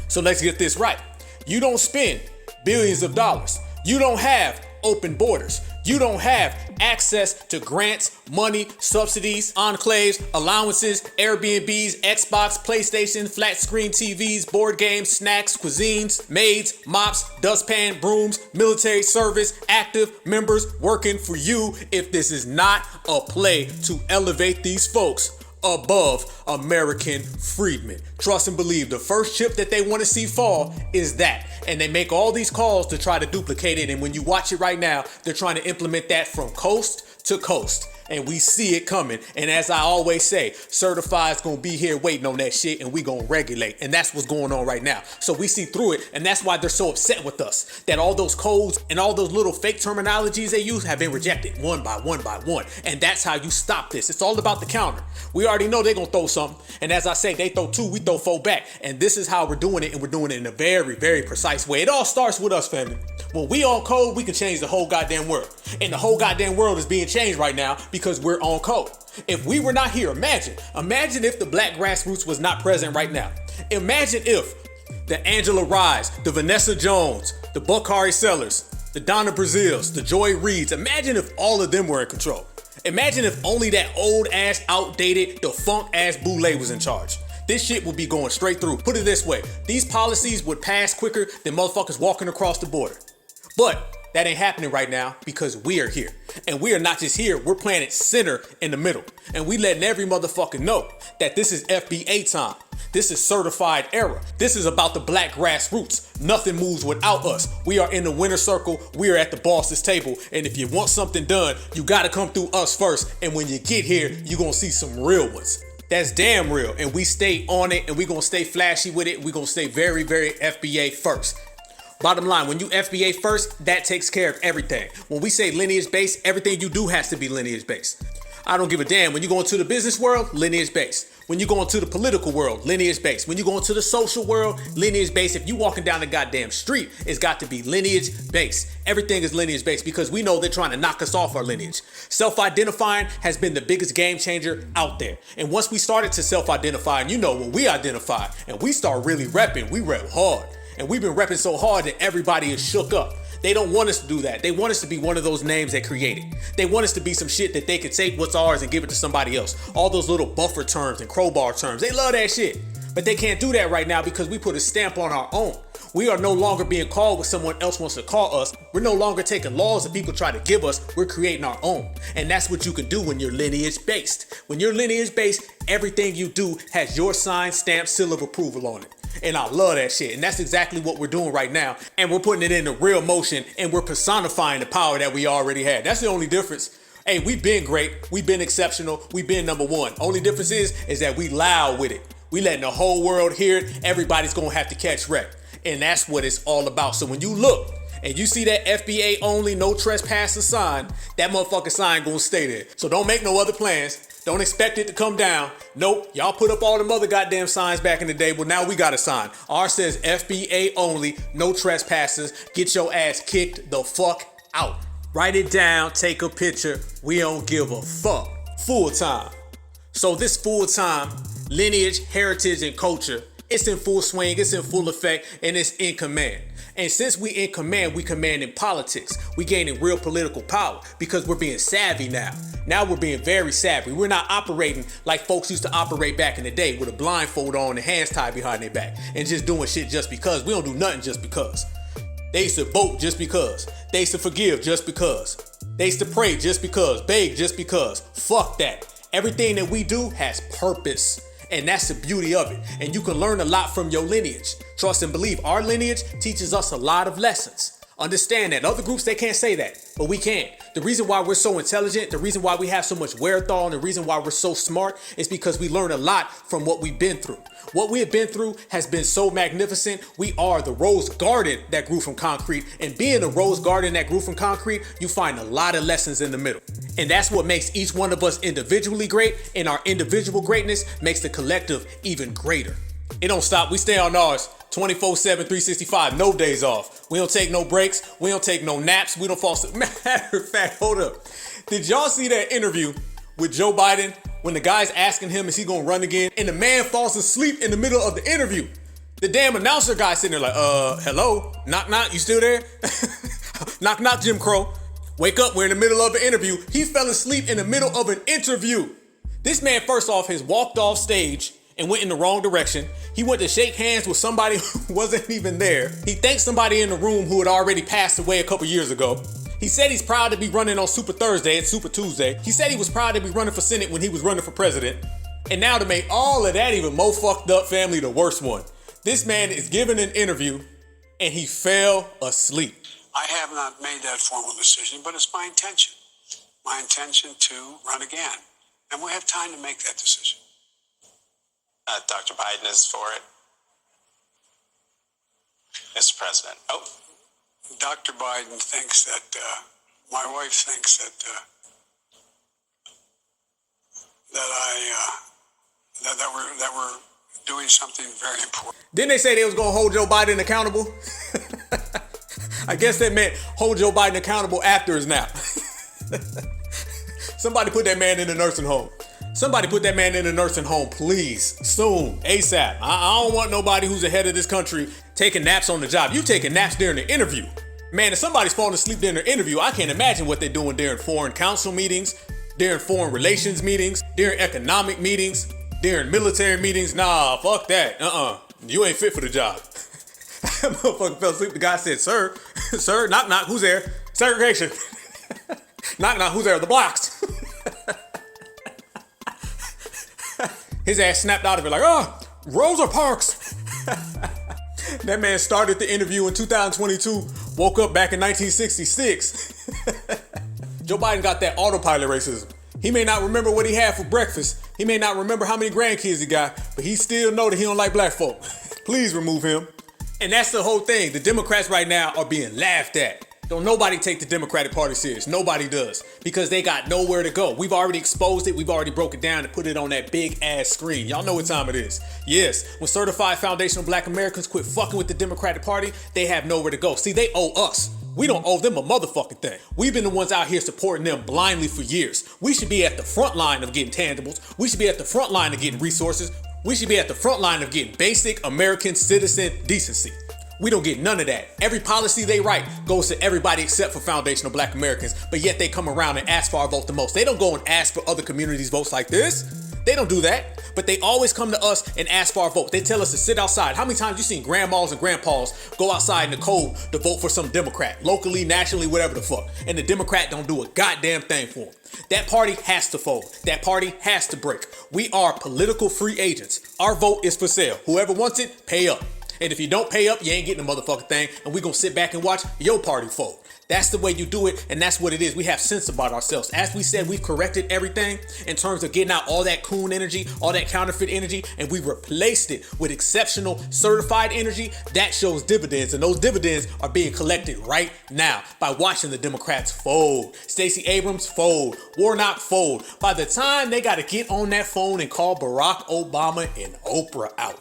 So let's get this right. You don't spend billions of dollars. You don't have open borders. You don't have access to grants, money, subsidies, enclaves, allowances, Airbnbs, Xbox, PlayStation, flat screen TVs, board games, snacks, cuisines, maids, mops, dustpan, brooms, military service, active members working for you if this is not a play to elevate these folks above American freedmen. Trust and believe the first chip that they want to see fall is that. And they make all these calls to try to duplicate it. And when you watch it right now, they're trying to implement that from coast to coast. And we see it coming. And as I always say, Certified's gonna be here waiting on that shit, and we gonna regulate. And that's what's going on right now. So we see through it, and that's why they're so upset with us. That all those codes and all those little fake terminologies they use have been rejected one by one by one. And that's how you stop this. It's all about the counter. We already know they're gonna throw something. And as I say, they throw two, we throw four back. And this is how we're doing it, and we're doing it in a very, very precise way. It all starts with us, family. When we on code, we can change the whole goddamn world. And the whole goddamn world is being changed right now because we're on code. If we were not here, imagine if the black grassroots was not present right now. Imagine if the Angela Ryes, the Vanessa Jones, the Bakari Sellers, the Donna Brazils, the Joy Reeds, imagine if all of them were in control. Imagine if only that old ass, outdated, defunct ass Boulay was in charge. This shit would be going straight through. Put it this way, these policies would pass quicker than motherfuckers walking across the border. But that ain't happening right now because we are here. And we are not just here, we're playing it center in the middle. And we letting every motherfucker know that this is FBA time. This is certified era. This is about the black grassroots. Nothing moves without us. We are in the winner circle. We are at the boss's table. And if you want something done, you gotta come through us first. And when you get here, you're gonna see some real ones. That's damn real. And we stay on it, and we gonna stay flashy with it. We gonna stay very, very FBA first. Bottom line, when you FBA first, that takes care of everything. When we say lineage based, everything you do has to be lineage based. I don't give a damn. When you go into the business world, lineage based. When you go into the political world, lineage based. When you go into the social world, lineage based. If you walking down the goddamn street, it's got to be lineage based. Everything is lineage based because we know they're trying to knock us off our lineage. Self-identifying has been the biggest game changer out there. And once we started to self-identify, and you know when we identify and we start really repping, we rep hard. And we've been repping so hard that everybody is shook up. They don't want us to do that. They want us to be one of those names they created. They want us to be some shit that they could take what's ours and give it to somebody else. All those little buffer terms and crowbar terms. They love that shit. But they can't do that right now because we put a stamp on our own. We are no longer being called what someone else wants to call us. We're no longer taking laws that people try to give us. We're creating our own. And that's what you can do when you're lineage based. When you're lineage based, everything you do has your sign, stamp, seal of approval on it. And I love that shit. And that's exactly what we're doing right now. And we're putting it into real motion, and we're personifying the power that we already had. That's the only difference. Hey, we've been great. We've been exceptional. We've been number one. Only difference is that we loud with it. We letting the whole world hear it. Everybody's going to have to catch wreck. And that's what it's all about. So when you look and you see that FBA only, no trespassing sign, that motherfucking sign going to stay there. So don't make no other plans. Don't expect it to come down. Nope, y'all put up all them other goddamn signs back in the day. Well, now we got a sign. Ours says FBA only, no trespassers. Get your ass kicked the fuck out. Write it down, take a picture. We don't give a fuck. Full time. So this full time lineage, heritage, and culture, it's in full swing, it's in full effect, and it's in command. And since we in command, we command in politics. We gaining real political power because we're being savvy now. Now we're being very savvy. We're not operating like folks used to operate back in the day with a blindfold on and hands tied behind their back and just doing shit just because. We don't do nothing just because. They used to vote just because. They used to forgive just because. They used to pray just because. Beg just because. Fuck that. Everything that we do has purpose. And that's the beauty of it. And you can learn a lot from your lineage. Trust and believe, our lineage teaches us a lot of lessons. Understand that. Other groups, they can't say that, but we can. The reason why we're so intelligent, the reason why we have so much wherewithal, and the reason why we're so smart is because we learn a lot from what we've been through. What we have been through has been so magnificent. We are the rose garden that grew from concrete. And being a rose garden that grew from concrete, you find a lot of lessons in the middle. And that's what makes each one of us individually great. And our individual greatness makes the collective even greater. It don't stop. We stay on ours 24/7, 365, no days off. We don't take no breaks. We don't take no naps. We don't fall asleep. Matter of fact, hold up. Did y'all see that interview with Joe Biden when the guy's asking him, is he gonna run again? And the man falls asleep in the middle of the interview. The damn announcer guy sitting there like, hello? Knock, knock, you still there? Knock, knock, Jim Crow. Wake up, we're in the middle of an interview. He fell asleep in the middle of an interview. This man, first off, has walked off stage and went in the wrong direction. He went to shake hands with somebody who wasn't even there. He thanked somebody in the room who had already passed away a couple years ago. He said he's proud to be running on Super Thursday and Super Tuesday. He said he was proud to be running for Senate when he was running for president. And now to make all of that even more fucked up, family, the worst one. This man is giving an interview and he fell asleep. I have not made that formal decision, but it's my intention. My intention to run again. And we have time to make that decision. Dr. Biden is for it. Mr. President. Oh. Dr. Biden thinks that, my wife thinks that we're doing something very important. Didn't they say they was gonna hold Joe Biden accountable? I guess that meant hold Joe Biden accountable after his nap. Somebody put that man in a nursing home. Somebody put that man in a nursing home, please. Soon, ASAP. I don't want nobody who's ahead of this country taking naps on the job. You taking naps during the interview. Man, if somebody's falling asleep during their interview, I can't imagine what they're doing during foreign council meetings, during foreign relations meetings, during economic meetings, during military meetings. Nah, fuck that. You ain't fit for the job. That motherfucker fell asleep. The guy said, sir, knock, knock, who's there? Segregation. Knock, knock, who's there? The blocks. His ass snapped out of it like, Rosa Parks. That man started the interview in 2022, woke up back in 1966. Joe Biden got that autopilot racism. He may not remember what he had for breakfast. He may not remember how many grandkids he got, but he still know that he don't like black folk. Please remove him. And that's the whole thing. The Democrats right now are being laughed at. Don't nobody take the Democratic Party serious. Nobody does. Because they got nowhere to go. We've already exposed it. We've already broke it down and put it on that big ass screen. Y'all know what time it is. Yes, when certified foundational black Americans quit fucking with the Democratic Party, they have nowhere to go. See, they owe us. We don't owe them a motherfucking thing. We've been the ones out here supporting them blindly for years. We should be at the front line of getting tangibles. We should be at the front line of getting resources. We should be at the front line of getting basic American citizen decency. We don't get none of that. Every policy they write goes to everybody except for foundational black Americans, but yet they come around and ask for our vote the most. They don't go and ask for other communities' votes like this. They don't do that, but they always come to us and ask for our vote. They tell us to sit outside. How many times you seen grandmas and grandpas go outside in the cold to vote for some Democrat, locally, nationally, whatever the fuck, and the Democrat don't do a goddamn thing for them? That party has to fold. That party has to break. We are political free agents. Our vote is for sale. Whoever wants it, pay up. And if you don't pay up, you ain't getting a motherfucking thing, and we're gonna sit back and watch your party fold. That's the way you do it, and that's what it is. We have sense about ourselves. As we said, we've corrected everything in terms of getting out all that coon energy, all that counterfeit energy, and we replaced it with exceptional certified energy. That shows dividends, and those dividends are being collected right now by watching the Democrats fold. Stacey Abrams fold. Warnock fold. By the time they gotta get on that phone and call Barack Obama and Oprah out,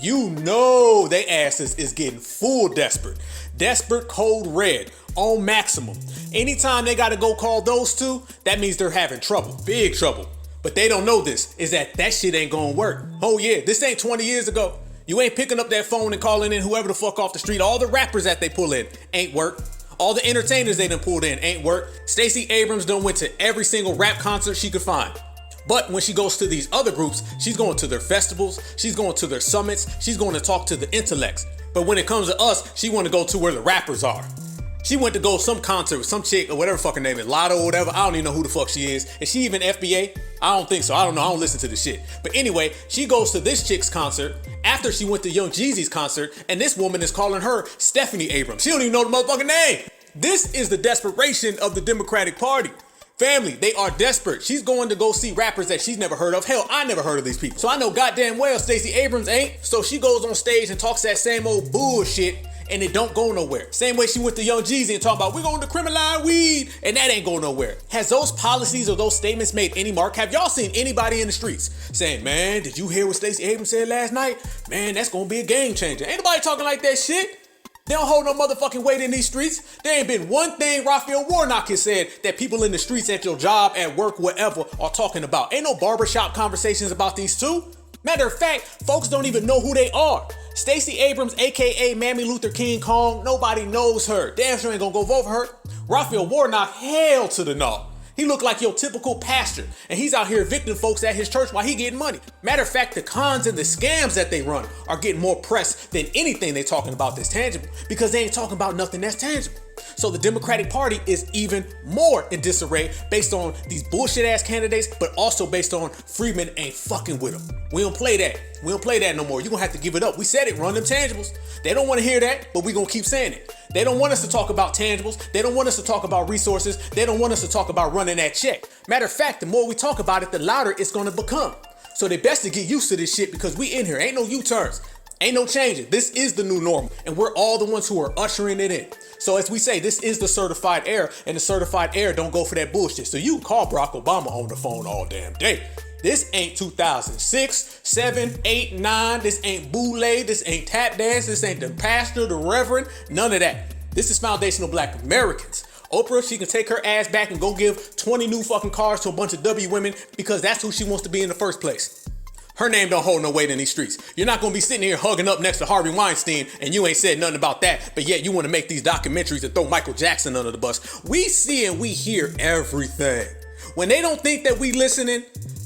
you know they asses is getting full desperate. Desperate code red on maximum. Anytime they gotta go call those two, that means they're having trouble, big trouble. But they don't know this, is that shit ain't gonna work. Oh yeah, this ain't 20 years ago. You ain't picking up that phone and calling in whoever the fuck off the street. All the rappers that they pull in ain't work. All the entertainers they done pulled in ain't work. Stacey Abrams done went to every single rap concert she could find. But when she goes to these other groups, she's going to their festivals, she's going to their summits, she's going to talk to the intellects. But when it comes to us, she want to go to where the rappers are. She went to go some concert with some chick or whatever fucking name is, Lotto or whatever. I don't even know who the fuck she is. Is she even FBA? I don't think so. I don't know. I don't listen to this shit. But anyway, she goes to this chick's concert after she went to Young Jeezy's concert, and this woman is calling her Stephanie Abrams. She don't even know the motherfucking name. This is the desperation of the Democratic Party. Family, they are desperate. She's going to go see rappers that she's never heard of. Hell, I never heard of these people. So I know goddamn well Stacey Abrams ain't. So she goes on stage and talks that same old bullshit, and it don't go nowhere. Same way she went to Young Jeezy and talking about we're going to decriminalize weed, and that ain't going nowhere. Has those policies or those statements made any mark? Have y'all seen anybody in the streets saying, man, did you hear what Stacey Abrams said last night? Man, that's going to be a game changer. Ain't nobody talking like that shit. They don't hold no motherfucking weight in these streets. There ain't been one thing Raphael Warnock has said that people in the streets at your job, at work, whatever, are talking about. Ain't no barbershop conversations about these two. Matter of fact, folks don't even know who they are. Stacey Abrams, aka Mammy Luther King Kong, nobody knows her. Damn sure ain't gonna go vote for her. Raphael Warnock, hell to the no. He look like your typical pastor, and he's out here evicting folks at his church while he getting money. Matter of fact, the cons and the scams that they run are getting more press than anything they talking about that's tangible, because they ain't talking about nothing that's tangible. So the Democratic Party is even more in disarray based on these bullshit ass candidates, but also based on Freedmen ain't fucking with them. We don't play that. We don't play that no more. You're gonna have to give it up. We said it, run them tangibles. They don't want to hear that, but we gonna keep saying it. They don't want us to talk about tangibles. They don't want us to talk about resources. They don't want us to talk about running that check. Matter of fact, the more we talk about it, the louder it's gonna become. So they best to get used to this shit, because we in here. Ain't no U-turns. Ain't no changing. This is the new normal, and we're all the ones who are ushering it in. So as we say, this is the certified heir, and the certified heir don't go for that bullshit. So you can call Barack Obama on the phone all damn day. This ain't 2006, 7, 8, 9. This ain't boule. This ain't tap dance. This ain't the pastor, the reverend. None of that. This is foundational Black Americans. Oprah, she can take her ass back and go give 20 new fucking cars to a bunch of W women, because that's who she wants to be in the first place. Her name don't hold no weight in these streets. You're not gonna be sitting here hugging up next to Harvey Weinstein and you ain't said nothing about that, but yet you wanna make these documentaries and throw Michael Jackson under the bus. We see and we hear everything. When they don't think that we listening,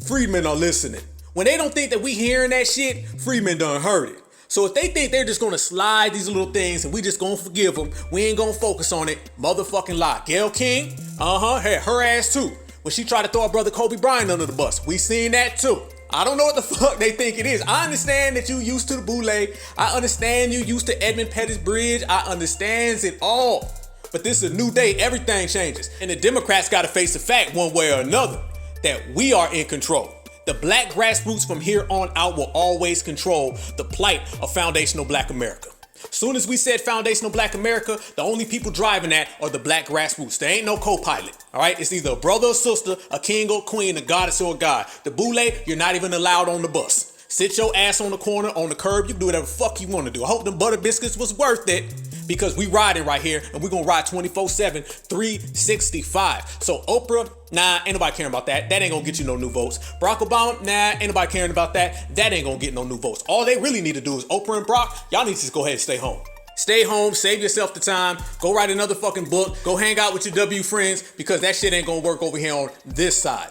Freedmen are listening. When they don't think that we hearing that shit, Freedmen done heard it. So if they think they're just gonna slide these little things and we just gonna forgive them, we ain't gonna focus on it, motherfucking lie. Gayle King, hey, her ass too. When she tried to throw her brother Kobe Bryant under the bus, we seen that too. I don't know what the fuck they think it is. I understand that you used to the boule. I understand you used to Edmund Pettus Bridge. I understands it all. But this is a new day. Everything changes. And the Democrats got to face the fact one way or another that we are in control. The Black grassroots from here on out will always control the plight of foundational Black America. Soon as we said foundational Black America, the only people driving that are the Black grassroots. There ain't no co-pilot, all right? It's either a brother or sister, a king or queen, a goddess or a god. The boule, you're not even allowed on the bus. Sit your ass on the corner, on the curb, you can do whatever the fuck you want to do. I hope them butter biscuits was worth it, because we riding right here, and we gonna ride 24/7, 365. So Oprah, nah, ain't nobody caring about that. That ain't gonna get you no new votes. Barack Obama, nah, ain't nobody caring about that. That ain't gonna get no new votes. All they really need to do is Oprah and Barack, y'all need to just go ahead and stay home. Stay home, save yourself the time, go write another fucking book, go hang out with your W friends, because that shit ain't gonna work over here on this side.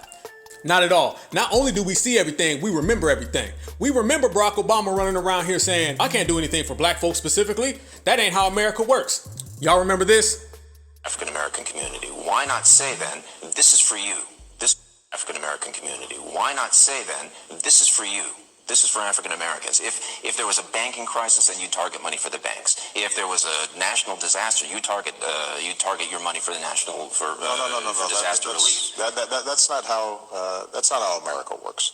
Not at all. Not only do we see everything, we remember everything. We remember Barack Obama running around here saying, I can't do anything for Black folks specifically. That ain't how America works. Y'all remember this? African American community. Why not say then, this is for you? This African American community. Why not say then, this is for you? This is for African Americans. If there was a banking crisis, then you target money for the banks. If there was a national disaster, you target your money for the national disaster relief. That's not how America works.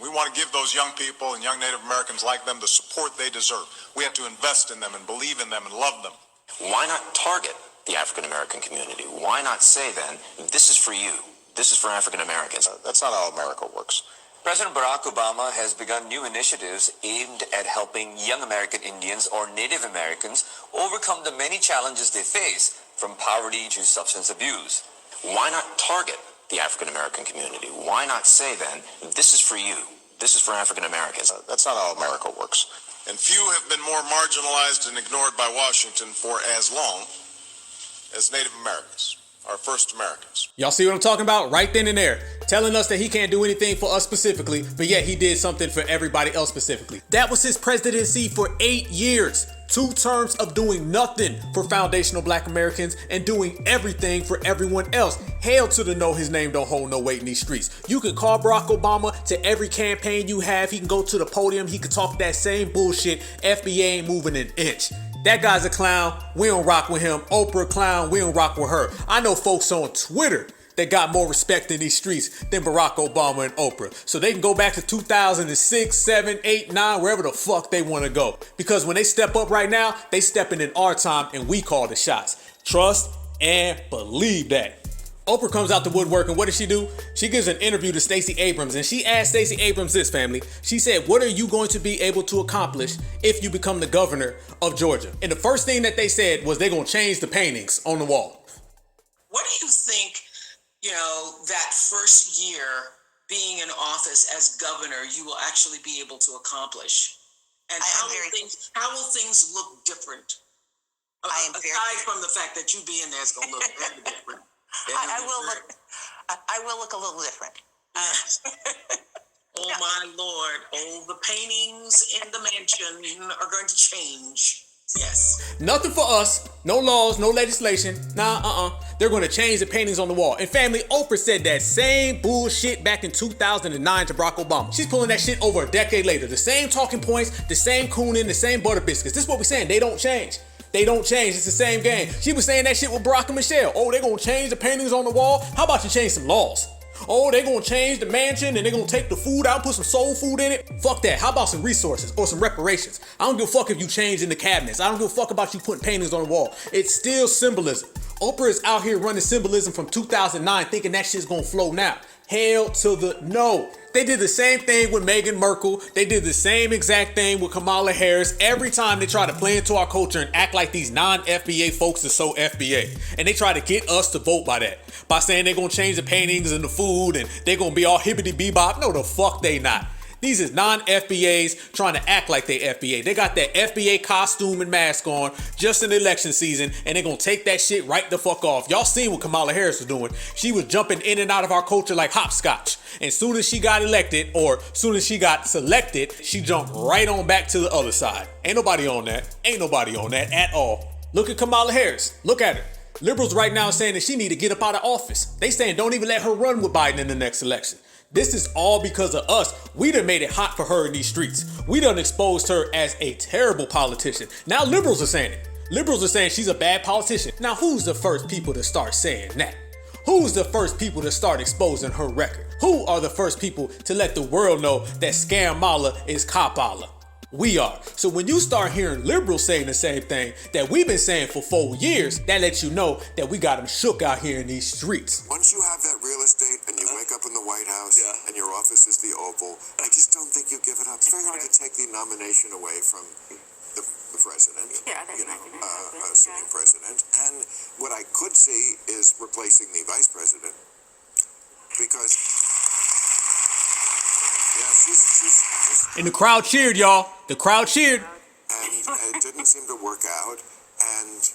We want to give those young people and young Native Americans like them the support they deserve. We have to invest in them and believe in them and love them. Why not target the African American community? Why not say then, this is for you? This is for African Americans. That's not how America works. President Barack Obama has begun new initiatives aimed at helping young American Indians or Native Americans overcome the many challenges they face, from poverty to substance abuse. Why not target the African American community? Why not say then, this is for you? This is for African Americans. That's not how America works. And few have been more marginalized and ignored by Washington for as long as Native Americans. Our first Americans. Y'all see what I'm talking about? Right then and there. Telling us that he can't do anything for us specifically, but yet he did something for everybody else specifically. That was his presidency for 8 years. 2 terms of doing nothing for foundational Black Americans and doing everything for everyone else. Hail to the no, his name don't hold no weight in these streets. You can call Barack Obama to every campaign you have. He can go to the podium. He can talk that same bullshit. FBA ain't moving an inch. That guy's a clown. We don't rock with him. Oprah clown. We don't rock with her. I know folks on Twitter that got more respect in these streets than Barack Obama and Oprah. So they can go back to 2006, 7, 8, 9, wherever the fuck they want to go. Because when they step up right now, they stepping in our time and we call the shots. Trust and believe that. Oprah comes out the woodwork, and what does she do? She gives an interview to Stacey Abrams, and she asked Stacey Abrams this, family. She said, what are you going to be able to accomplish if you become the governor of Georgia? And the first thing that they said was they're going to change the paintings on the wall. What do you think, that first year being in office as governor, you will actually be able to accomplish? And how will things look different? Aside from the fact that you being there is going to look very different. I will look a little different. Yes. Oh my Lord! Oh, the paintings in the mansion are going to change. Yes. Nothing for us. No laws, no legislation. Nah, They're going to change the paintings on the wall. And family, Oprah said that same bullshit back in 2009 to Barack Obama. She's pulling that shit over a decade later. The same talking points, the same cooning, the same butter biscuits. This is what we're saying. They don't change. They don't change. It's the same game. She was saying that shit with Barack and Michelle. Oh, they're going to change the paintings on the wall. How about you change some laws? Oh, they're going to change the mansion and they're going to take the food out, put some soul food in it. Fuck that. How about some resources or some reparations? I don't give a fuck if you change in the cabinets. I don't give a fuck about you putting paintings on the wall. It's still symbolism. Oprah is out here running symbolism from 2009 thinking that shit's going to flow now. Hell to the no. They did the same thing with Meghan Markle. They did the same exact thing with Kamala Harris. Every time they try to play into our culture and act like these non-FBA folks are so FBA. And they try to get us to vote by that. By saying they're going to change the paintings and the food and they're going to be all hibbity bebop. No, the fuck they not. These is non-FBAs trying to act like they FBA. They got that FBA costume and mask on just in election season, and they're gonna take that shit right the fuck off. Y'all seen what Kamala Harris was doing. She was jumping in and out of our culture like hopscotch. And soon as she got elected, or soon as she got selected, she jumped right on back to the other side. Ain't nobody on that. Ain't nobody on that at all. Look at Kamala Harris. Look at her. Liberals right now are saying that she need to get up out of office. They saying don't even let her run with Biden in the next election. This is all because of us. We done made it hot for her in these streets. We done exposed her as a terrible politician. Now liberals are saying it. Liberals are saying she's a bad politician. Now who's the first people to start saying that? Who's the first people to start exposing her record? Who are the first people to let the world know that Scamala is Copala? We are. So when you start hearing liberals saying the same thing that we've been saying for 4 years, that lets you know that we got them shook out here in these streets. Once you have that real estate and you wake up in the White House and your office is the Oval, I just don't think you give it up. It's very hard to take the nomination away from the president, sitting president. And what I could see is replacing the vice president because... And the crowd cheered, y'all. The crowd cheered. And it didn't seem to work out. And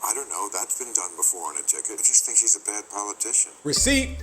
I don't know. That's been done before on a ticket. I just think she's a bad politician. Receipt.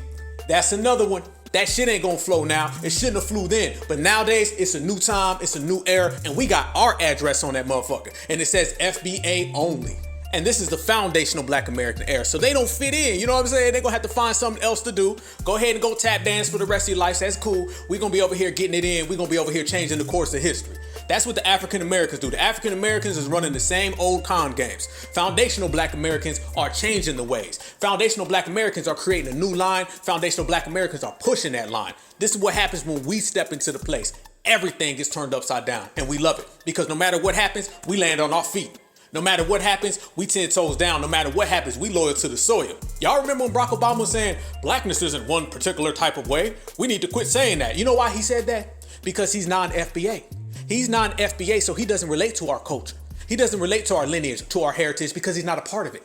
That's another one. That shit ain't gonna flow now. It shouldn't have flew then. But nowadays, it's a new time. It's a new era. And we got our address on that motherfucker. And it says FBA only. And this is the foundational Black American era. So they don't fit in. You know what I'm saying? They're going to have to find something else to do. Go ahead and go tap dance for the rest of your life. That's cool. We're going to be over here getting it in. We're going to be over here changing the course of history. That's what the African Americans do. The African Americans is running the same old con games. Foundational Black Americans are changing the ways. Foundational Black Americans are creating a new line. Foundational Black Americans are pushing that line. This is what happens when we step into the place. Everything gets turned upside down. And we love it. Because no matter what happens, we land on our feet. No matter what happens, we 10 toes down. No matter what happens, we loyal to the soil. Y'all remember when Barack Obama was saying blackness isn't one particular type of way? We need to quit saying that. You know why he said that? Because he's non-FBA. He's non-FBA, so he doesn't relate to our culture. He doesn't relate to our lineage, to our heritage, because he's not a part of it.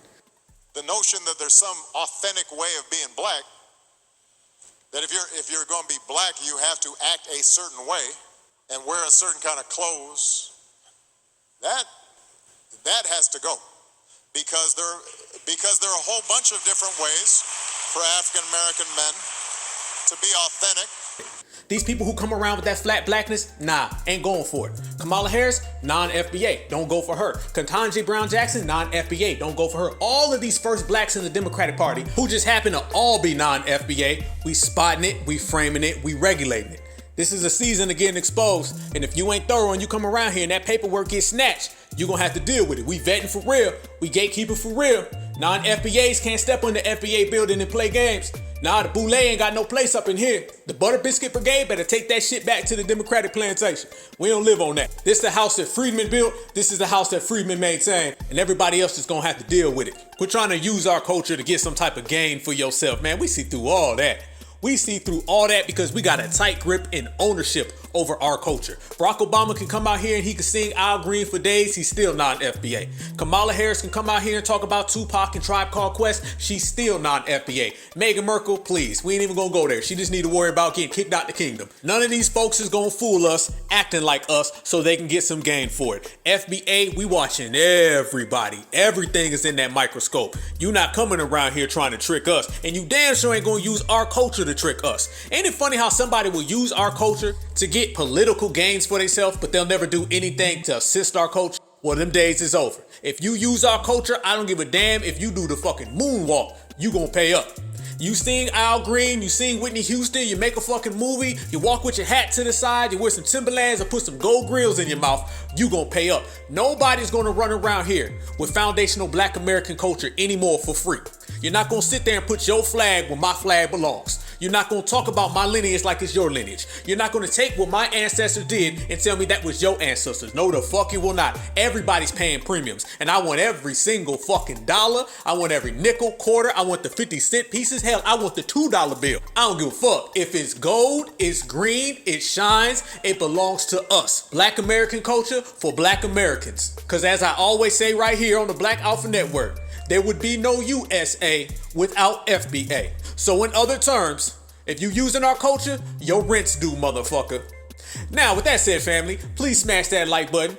The notion that there's some authentic way of being black, that if you're going to be black, you have to act a certain way and wear a certain kind of clothes, that has to go, because there are a whole bunch of different ways for African American men to be authentic. These people who come around with that flat blackness, nah, ain't going for it. Kamala Harris, non-FBA, don't go for her. Ketanji Brown Jackson, non-FBA, don't go for her. All of these first blacks in the Democratic Party who just happen to all be non-FBA, we spotting it, we framing it, we regulating it. This is a season of getting exposed, and if you ain't thorough and you come around here and that paperwork gets snatched, you're gonna have to deal with it. We vetting for real, we gatekeeping for real. Non-FBAs can't step on the FBA building and play games. Nah, the boule ain't got no place up in here. The Butter Biscuit Brigade better take that shit back to the Democratic plantation. We don't live on that. This is the house that Freedmen built, this is the house that Freedmen maintained, and everybody else is gonna have to deal with it. Quit trying to use our culture to get some type of gain for yourself, man. We see through all that. We see through all that because we got a tight grip and ownership over our culture. Barack Obama can come out here and he can sing Al Green for days. He's still non-FBA. Kamala Harris can come out here and talk about Tupac and Tribe Called Quest. She's still non-FBA. Meghan Merkel, please, we ain't even gonna go there. She just need to worry about getting kicked out the kingdom. None of these folks is gonna fool us acting like us so they can get some gain for it. FBA, we watching everybody. Everything is in that microscope. You not coming around here trying to trick us, and you damn sure ain't gonna use our culture to trick us. Ain't it funny how somebody will use our culture to get political gains for themselves, but they'll never do anything to assist our culture? Well, them days is over. If you use our culture, I don't give a damn if you do the fucking moonwalk. You gonna pay up. You sing Al Green, you sing Whitney Houston, you make a fucking movie, you walk with your hat to the side, you wear some Timberlands or put some gold grills in your mouth, you gonna pay up. Nobody's gonna run around here with foundational Black American culture anymore for free. You're not gonna sit there and put your flag where my flag belongs. You're not gonna talk about my lineage like it's your lineage. You're not gonna take what my ancestors did and tell me that was your ancestors. No, the fuck you will not. Everybody's paying premiums, and I want every single fucking dollar. I want every nickel, quarter. I want the 50-cent pieces. Hell, I want the $2 bill. I don't give a fuck. If it's gold, it's green, it shines, it belongs to us. Black American culture for Black Americans. Cause as I always say right here on the Black Alpha Network, there would be no USA without FBA. So in other terms, if you using our culture, your rent's due, motherfucker. Now, with that said, family, please smash that like button.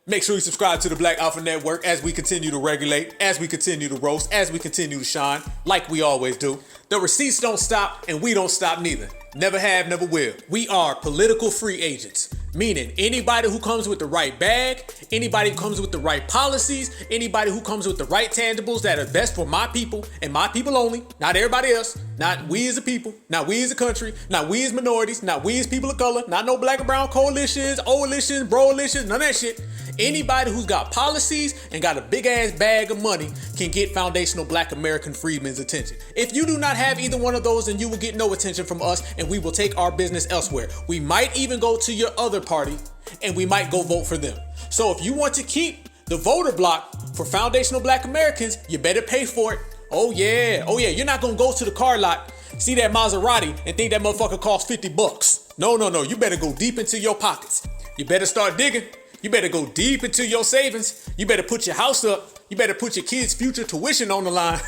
Make sure you subscribe to the Black Alpha Network as we continue to regulate, as we continue to roast, as we continue to shine, like we always do. The receipts don't stop, and we don't stop neither. Never have, never will. We are political free agents. Meaning anybody who comes with the right bag, anybody who comes with the right policies, anybody who comes with the right tangibles that are best for my people and my people only, not everybody else, not we as a people, not we as a country, not we as minorities, not we as people of color, not no black and brown coalitions, coalitions, bro-alitions, none of that shit. Anybody who's got policies and got a big ass bag of money can get foundational Black American Freedmen's attention. If you do not have either one of those, then you will get no attention from us and we will take our business elsewhere. We might even go to your other party and we might go vote for them. So if you want to keep the voter block for foundational Black Americans, you better pay for it. Oh yeah, you're not gonna go to the car lot, see that Maserati and think that motherfucker costs $50. No, you better go deep into your pockets. You better start digging. You better go deep into your savings. You better put your house up. You better put your kids' future tuition on the line.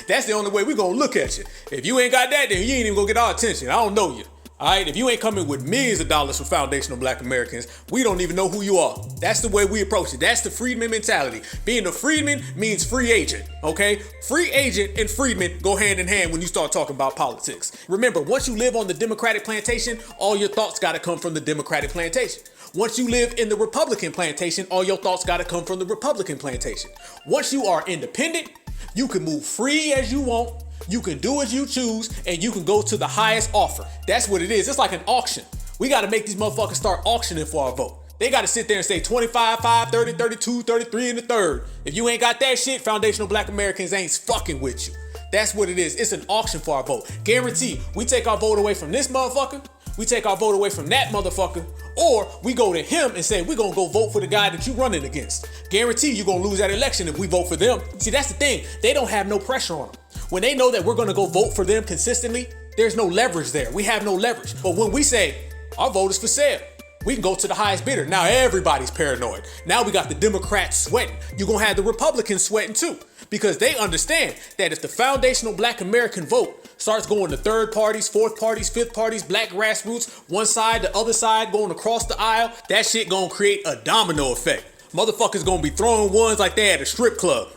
That's the only way we're gonna look at you. If you ain't got that, then you ain't even gonna get our attention. I don't know you. All right, if you ain't coming with millions of dollars for foundational Black Americans, we don't even know who you are. That's the way we approach it. That's the freedman mentality. Being a freedman means free agent, okay? Free agent and freedman go hand in hand when you start talking about politics. Remember, once you live on the Democratic plantation, all your thoughts gotta come from the Democratic plantation. Once you live in the Republican plantation, all your thoughts gotta come from the Republican plantation. Once you are independent, you can move free as you want. You can do as you choose, and you can go to the highest offer. That's what it is. It's like an auction. We got to make these motherfuckers start auctioning for our vote. They got to sit there and say 25, 5, 30, 32, 33 in the third. If you ain't got that shit, foundational Black Americans ain't fucking with you. That's what it is. It's an auction for our vote. Guarantee we take our vote away from this motherfucker, we take our vote away from that motherfucker, or we go to him and say, we're going to go vote for the guy that you running against. Guarantee you're going to lose that election if we vote for them. See, that's the thing. They don't have no pressure on them. When they know that we're going to go vote for them consistently, there's no leverage there. We have no leverage. But when we say our vote is for sale, we can go to the highest bidder. Now everybody's paranoid. Now we got the Democrats sweating. You're going to have the Republicans sweating too, because they understand that if the foundational Black American vote starts going to third parties, fourth parties, fifth parties, Black grassroots, one side, the other side, going across the aisle, that shit going to create a domino effect. Motherfuckers going to be throwing ones like they at a strip club.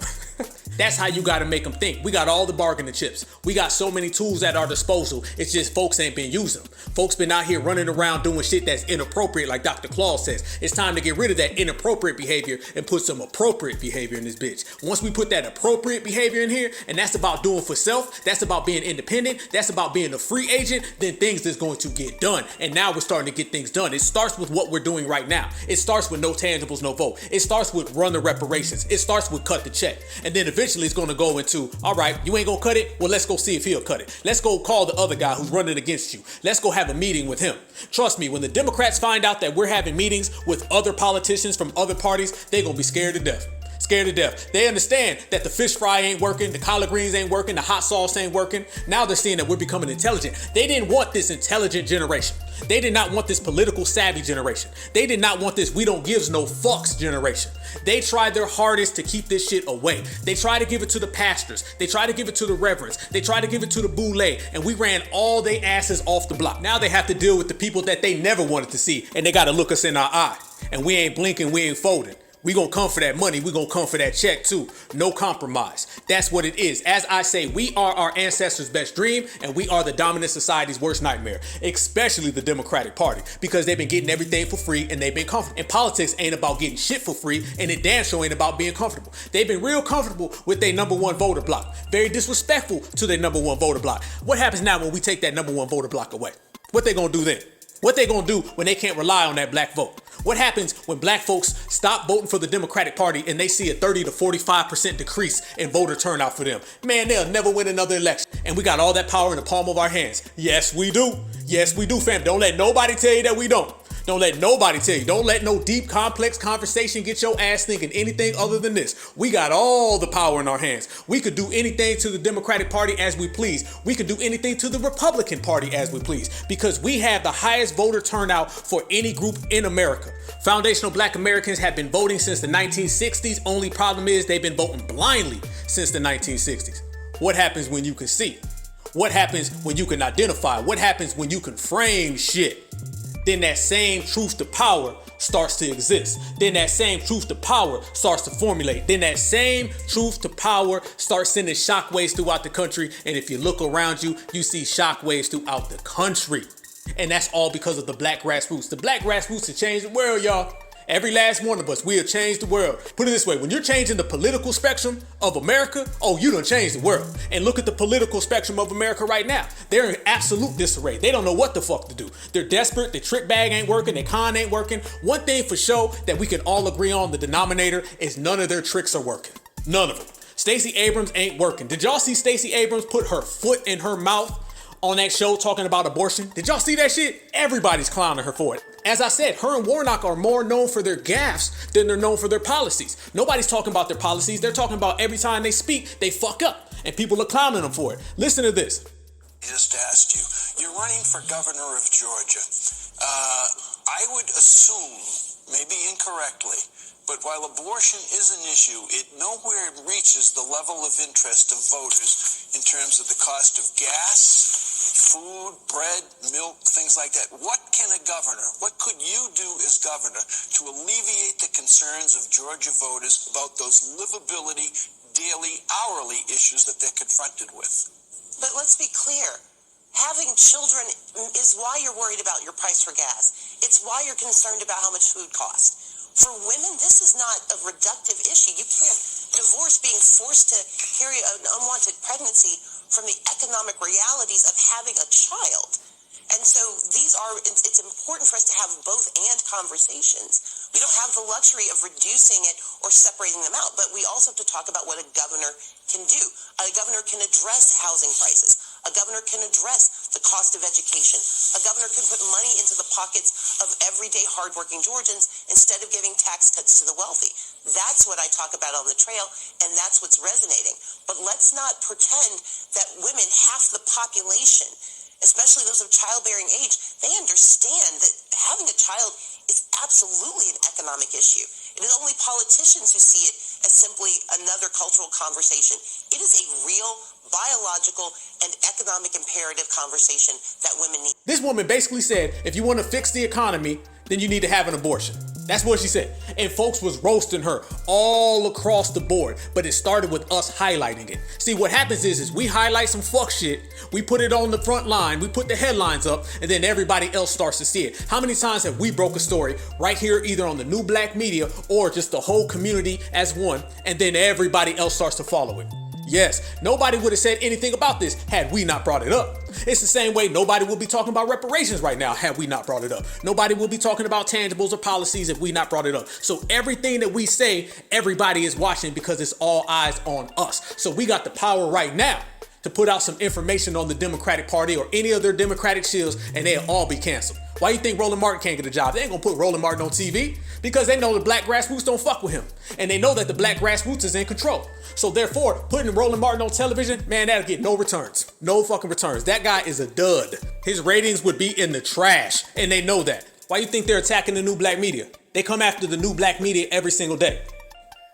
That's how you got to make them think. We got all the bargaining chips. We got so many tools at our disposal. It's just folks ain't been using them. Folks been out here running around doing shit that's inappropriate, like Dr. Claus says. It's time to get rid of that inappropriate behavior and put some appropriate behavior in this bitch. Once we put that appropriate behavior in here, and that's about doing for self, that's about being independent, that's about being a free agent, then things is going to get done. And now we're starting to get things done. It starts with what we're doing right now. It starts with no tangibles, no vote. It starts with run the reparations. It starts with cut the check. And then eventually it's going to go into, all right, you ain't going to cut it? Well, let's go see if he'll cut it. Let's go call the other guy who's running against you. Let's go have a meeting with him. Trust me, when the Democrats find out that we're having meetings with other politicians from other parties, they're going to be scared to death. Scared to death. They understand that the fish fry ain't working, the collard greens ain't working, the hot sauce ain't working. Now they're seeing that we're becoming intelligent. They didn't want this intelligent generation. They did not want this political savvy generation. They did not want this we don't gives no fucks generation. They tried their hardest to keep this shit away. They tried to give it to the pastors. They tried to give it to the reverends. They tried to give it to the boule, and we ran all they asses off the block. Now they have to deal with the people that they never wanted to see, and they got to look us in our eye. And we ain't blinking, we ain't folding. We gonna come for that money. We gonna come for that check too. No compromise. That's what it is. As I say, we are our ancestors' best dream, and we are the dominant society's worst nightmare, especially the Democratic Party, because they've been getting everything for free and they've been comfortable. And politics ain't about getting shit for free, and it damn sure ain't about being comfortable. They've been real comfortable with their number one voter block. Very disrespectful to their number one voter block. What happens now when we take that number one voter block away? What they gonna do then? What they gonna do when they can't rely on that black vote? What happens when black folks stop voting for the Democratic Party and they see a 30 to 45% decrease in voter turnout for them? Man, they'll never win another election. And we got all that power in the palm of our hands. Yes, we do. Yes, we do, fam. Don't let nobody tell you that we don't. Don't let nobody tell you. Don't let no deep, complex conversation get your ass thinking anything other than this. We got all the power in our hands. We could do anything to the Democratic Party as we please. We could do anything to the Republican Party as we please, because we have the highest voter turnout for any group in America. Foundational Black Americans have been voting since the 1960s. Only problem is they've been voting blindly since the 1960s. What happens when you can see? What happens when you can identify? What happens when you can frame shit? Then that same truth to power starts to exist. Then that same truth to power starts to formulate. Then that same truth to power starts sending shockwaves throughout the country. And if you look around you, you see shockwaves throughout the country. And that's all because of the black grassroots. The black grassroots have changed the world, y'all. Every last one of us, we have changed the world. Put it this way, when you're changing the political spectrum of America, oh, you done changed the world. And look at the political spectrum of America right now. They're in absolute disarray. They don't know what the fuck to do. They're desperate, their trick bag ain't working, their con ain't working. One thing for sure that we can all agree on, the denominator, is none of their tricks are working. None of them. Stacey Abrams ain't working. Did y'all see Stacey Abrams put her foot in her mouth on that show talking about abortion? Did y'all see that shit? Everybody's clowning her for it. As I said, her and Warnock are more known for their gaffes than they're known for their policies. Nobody's talking about their policies. They're talking about every time they speak, they fuck up. And people are clowning them for it. Listen to this. I just asked you, you're running for governor of Georgia. I would assume, maybe incorrectly, but while abortion is an issue, it nowhere reaches the level of interest of voters in terms of the cost of gas, food, bread, milk, things like that. What can a governor, what could you do as governor to alleviate the concerns of Georgia voters about those livability, daily, hourly issues that they're confronted with? But let's be clear. Having children is why you're worried about your price for gas. It's why you're concerned about how much food costs. For women, this is not a reductive issue. You can't divorce being forced to carry an unwanted pregnancy from the economic realities of having a child. And so it's important for us to have both and conversations. We don't have the luxury of reducing it or separating them out, but we also have to talk about what a governor can do. A governor can address housing prices. A governor can address the cost of education. A governor can put money into the pockets of everyday hardworking Georgians instead of giving tax cuts to the wealthy. That's what I talk about on the trail, and that's what's resonating. But let's not pretend that women, half the population, especially those of childbearing age, they understand that having a child is absolutely an economic issue. It is only politicians who see it as simply another cultural conversation. It is a real biological and economic imperative conversation that women need. This woman basically said, if you want to fix the economy, then you need to have an abortion. That's what she said. And folks was roasting her all across the board. But it started with us highlighting it. See, what happens is we highlight some fuck shit. We put it on the front line. We put the headlines up. And then everybody else starts to see it. How many times have we broke a story right here, either on the new black media or just the whole community as one, and then everybody else starts to follow it? Yes, nobody would have said anything about this had we not brought it up. It's the same way nobody will be talking about reparations right now had we not brought it up. Nobody will be talking about tangibles or policies if we not brought it up. So everything that we say, everybody is watching because it's all eyes on us. So we got the power right now to put out some information on the Democratic Party or any of their Democratic shills, and they'll all be canceled. Why you think Roland Martin can't get a job? They ain't gonna put Roland Martin on TV because they know the black grassroots don't fuck with him. And they know that the black grassroots is in control. So therefore, putting Roland Martin on television, man, that'll get no returns. No fucking returns. That guy is a dud. His ratings would be in the trash, and they know that. Why you think they're attacking the new black media? They come after the new black media every single day.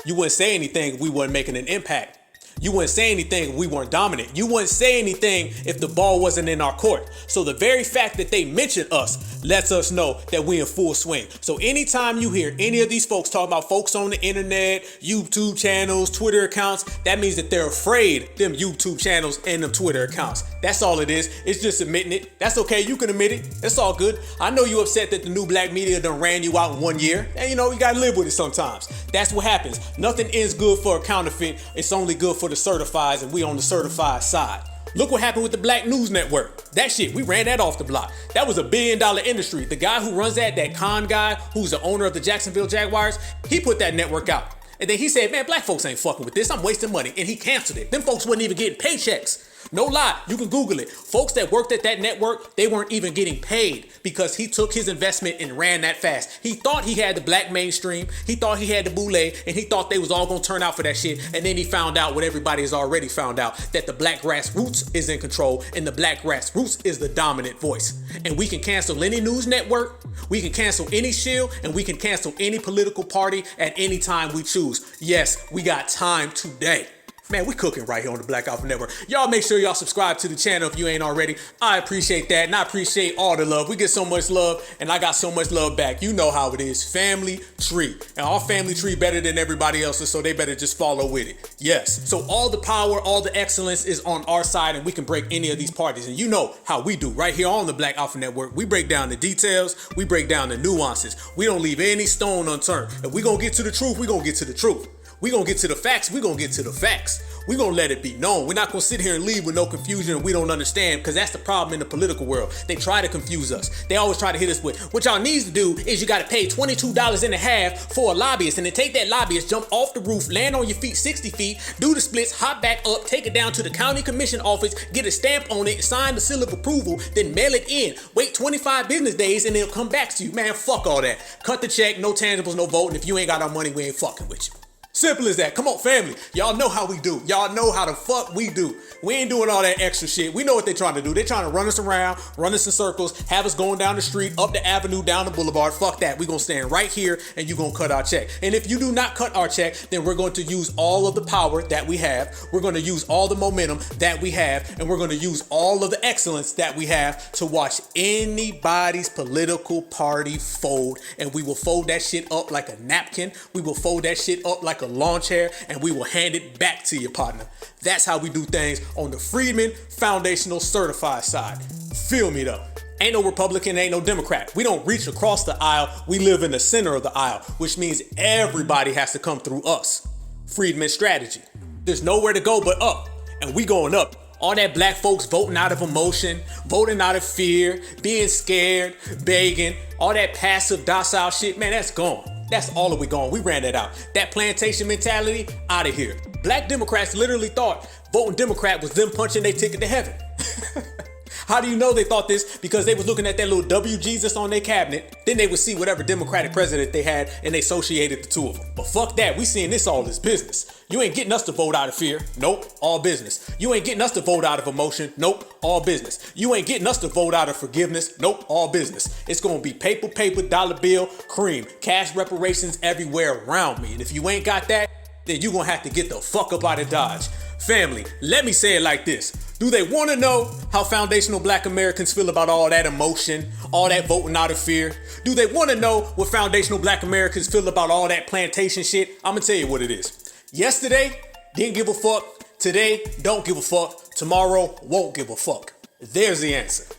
You wouldn't say anything if we weren't making an impact. You wouldn't say anything if we weren't dominant. You wouldn't say anything if the ball wasn't in our court. So the very fact that they mention us lets us know that we're in full swing. So anytime you hear any of these folks talk about folks on the internet, YouTube channels, Twitter accounts, that means that they're afraid them YouTube channels and them Twitter accounts. That's all it is. It's just admitting it. That's okay. You can admit it. That's all good. I know you upset that the new black media done ran you out in 1 year. And you know, you gotta live with it sometimes. That's what happens. Nothing is good for a counterfeit. It's only good for the certifieds, and we on the certified side. Look what happened with the Black News Network. That shit, we ran that off the block. That was $1 billion industry. The guy who runs that con guy, who's the owner of the Jacksonville Jaguars, he put that network out. And then he said, man, black folks ain't fucking with this. I'm wasting money. And he canceled it. Them folks wasn't even getting paychecks. No lie, you can Google it. Folks that worked at that network, they weren't even getting paid because he took his investment and ran that fast. He thought he had the black mainstream, he thought he had the boule, and he thought they was all gonna turn out for that shit. And then he found out what everybody has already found out, that the black grassroots is in control and the black grassroots is the dominant voice. And we can cancel any news network, we can cancel any shield, and we can cancel any political party at any time we choose. Yes, we got time today. Man, we cooking right here on the Black Alpha Network. Y'all make sure y'all subscribe to the channel if you ain't already. I appreciate that, and I appreciate all the love. We get so much love, and I got so much love back. You know how it is. Family tree. And our family tree better than everybody else's, so they better just follow with it. Yes. So all the power, all the excellence is on our side, and we can break any of these parties. And you know how we do right here on the Black Alpha Network. We break down the details. We break down the nuances. We don't leave any stone unturned. If we gonna get to the truth, we gonna get to the truth. We gonna get to the facts, we gonna get to the facts. We gonna let it be known. We're not gonna sit here and leave with no confusion and we don't understand, because that's the problem in the political world. They try to confuse us. They always try to hit us with, what y'all needs to do is you gotta pay $22.50 for a lobbyist, and then take that lobbyist, jump off the roof, land on your feet 60 feet, do the splits, hop back up, take it down to the county commission office, get a stamp on it, sign the seal of approval, then mail it in. Wait 25 business days and it'll come back to you. Man, fuck all that. Cut the check, no tangibles, no vote, and if you ain't got our money, we ain't fucking with you. Simple as that. Come on, family. Y'all know how we do. Y'all know how the fuck we do. We ain't doing all that extra shit. We know what they're trying to do. They're trying to run us around, run us in circles, have us going down the street, up the avenue, down the boulevard. Fuck that. We're going to stand right here and you're going to cut our check. And if you do not cut our check, then we're going to use all of the power that we have. We're going to use all the momentum that we have. And we're going to use all of the excellence that we have to watch anybody's political party fold. And we will fold that shit up like a napkin. We will fold that shit up like a lawn chair, and we will hand it back to your partner. That's how we do things on the Freedmen Foundational Certified side. Feel me though. Ain't no Republican, ain't no Democrat. We don't reach across the aisle. We live in the center of the aisle, which means everybody has to come through us. Freedmen strategy. There's nowhere to go but up, and we going up. All that black folks voting out of emotion, voting out of fear, being scared, begging, all that passive, docile shit, man, that's gone. That's all of we gone. We ran that out. That plantation mentality, out of here. Black Democrats literally thought voting Democrat was them punching their ticket to heaven. How do you know they thought this? Because they was looking at that little W Jesus on their cabinet. Then they would see whatever Democratic president they had, and they associated the two of them. But fuck that. We seeing this all as business. You ain't getting us to vote out of fear. Nope. All business. You ain't getting us to vote out of emotion. Nope. All business. You ain't getting us to vote out of forgiveness. Nope. All business. It's going to be paper, dollar bill, cream, cash reparations everywhere around me. And if you ain't got that, then you going to have to get the fuck up out of Dodge. Family, let me say it like this. Do they want to know how foundational black Americans feel about all that emotion, all that voting out of fear? Do they want to know what foundational black Americans feel about all that plantation shit? I'm going to tell you what it is. Yesterday, didn't give a fuck. Today, don't give a fuck. Tomorrow, won't give a fuck. There's the answer.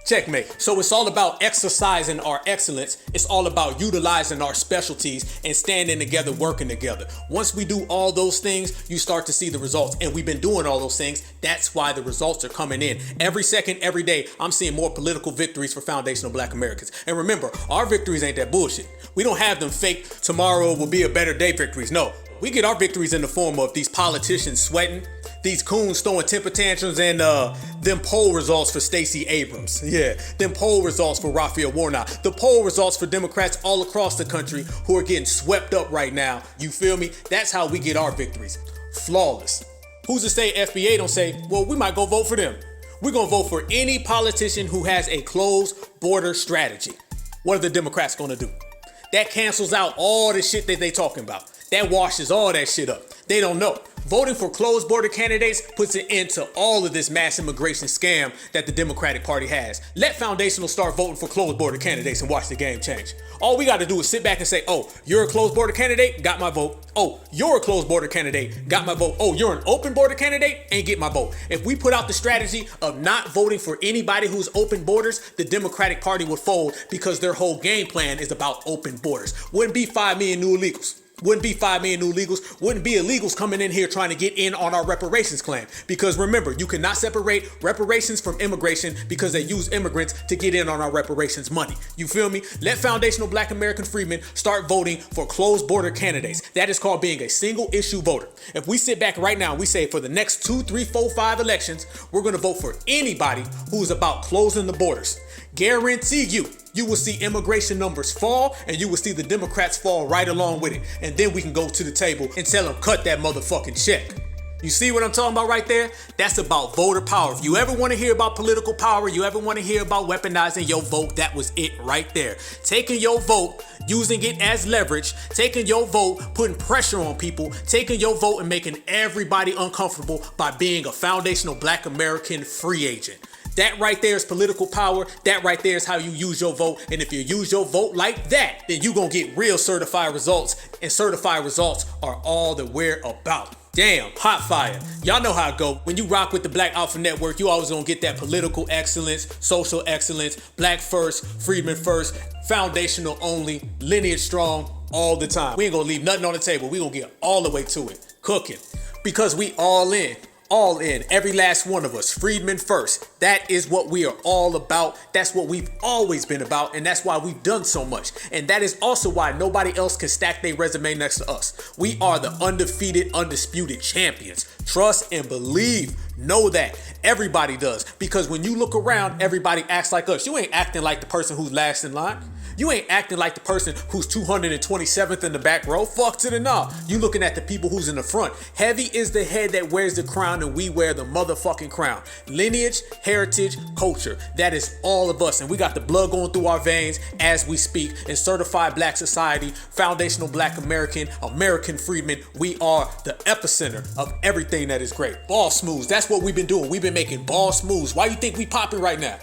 Checkmate. So it's all about exercising our excellence. It's all about utilizing our specialties and standing together, working together. Once we do all those things, you start to see the results. And we've been doing all those things. That's why the results are coming in. Every second, every day, I'm seeing more political victories for foundational black Americans. And remember, our victories ain't that bullshit. We don't have them fake tomorrow will be a better day victories. No, we get our victories in the form of these politicians sweating, These coons throwing temper tantrums and them poll results for Stacey Abrams. Yeah, them poll results for Raphael Warnock. The poll results for Democrats all across the country who are getting swept up right now. You feel me? That's how we get our victories. Flawless. Who's to say FBA don't say, well, we might go vote for them. We're going to vote for any politician who has a closed border strategy. What are the Democrats going to do? That cancels out all the shit that they talking about. That washes all that shit up. They don't know. Voting for closed border candidates puts an end to all of this mass immigration scam that the Democratic Party has. Let Foundational start voting for closed border candidates and watch the game change. All we got to do is sit back and say, oh, you're a closed border candidate? Got my vote. Oh, you're a closed border candidate? Got my vote. Oh, you're an open border candidate? Ain't get my vote. If we put out the strategy of not voting for anybody who's open borders, the Democratic Party would fold because their whole game plan is about open borders. Wouldn't be 5 million new illegals. Wouldn't be 5 million new illegals. Wouldn't be illegals coming in here trying to get in on our reparations claim. Because remember, you cannot separate reparations from immigration because they use immigrants to get in on our reparations money. You feel me? Let foundational Black American freedmen start voting for closed border candidates. That is called being a single issue voter. If we sit back right now and we say for the next 2, 3, 4, 5 elections, we're going to vote for anybody who's about closing the borders. Guarantee you will see immigration numbers fall and you will see the Democrats fall right along with it. And then we can go to the table and tell them cut that motherfucking check. You see what I'm talking about right there? That's about voter power. If you ever want to hear about political power, you ever want to hear about weaponizing your vote, that was it right there. Taking your vote, using it as leverage, taking your vote, putting pressure on people, taking your vote and making everybody uncomfortable by being a foundational Black American free agent. That right there is political power. That right there is how you use your vote. And if you use your vote like that, then you're going to get real certified results. And certified results are all that we're about. Damn, hot fire. Y'all know how it go. When you rock with the Black Alpha Network, you always gonna get that political excellence, social excellence, Black first, freedmen first, foundational only, lineage strong, all the time. We ain't gonna leave nothing on the table. We gonna get all the way to it, cooking. Because we all in. All in, every last one of us, freedmen first. That is what we are all about. That's what we've always been about, and that's why we've done so much. And that is also why nobody else can stack their resume next to us. We are the undefeated, undisputed champions. Trust and believe. Know that. Everybody does. Because when you look around, everybody acts like us. You ain't acting like the person who's last in line. You ain't acting like the person who's 227th in the back row. Fuck to the nah. You looking at the people who's in the front. Heavy is the head that wears the crown and we wear the motherfucking crown. Lineage, heritage, culture. That is all of us. And we got the blood going through our veins as we speak. In certified Black society, foundational Black American, American freedmen, we are the epicenter of everything that is great. Boss moves. That's what we've been doing. We've been making boss moves. Why you think we popping right now?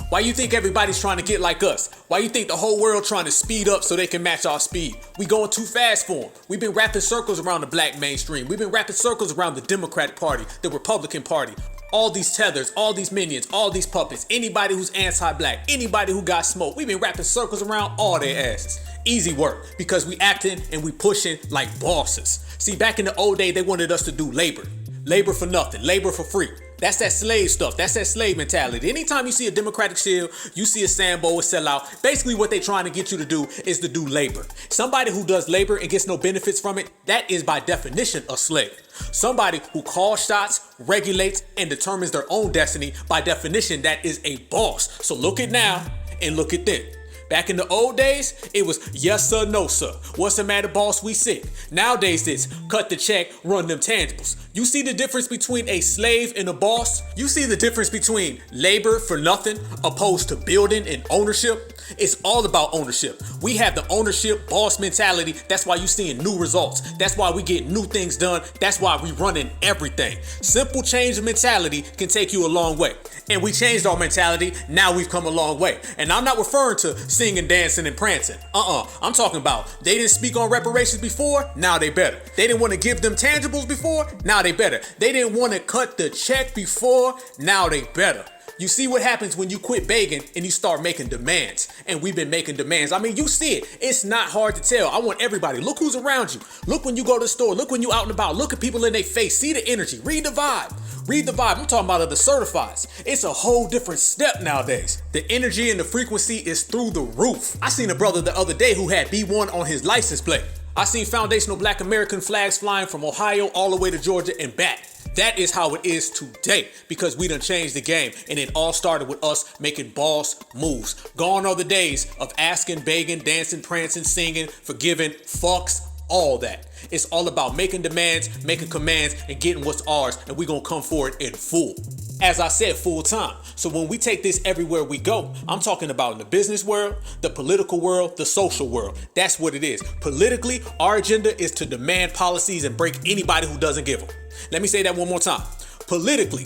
Why you think everybody's trying to get like us? Why you think the whole world trying to speed up so they can match our speed? We going too fast for them. We've been wrapping circles around the Black mainstream. We've been wrapping circles around the Democratic Party, the Republican Party. All these tethers, all these minions, all these puppets, anybody who's anti-Black, anybody who got smoke. We've been wrapping circles around all their asses. Easy work, because we acting and we pushing like bosses. See, back in the old day, they wanted us to do labor. Labor for nothing, labor for free. That's that slave stuff. That's that slave mentality. Anytime you see a Democratic shield, you see a Sambo, a sellout. Basically what they're trying to get you to do is to do labor. Somebody who does labor and gets no benefits from it, that is by definition a slave. Somebody who calls shots, regulates, and determines their own destiny, by definition, that is a boss. So look at now and look at then. Back in the old days, it was yes sir, no sir. What's the matter, boss? We sick. Nowadays it's cut the check, run them tangibles. You see the difference between a slave and a boss? You see the difference between labor for nothing opposed to building and ownership? It's all about ownership. We have the ownership boss mentality. That's why you seeing new results. That's why we get new things done. That's why we running everything. Simple change of mentality can take you a long way. And we changed our mentality. Now we've come a long way. And I'm not referring to singing, dancing, and prancing. I'm talking about they didn't speak on reparations before. Now they better. They didn't want to give them tangibles before. Now they better. They didn't want to cut the check before. Now they better. You see what happens when you quit begging and you start making demands. And we've been making demands. I mean, you see it. It's not hard to tell. I want everybody. Look who's around you. Look when you go to the store. Look when you out and about. Look at people in their face. See the energy. Read the vibe. Read the vibe. I'm talking about the certifieds. It's a whole different step nowadays. The energy and the frequency is through the roof. I seen a brother the other day who had B1 on his license plate. I seen foundational Black American flags flying from Ohio all the way to Georgia and back. That is how it is today because we done changed the game, and it all started with us making boss moves. Gone are the days of asking, begging, dancing, prancing, singing, forgiving, fucks, all that. It's all about making demands, making commands, and getting what's ours, and we gonna come for it in full. As I said, full time. So when we take this everywhere we go, I'm talking about in the business world, the political world, the social world. That's what it is. Politically, our agenda is to demand policies and break anybody who doesn't give them. Let me say that one more time. Politically,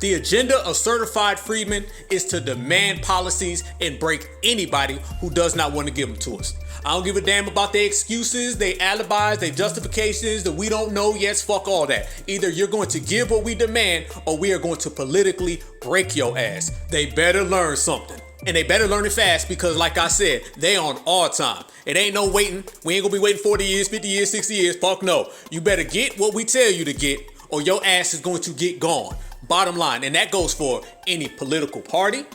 the agenda of Certified Freedmen is to demand policies and break anybody who does not want to give them to us. I don't give a damn about their excuses, their alibis, their justifications, that we don't know. Yes, fuck all that. Either you're going to give what we demand or we are going to politically break your ass. They better learn something. And they better learn it fast because like I said, they on our time. It ain't no waiting. We ain't gonna be waiting 40 years, 50 years, 60 years. Fuck no. You better get what we tell you to get or your ass is going to get gone. Bottom line. And that goes for any political party.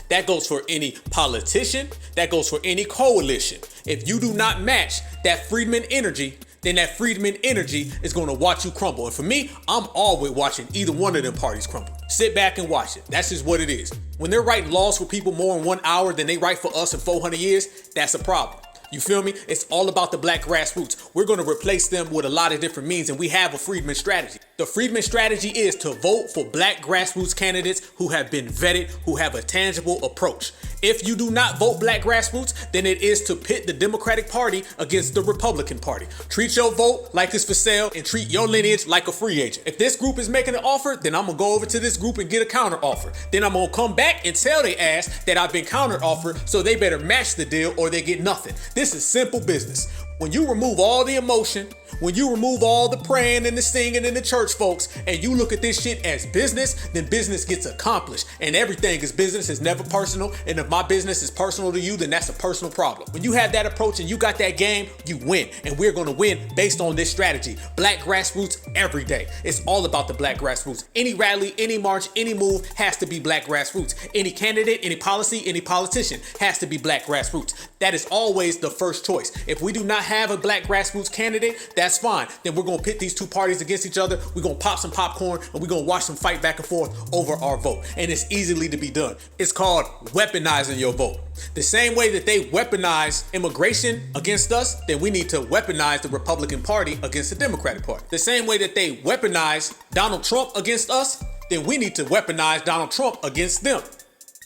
That goes for any politician. That goes for any coalition. If you do not match that Freedman energy, then that Freedman energy is going to watch you crumble. And for me, I'm always watching either one of them parties crumble. Sit back and watch it. That's just what it is. When they're writing laws for people more in 1 hour than they write for us in 400 years, that's a problem. You feel me? It's all about the black grassroots. We're going to replace them with a lot of different means, and we have a Freedman strategy. The Freedman strategy is to vote for black grassroots candidates who have been vetted, who have a tangible approach. If you do not vote black grassroots, then it is to pit the Democratic Party against the Republican Party. Treat your vote like it's for sale and treat your lineage like a free agent. If this group is making an offer, then I'm going to go over to this group and get a counter offer. Then I'm going to come back and tell their ass that I've been counter offered, so they better match the deal or they get nothing. This is simple business. When you remove all the emotion, when you remove all the praying and the singing and the church folks, and you look at this shit as business, then business gets accomplished. And everything is business, is never personal. And if my business is personal to you, then that's a personal problem. When you have that approach and you got that game, you win. And we're going to win based on this strategy. Black grassroots every day. It's all about the black grassroots. Any rally, any march, any move has to be black grassroots. Any candidate, any policy, any politician has to be black grassroots. That is always the first choice. If we do not have a black grassroots candidate, that's fine. Then we're going to pit these two parties against each other. We're going to pop some popcorn and we're going to watch them fight back and forth over our vote. And it's easily to be done. It's called weaponizing your vote. The same way that they weaponize immigration against us, then we need to weaponize the Republican Party against the Democratic Party. The same way that they weaponize Donald Trump against us, then we need to weaponize Donald Trump against them.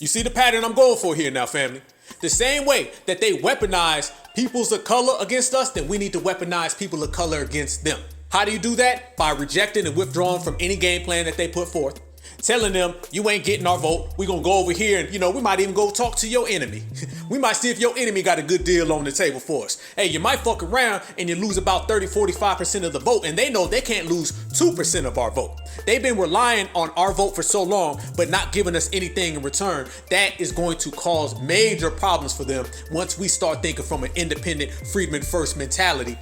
You see the pattern I'm going for here now, family? The same way that they weaponize peoples of color against us, then we need to weaponize people of color against them. How do you do that? By rejecting and withdrawing from any game plan that they put forth. Telling them, you ain't getting our vote. We're going to go over here and, we might even go talk to your enemy. We might see if your enemy got a good deal on the table for us. Hey, you might fuck around and you lose about 30-45% of the vote, and they know they can't lose 2% of our vote. They've been relying on our vote for so long, but not giving us anything in return. That is going to cause major problems for them once we start thinking from an independent Freedmen First mentality.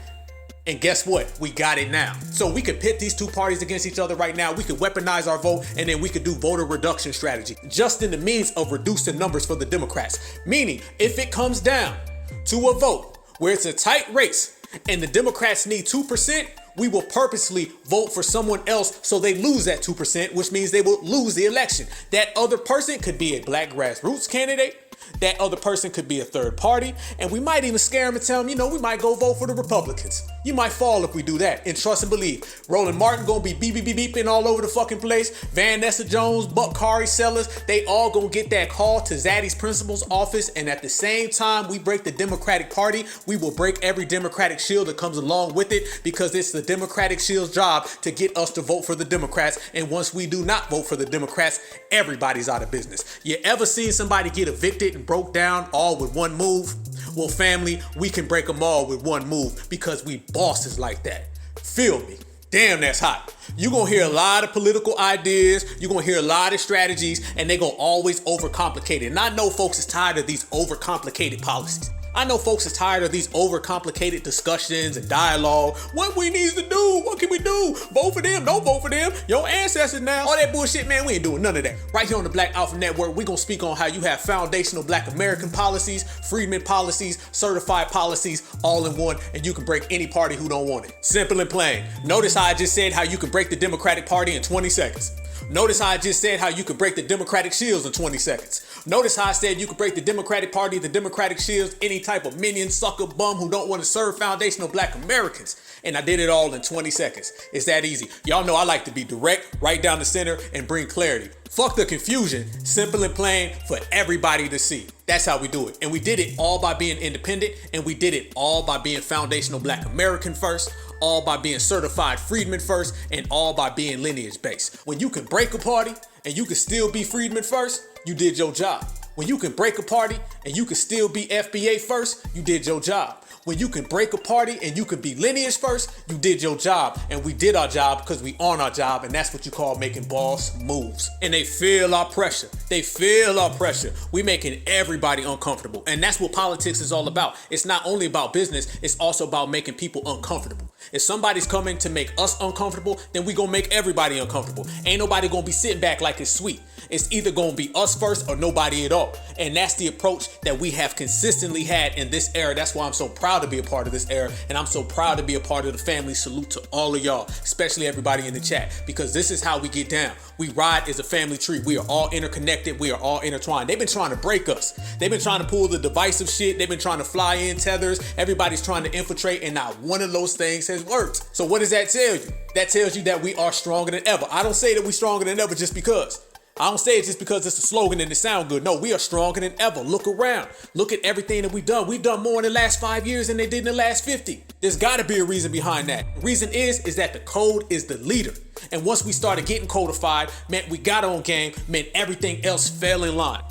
And guess what? We got it now. So we could pit these two parties against each other right now. We could weaponize our vote, and then we could do voter reduction strategy, just in the means of reducing numbers for the Democrats. Meaning, if it comes down to a vote where it's a tight race and the Democrats need 2%, we will purposely vote for someone else so they lose that 2%, which means they will lose the election. That other person could be a black grassroots candidate. That other person could be a third party, and we might even scare them and tell them, we might go vote for the Republicans. You might fall if we do that. And trust and believe, Roland Martin gonna be beeping all over the fucking place. Van Nessa Jones, Buck Sellers, they all gonna get that call to Zaddy's principal's office, and at the same time we break the Democratic Party, we will break every Democratic shield that comes along with it, because it's the Democratic shield's job to get us to vote for the Democrats. And once we do not vote for the Democrats, everybody's out of business. You ever seen somebody get evicted and broke down all with one move? Well, family, we can break them all with one move because we bosses like that. Feel me? Damn, that's hot. You're going to hear a lot of political ideas. You're going to hear a lot of strategies, and they're going to always overcomplicate it. And I know folks is tired of these overcomplicated policies. I know folks is tired of these overcomplicated discussions and dialogue. What we need to do? What can we do? Vote for them? Don't vote for them. Your ancestors now. All that bullshit, man, we ain't doing none of that. Right here on the Black Alpha Network, we gonna speak on how you have foundational Black American policies, freedmen policies, certified policies, all in one, and you can break any party who don't want it. Simple and plain. Notice how I just said how you can break the Democratic Party in 20 seconds. Notice how I just said how you could break the Democratic Shields in 20 seconds. Notice how I said you could break the Democratic Party, the Democratic Shields, any type of minion, sucker, bum who don't want to serve foundational Black Americans. And I did it all in 20 seconds. It's that easy. Y'all know I like to be direct, right down the center, and bring clarity. Fuck the confusion, simple and plain for everybody to see. That's how we do it. And we did it all by being independent, and we did it all by being foundational Black American first, all by being certified freedmen first, and all by being lineage based. When you can break a party and you can still be freedmen first, you did your job. When you can break a party and you can still be FBA first, you did your job. When you can break a party and you can be lineage first, you did your job. And we did our job because we on our job, and that's what you call making boss moves. And they feel our pressure. They feel our pressure. We making everybody uncomfortable. And that's what politics is all about. It's not only about business, it's also about making people uncomfortable. If somebody's coming to make us uncomfortable, then we gonna make everybody uncomfortable. Ain't nobody gonna be sitting back like it's sweet. It's either gonna be us first or nobody at all. And that's the approach that we have consistently had in this era. That's why I'm so proud to be a part of this era. And I'm so proud to be a part of the family. Salute to all of y'all, especially everybody in the chat, because this is how we get down. We ride as a family tree. We are all interconnected. We are all intertwined. They've been trying to break us. They've been trying to pull the divisive shit. They've been trying to fly in tethers. Everybody's trying to infiltrate, and not one of those things has worked. So what does that tell you? That tells you that we are stronger than ever. I don't say that we're stronger than ever just because. I don't say it just because it's a slogan and it sounds good. No, we are stronger than ever. Look around. Look at everything that we've done. We've done more in the last 5 years than they did in the last 50. There's got to be a reason behind that. The reason is that the code is the leader. And once we started getting codified, meant we got on game, meant everything else fell in line.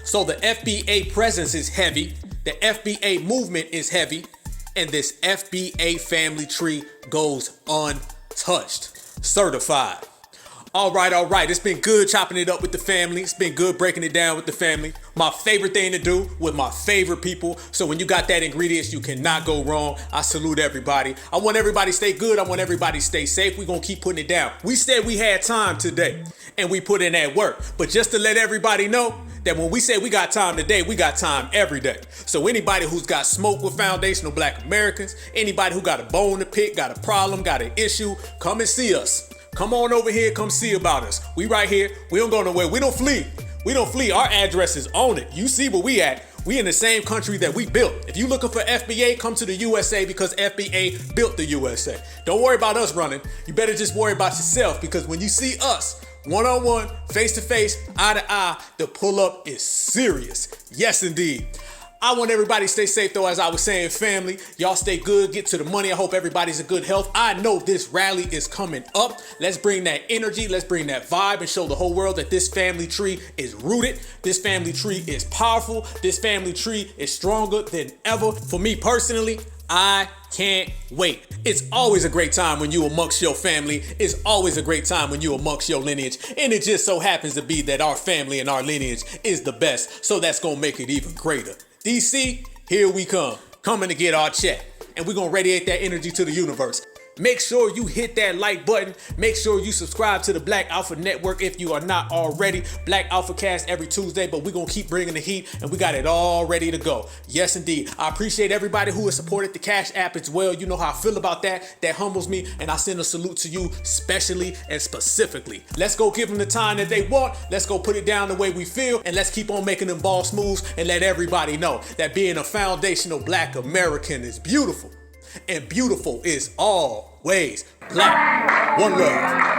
So the FBA presence is heavy. The FBA movement is heavy. And this FBA family tree goes untouched. Certified. All right. It's been good chopping it up with the family. It's been good breaking it down with the family. My favorite thing to do with my favorite people. So when you got that ingredients, you cannot go wrong. I salute everybody. I want everybody to stay good. I want everybody to stay safe. We're going to keep putting it down. We said we had time today, and we put in that work. But just to let everybody know that when we say we got time today, we got time every day. So anybody who's got smoke with foundational Black Americans, anybody who got a bone to pick, got a problem, got an issue, come and see us. Come on over here, come see about us. We right here. We don't go nowhere. We don't flee. We don't flee. Our address is on it. You see where we at. We in the same country that we built. If you looking for FBA, come to the USA because FBA built the USA. Don't worry about us running. You better just worry about yourself, because when you see us one-on-one, face-to-face, eye-to-eye, the pull-up is serious. Yes, indeed. I want everybody to stay safe, though, as I was saying, family. Y'all stay good, get to the money. I hope everybody's in good health. I know this rally is coming up. Let's bring that energy. Let's bring that vibe and show the whole world that this family tree is rooted. This family tree is powerful. This family tree is stronger than ever. For me personally, I can't wait. It's always a great time when you amongst your family. It's always a great time when you amongst your lineage. And it just so happens to be that our family and our lineage is the best. So that's going to make it even greater. DC, here we come. Coming to get our check. And we're going to radiate that energy to the universe. Make sure you hit that like button. Make sure you subscribe to the Black Alpha Network if you are not already. Black AlphaCast every Tuesday, but we're going to keep bringing the heat, and we got it all ready to go. Yes, indeed. I appreciate everybody who has supported the Cash App as well. You know how I feel about that. That humbles me, and I send a salute to you specially and specifically. Let's go give them the time that they want. Let's go put it down the way we feel, and let's keep on making them boss moves and let everybody know that being a foundational Black American is beautiful. And beautiful is always Black. One love.